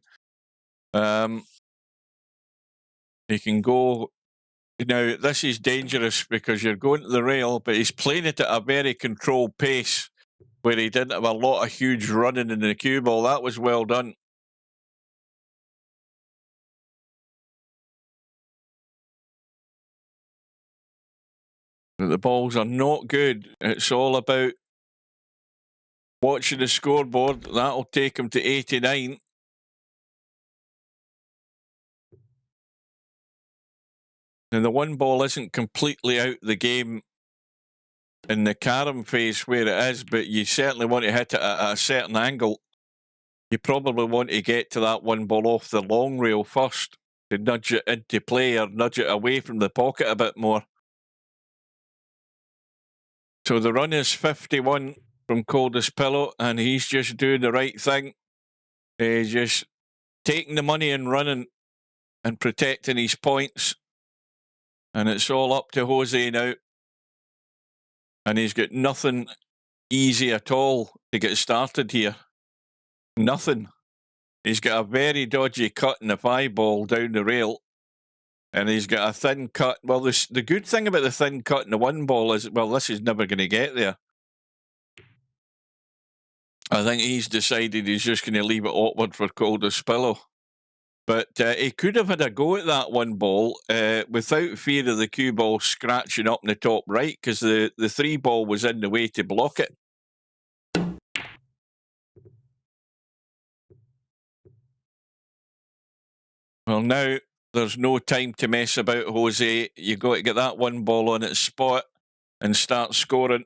He can go... Now, this is dangerous because you're going to the rail, but he's playing it at a very controlled pace where he didn't have a lot of huge running in the cue ball. That was well done. But the balls are not good. It's all about watching the scoreboard. That'll take him to 89. And the 1 ball isn't completely out the game in the carom phase where it is, but you certainly want to hit it at a certain angle. You probably want to get to that 1 ball off the long rail first to nudge it into play or nudge it away from the pocket a bit more. So the run is 51 from Coldest Pillow, and he's just doing the right thing. He's just taking the money and running and protecting his points. And it's all up to Jose now. And he's got nothing easy at all to get started here. Nothing. He's got a very dodgy cut in the 5-ball down the rail. And he's got a thin cut. Well, the good thing about the thin cut in the 1 ball is, well, this is never going to get there. I think he's decided he's just going to leave it awkward for Coldest Pillow. But he could have had a go at that 1 ball without fear of the cue ball scratching up in the top right, because the 3-ball was in the way to block it. Well, now there's no time to mess about, Jose. You've got to get that 1 ball on its spot and start scoring.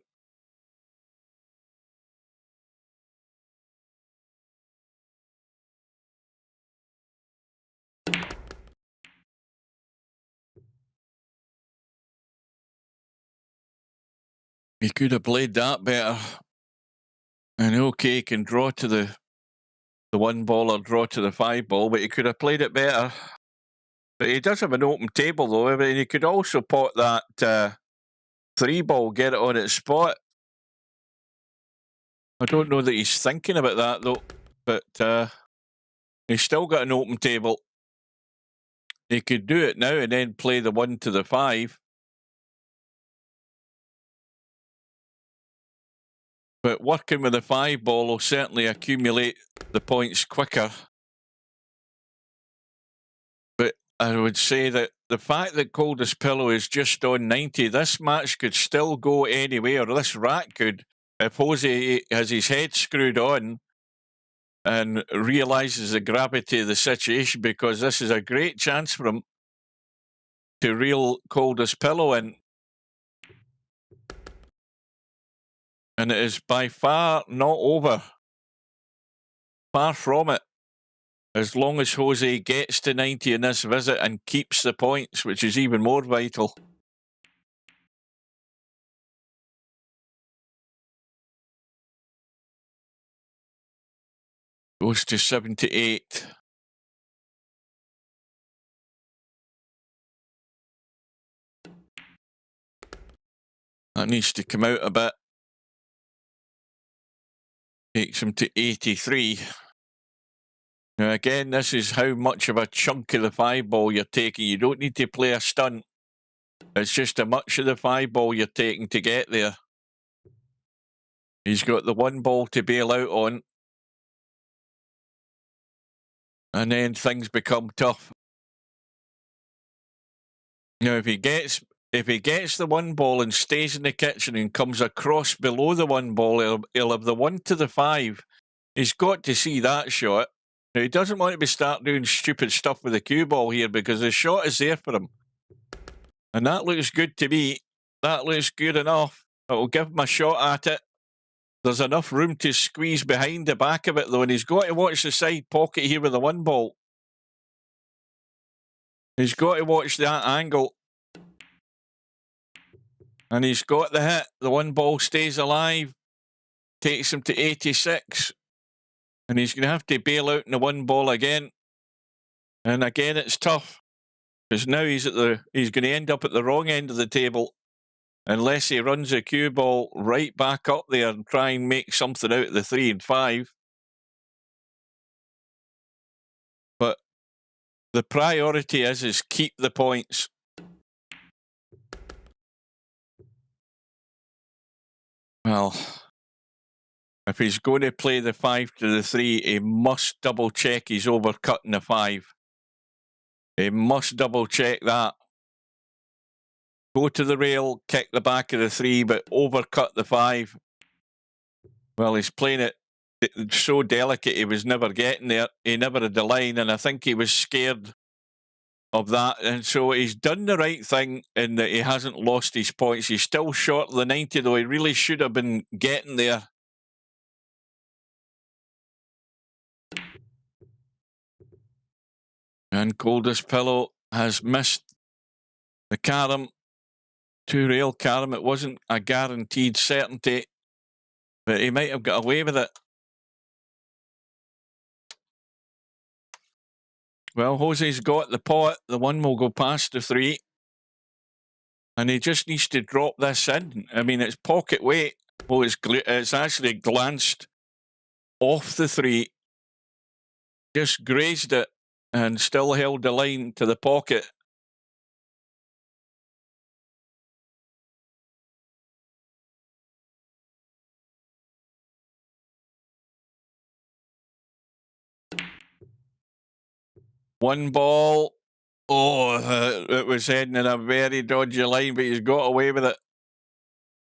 He could have played that better. And okay, he can draw to the 1 ball or draw to the 5-ball, but he could have played it better. But he does have an open table, though. I mean, he could also pot that 3-ball, get it on its spot. I don't know that he's thinking about that, though. But he's still got an open table. He could do it now and then play the 1 to the 5. But working with the 5-ball will certainly accumulate the points quicker. But I would say that the fact that Coldest Pillow is just on 90, this match could still go anywhere. This rack could, if Jose has his head screwed on and realises the gravity of the situation, because this is a great chance for him to reel Coldest Pillow in. And it is by far not over. Far from it. As long as Jose gets to 90 in this visit and keeps the points, which is even more vital. Goes to 78. That needs to come out a bit. Takes him to 83. Now again, this is how much of a chunk of the 5-ball you're taking. You don't need to play a stunt. It's just how much of the 5-ball you're taking to get there. He's got the 1 ball to bail out on. And then things become tough. Now, if he gets the one ball and stays in the kitchen and comes across below the one ball, he'll have the 1 to the 5. He's got to see that shot. Now, he doesn't want to be start doing stupid stuff with the cue ball here because the shot is there for him. And that looks good to me. That looks good enough. It'll give him a shot at it. There's enough room to squeeze behind the back of it, though, and he's got to watch the side pocket here with the one ball. He's got to watch that angle. And he's got the hit. The one ball stays alive. Takes him to 86. And he's going to have to bail out in the one ball again. And again, it's tough. Because now he's going to end up at the wrong end of the table. Unless he runs a cue ball right back up there and try and make something out of the 3 and 5. But the priority is keep the points. Well, if he's going to play the 5 to the 3, he must double check he's overcutting the 5. He must double check that. Go to the rail, kick the back of the 3, but overcut the 5. Well, he's playing it so delicate he was never getting there. He never had the line, and I think he was scared of that. And so he's done the right thing in that he hasn't lost his points. He's still short of the 90, though. He really should have been getting there. And Coldest Pillow has missed the carom. 2 rail carom. It wasn't a guaranteed certainty, but he might have got away with it. Well, Jose's got the pot. The 1 will go past the 3. And he just needs to drop this in. I mean, it's pocket weight. Well, it's actually glanced off the 3. Just grazed it and still held the line to the pocket. One ball. Oh, it was heading in a very dodgy line, but he's got away with it.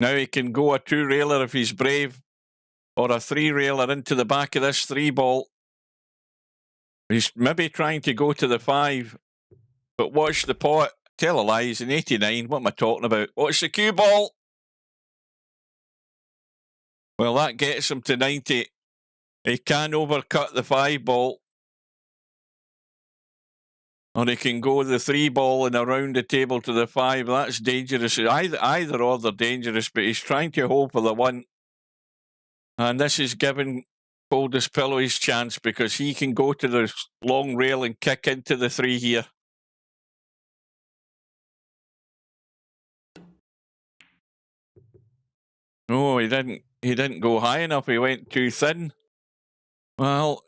Now he can go a 2-railer if he's brave, or a 3-railer into the back of this 3 ball. He's maybe trying to go to the 5, but watch the pot. Tell a lie, he's in 89. What am I talking about? Watch the cue ball. Well, that gets him to 90. He can overcut the 5 ball. Or he can go the 3 ball and around the table to the 5. That's dangerous. Either or they're dangerous, but he's trying to hold for the 1. And this is giving Coldest Pillow his chance because he can go to the long rail and kick into the 3 here. No, he didn't go high enough. He went too thin. Well,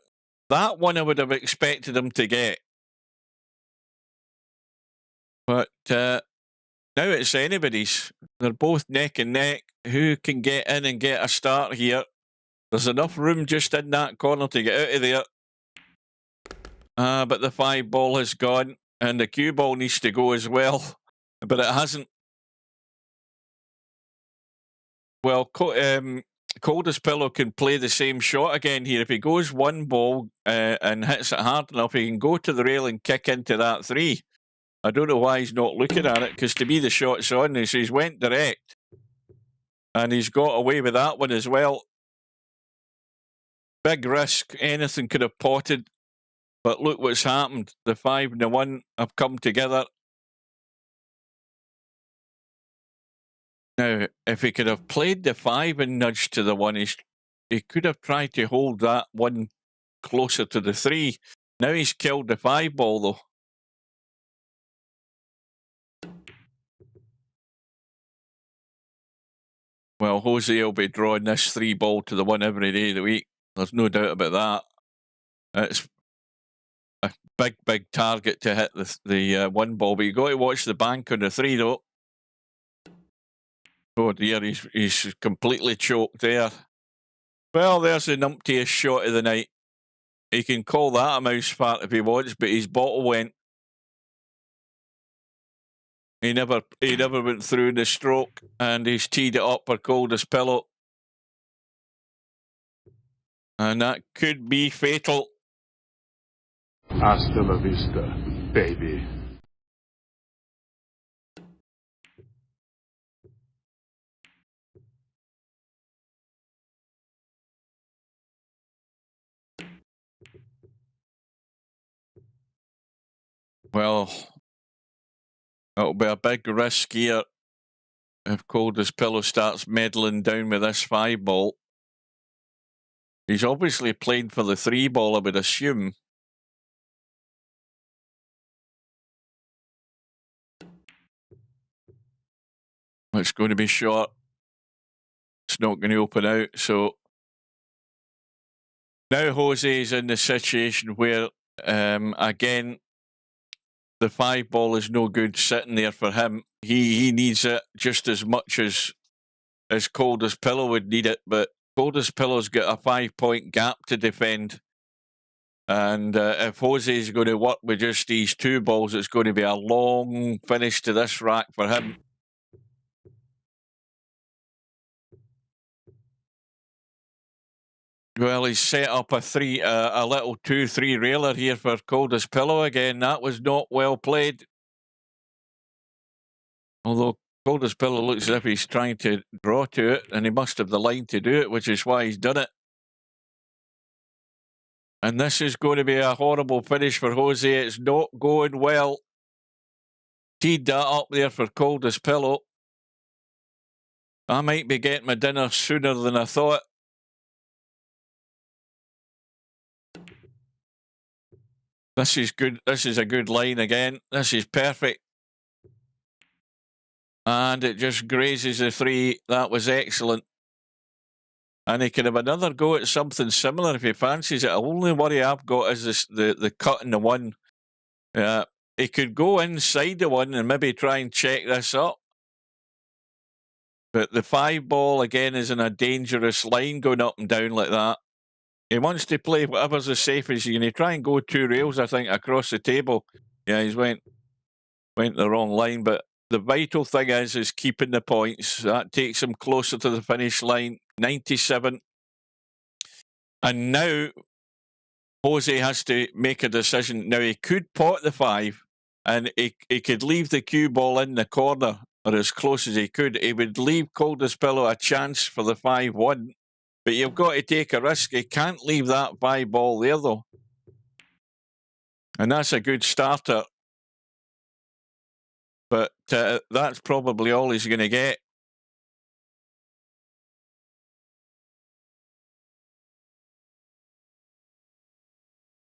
that one I would have expected him to get. But now it's anybody's. They're both neck and neck. Who can get in and get a start here? There's enough room just in that corner to get out of there. But the 5 ball has gone, and the cue ball needs to go as well. But it hasn't. Well, Coldest Pillow can play the same shot again here. If he goes 1 ball and hits it hard enough, he can go to the rail and kick into that 3. I don't know why he's not looking at it, because to me the shot's on. He's went direct. And he's got away with that one as well. Big risk. Anything could have potted. But look what's happened. The 5 and the 1 have come together. Now, if he could have played the 5 and nudged to the 1, he could have tried to hold that 1 closer to the 3. Now he's killed the 5 ball, though. Well, Jose will be drawing this 3 ball to the 1 every day of the week. There's no doubt about that. It's a big target to hit the 1 ball, but you've got to watch the bank on the 3, though. Oh dear, he's completely choked there. Well, there's the numptiest shot of the night. He can call that a mouse fart if he wants, but his bottle went. He never went through the stroke, and he's teed it up for Coldest pillow. And that could be fatal. Hasta la vista, baby. Well, it'll be a big risk here if Coldest pillow starts meddling down with this 5-ball. He's obviously playing for the 3-ball, I would assume. It's going to be short. It's not going to open out. So now Jose is in the situation where, again, the 5-ball is no good sitting there for him. He needs it just as much as Coldest pillow would need it, but Coldest pillow's got a 5-point gap to defend. And if Jose is going to work with just these 2 balls, it's going to be a long finish to this rack for him. Well, he's set up a little 2-3 railer here for Coldest pillow again. That was not well played. Although Coldest pillow looks as if he's trying to draw to it, and he must have the line to do it, which is why he's done it. And this is going to be a horrible finish for Jose. It's not going well. Teed that up there for Coldest pillow. I might be getting my dinner sooner than I thought. This is good. This is a good line again. This is perfect. And it just grazes the 3. That was excellent. And he can have another go at something similar if he fancies it. The only worry I've got is the cut in the 1. He could go inside the 1 and maybe try and check this up. But the 5-ball, again, is in a dangerous line going up and down like that. He wants to play whatever's as safe as you can. He try and go 2 rails, I think, across the table. Yeah, he's went the wrong line. But the vital thing is keeping the points. That takes him closer to the finish line. 97. And now Jose has to make a decision. Now, he could pot the 5 and he could leave the cue ball in the corner or as close as he could. He would leave Coldest pillow a chance for the 5-1. But you've got to take a risk. He can't leave that 5-ball there, though. And that's a good starter. But that's probably all he's going to get.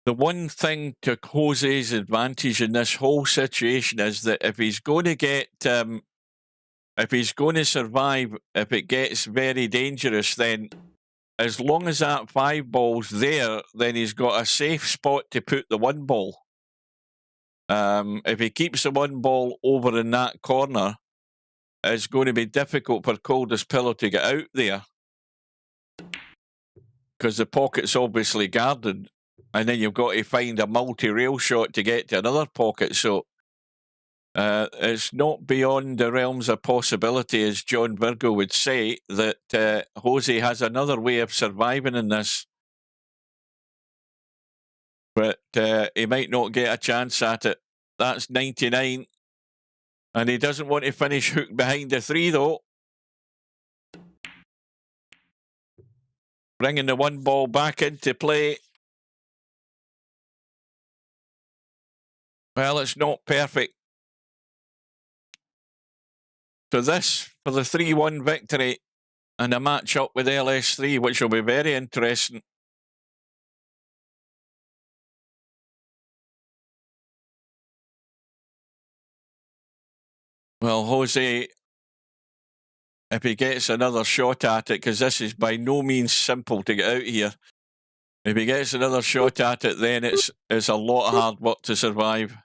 The one thing to Jose's advantage in this whole situation is that if he's going to get, if he's going to survive, if it gets very dangerous, then as long as that 5-ball's there, then he's got a safe spot to put the 1-ball. If he keeps the 1-ball over in that corner, it's going to be difficult for Coldest pillow to get out there because the pocket's obviously guarded, and then you've got to find a multi-rail shot to get to another pocket. So it's not beyond the realms of possibility, as John Virgo would say, that Jose has another way of surviving in this. But he might not get a chance at it. That's 99. And he doesn't want to finish hooked behind the 3, though. Bringing the 1-ball back into play. Well, it's not perfect. So this for the 3-1 victory and a match up with LS3, which will be very interesting. Well, Jose, if he gets another shot at it, because this is by no means simple to get out here. If he gets another shot at it, then it's a lot of hard work to survive.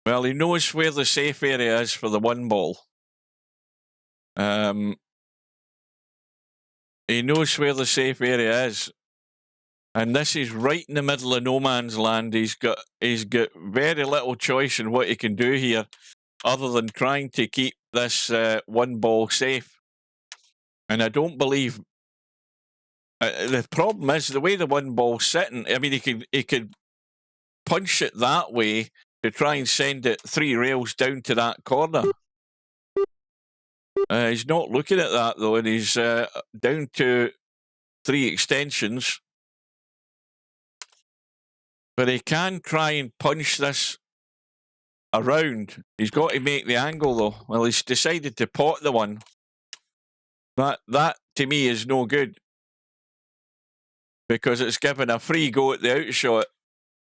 Well, he knows where the safe area is for the 1-ball. He knows where the safe area is. And this is right in the middle of no man's land. He's got very little choice in what he can do here, other than trying to keep this one ball safe. And I don't believe the problem is the way the one ball's sitting. I mean, he could punch it that way to try and send it 3 rails down to that corner. He's not looking at that though, and he's down to 3 extensions. But he can try and punch this around. He's got to make the angle though. Well, he's decided to pot the one. That to me is no good, because it's given a free go at the outshot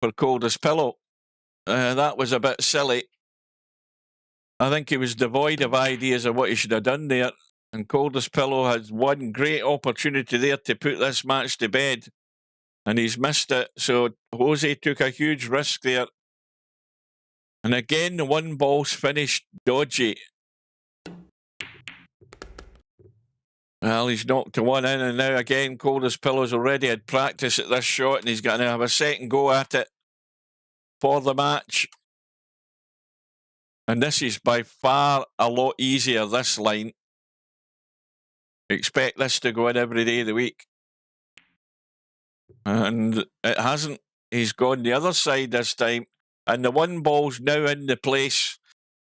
for Coldest Pillow. That was a bit silly. I think he was devoid of ideas of what he should have done there. And Coldest Pillow had one great opportunity there to put this match to bed, and he's missed it. So Jose took a huge risk there. And again, the one ball's finished dodgy. Well, he's knocked one in, and now again, Coldest Pillow's already had practice at this shot, and he's going to have a second go at it for the match. And this is by far a lot easier, this line. Expect this to go in every day of the week. And it hasn't. He's gone the other side this time. And the one ball's now in the place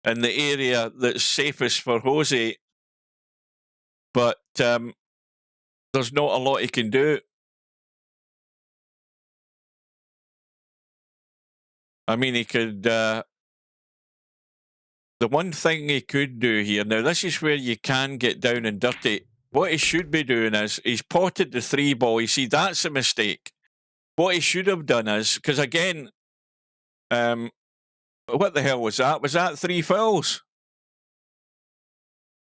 in the area that's safest for Jose. But there's not a lot he can do. I mean, he could... the one thing he could do here... Now, this is where you can get down and dirty. What he should be doing is, he's potted the 3 ball. You see, that's a mistake. What he should have done is... Because again... what the hell was that? Was that 3 fouls?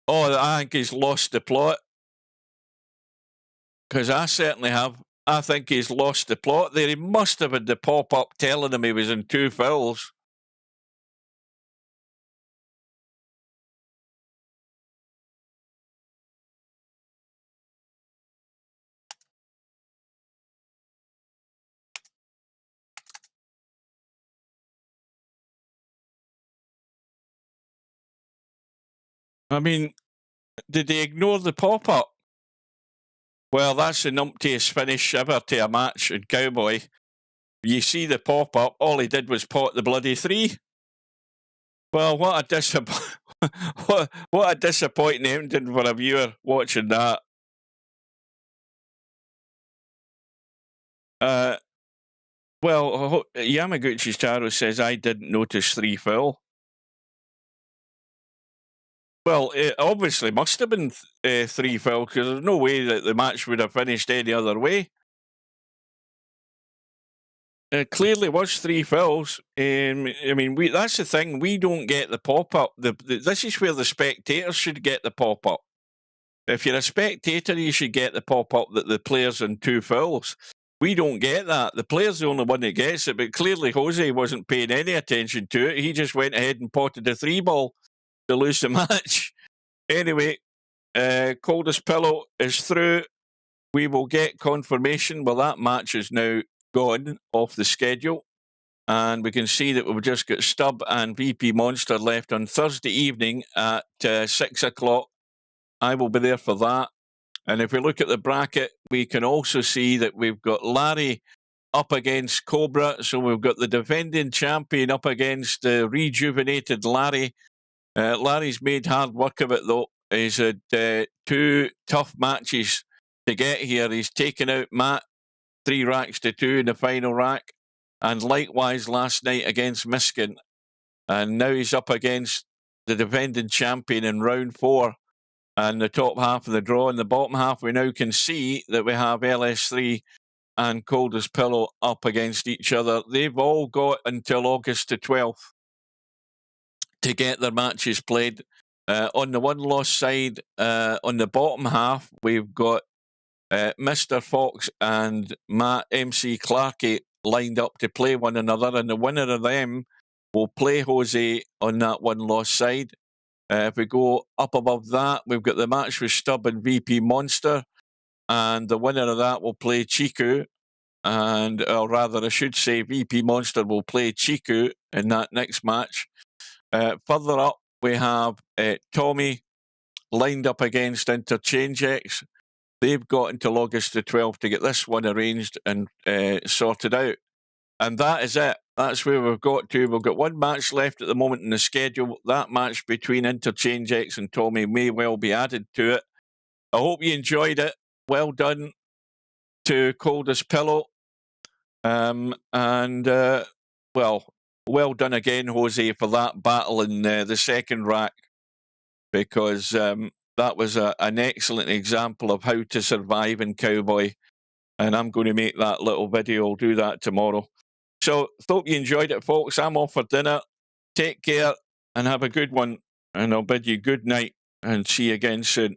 Oh, I think he's lost the plot. Because I certainly have. I think he's lost the plot there. He must have had the pop-up telling him he was in 2 fouls. I mean, did he ignore the pop-up? Well, that's the numptiest finish ever to a match in Cowboy. You see the pop-up, all he did was pot the bloody 3. Well, what a disappointing ending for a viewer watching that. Well, Yamaguchi's Taro says, I didn't notice 3 foul. Well, it obviously must have been 3 foul, because there's no way that the match would have finished any other way. It clearly was 3 fouls. I mean, that's the thing. We don't get the pop-up. This is where the spectators should get the pop-up. If you're a spectator, you should get the pop-up that the player's in 2 fouls. We don't get that. The player's the only one that gets it, but clearly Jose wasn't paying any attention to it. He just went ahead and potted the 3 ball to lose the match. Anyway, Coldest Pillow is through. We will get confirmation. Well, that match is now gone off the schedule. And we can see that we've just got Stubb and VP Monster left on Thursday evening at 6 o'clock. I will be there for that. And if we look at the bracket, we can also see that we've got Larry up against Cobra. So we've got the defending champion up against the rejuvenated Larry. Larry's made hard work of it, though. He's had 2 tough matches to get here. He's taken out Matt 3 racks to 2 in the final rack. And likewise last night against Miskin. And now he's up against the defending champion in round 4. And the top half of the draw. In the bottom half, we now can see that we have LS3 and Coldest Pillow up against each other. They've all got until August the 12th to get their matches played. On the one-loss side, on the bottom half, we've got Mr. Fox and Matt MC Clarkey lined up to play one another, and the winner of them will play Jose on that one-loss side. If we go up above that, we've got the match with Stubb and VP Monster. and the winner of that will play Chiku, and or rather, I should say, VP Monster will play Chiku in that next match. Further up, we have Tommy lined up against Interchange X. They've got until August the 12th to get this one arranged and sorted out. And that is it. That's where we've got to. We've got one match left at the moment in the schedule. That match between Interchange X and Tommy may well be added to it. I hope you enjoyed it. Well done to Coldest Pillow. Well done again, Jose, for that battle in the second rack, because that was an excellent example of how to survive in Cowboy. And I'm going to make that little video. I'll do that tomorrow. So, hope you enjoyed it, folks. I'm off for dinner. Take care and have a good one. And I'll bid you good night and see you again soon.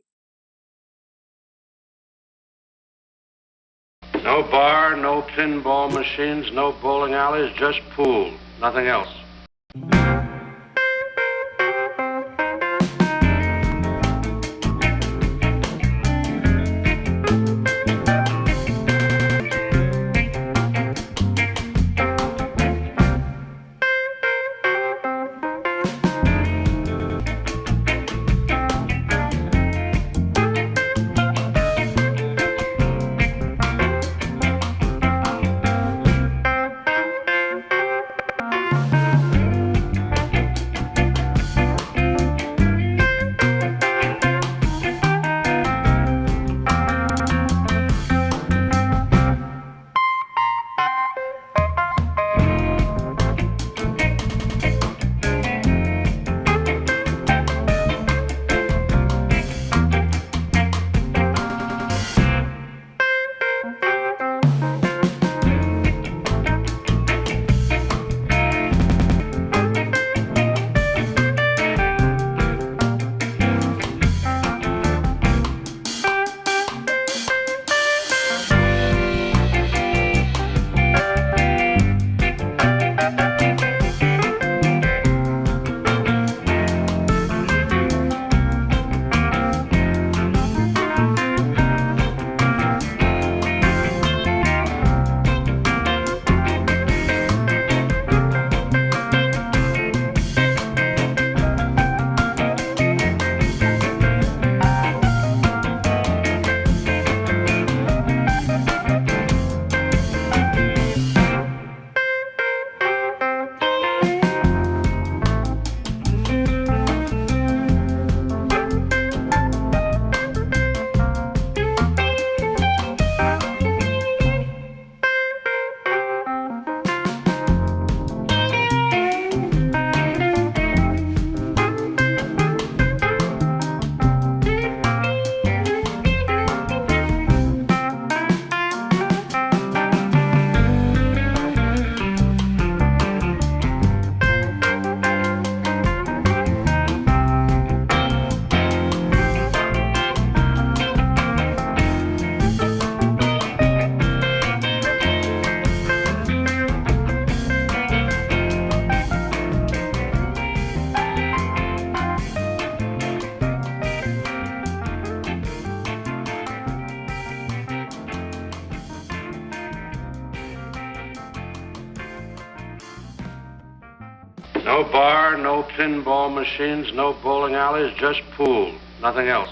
No bar, no pinball machines, no bowling alleys, just pool. Nothing else. No bar, no pinball machines, no bowling alleys, just pool. Nothing else.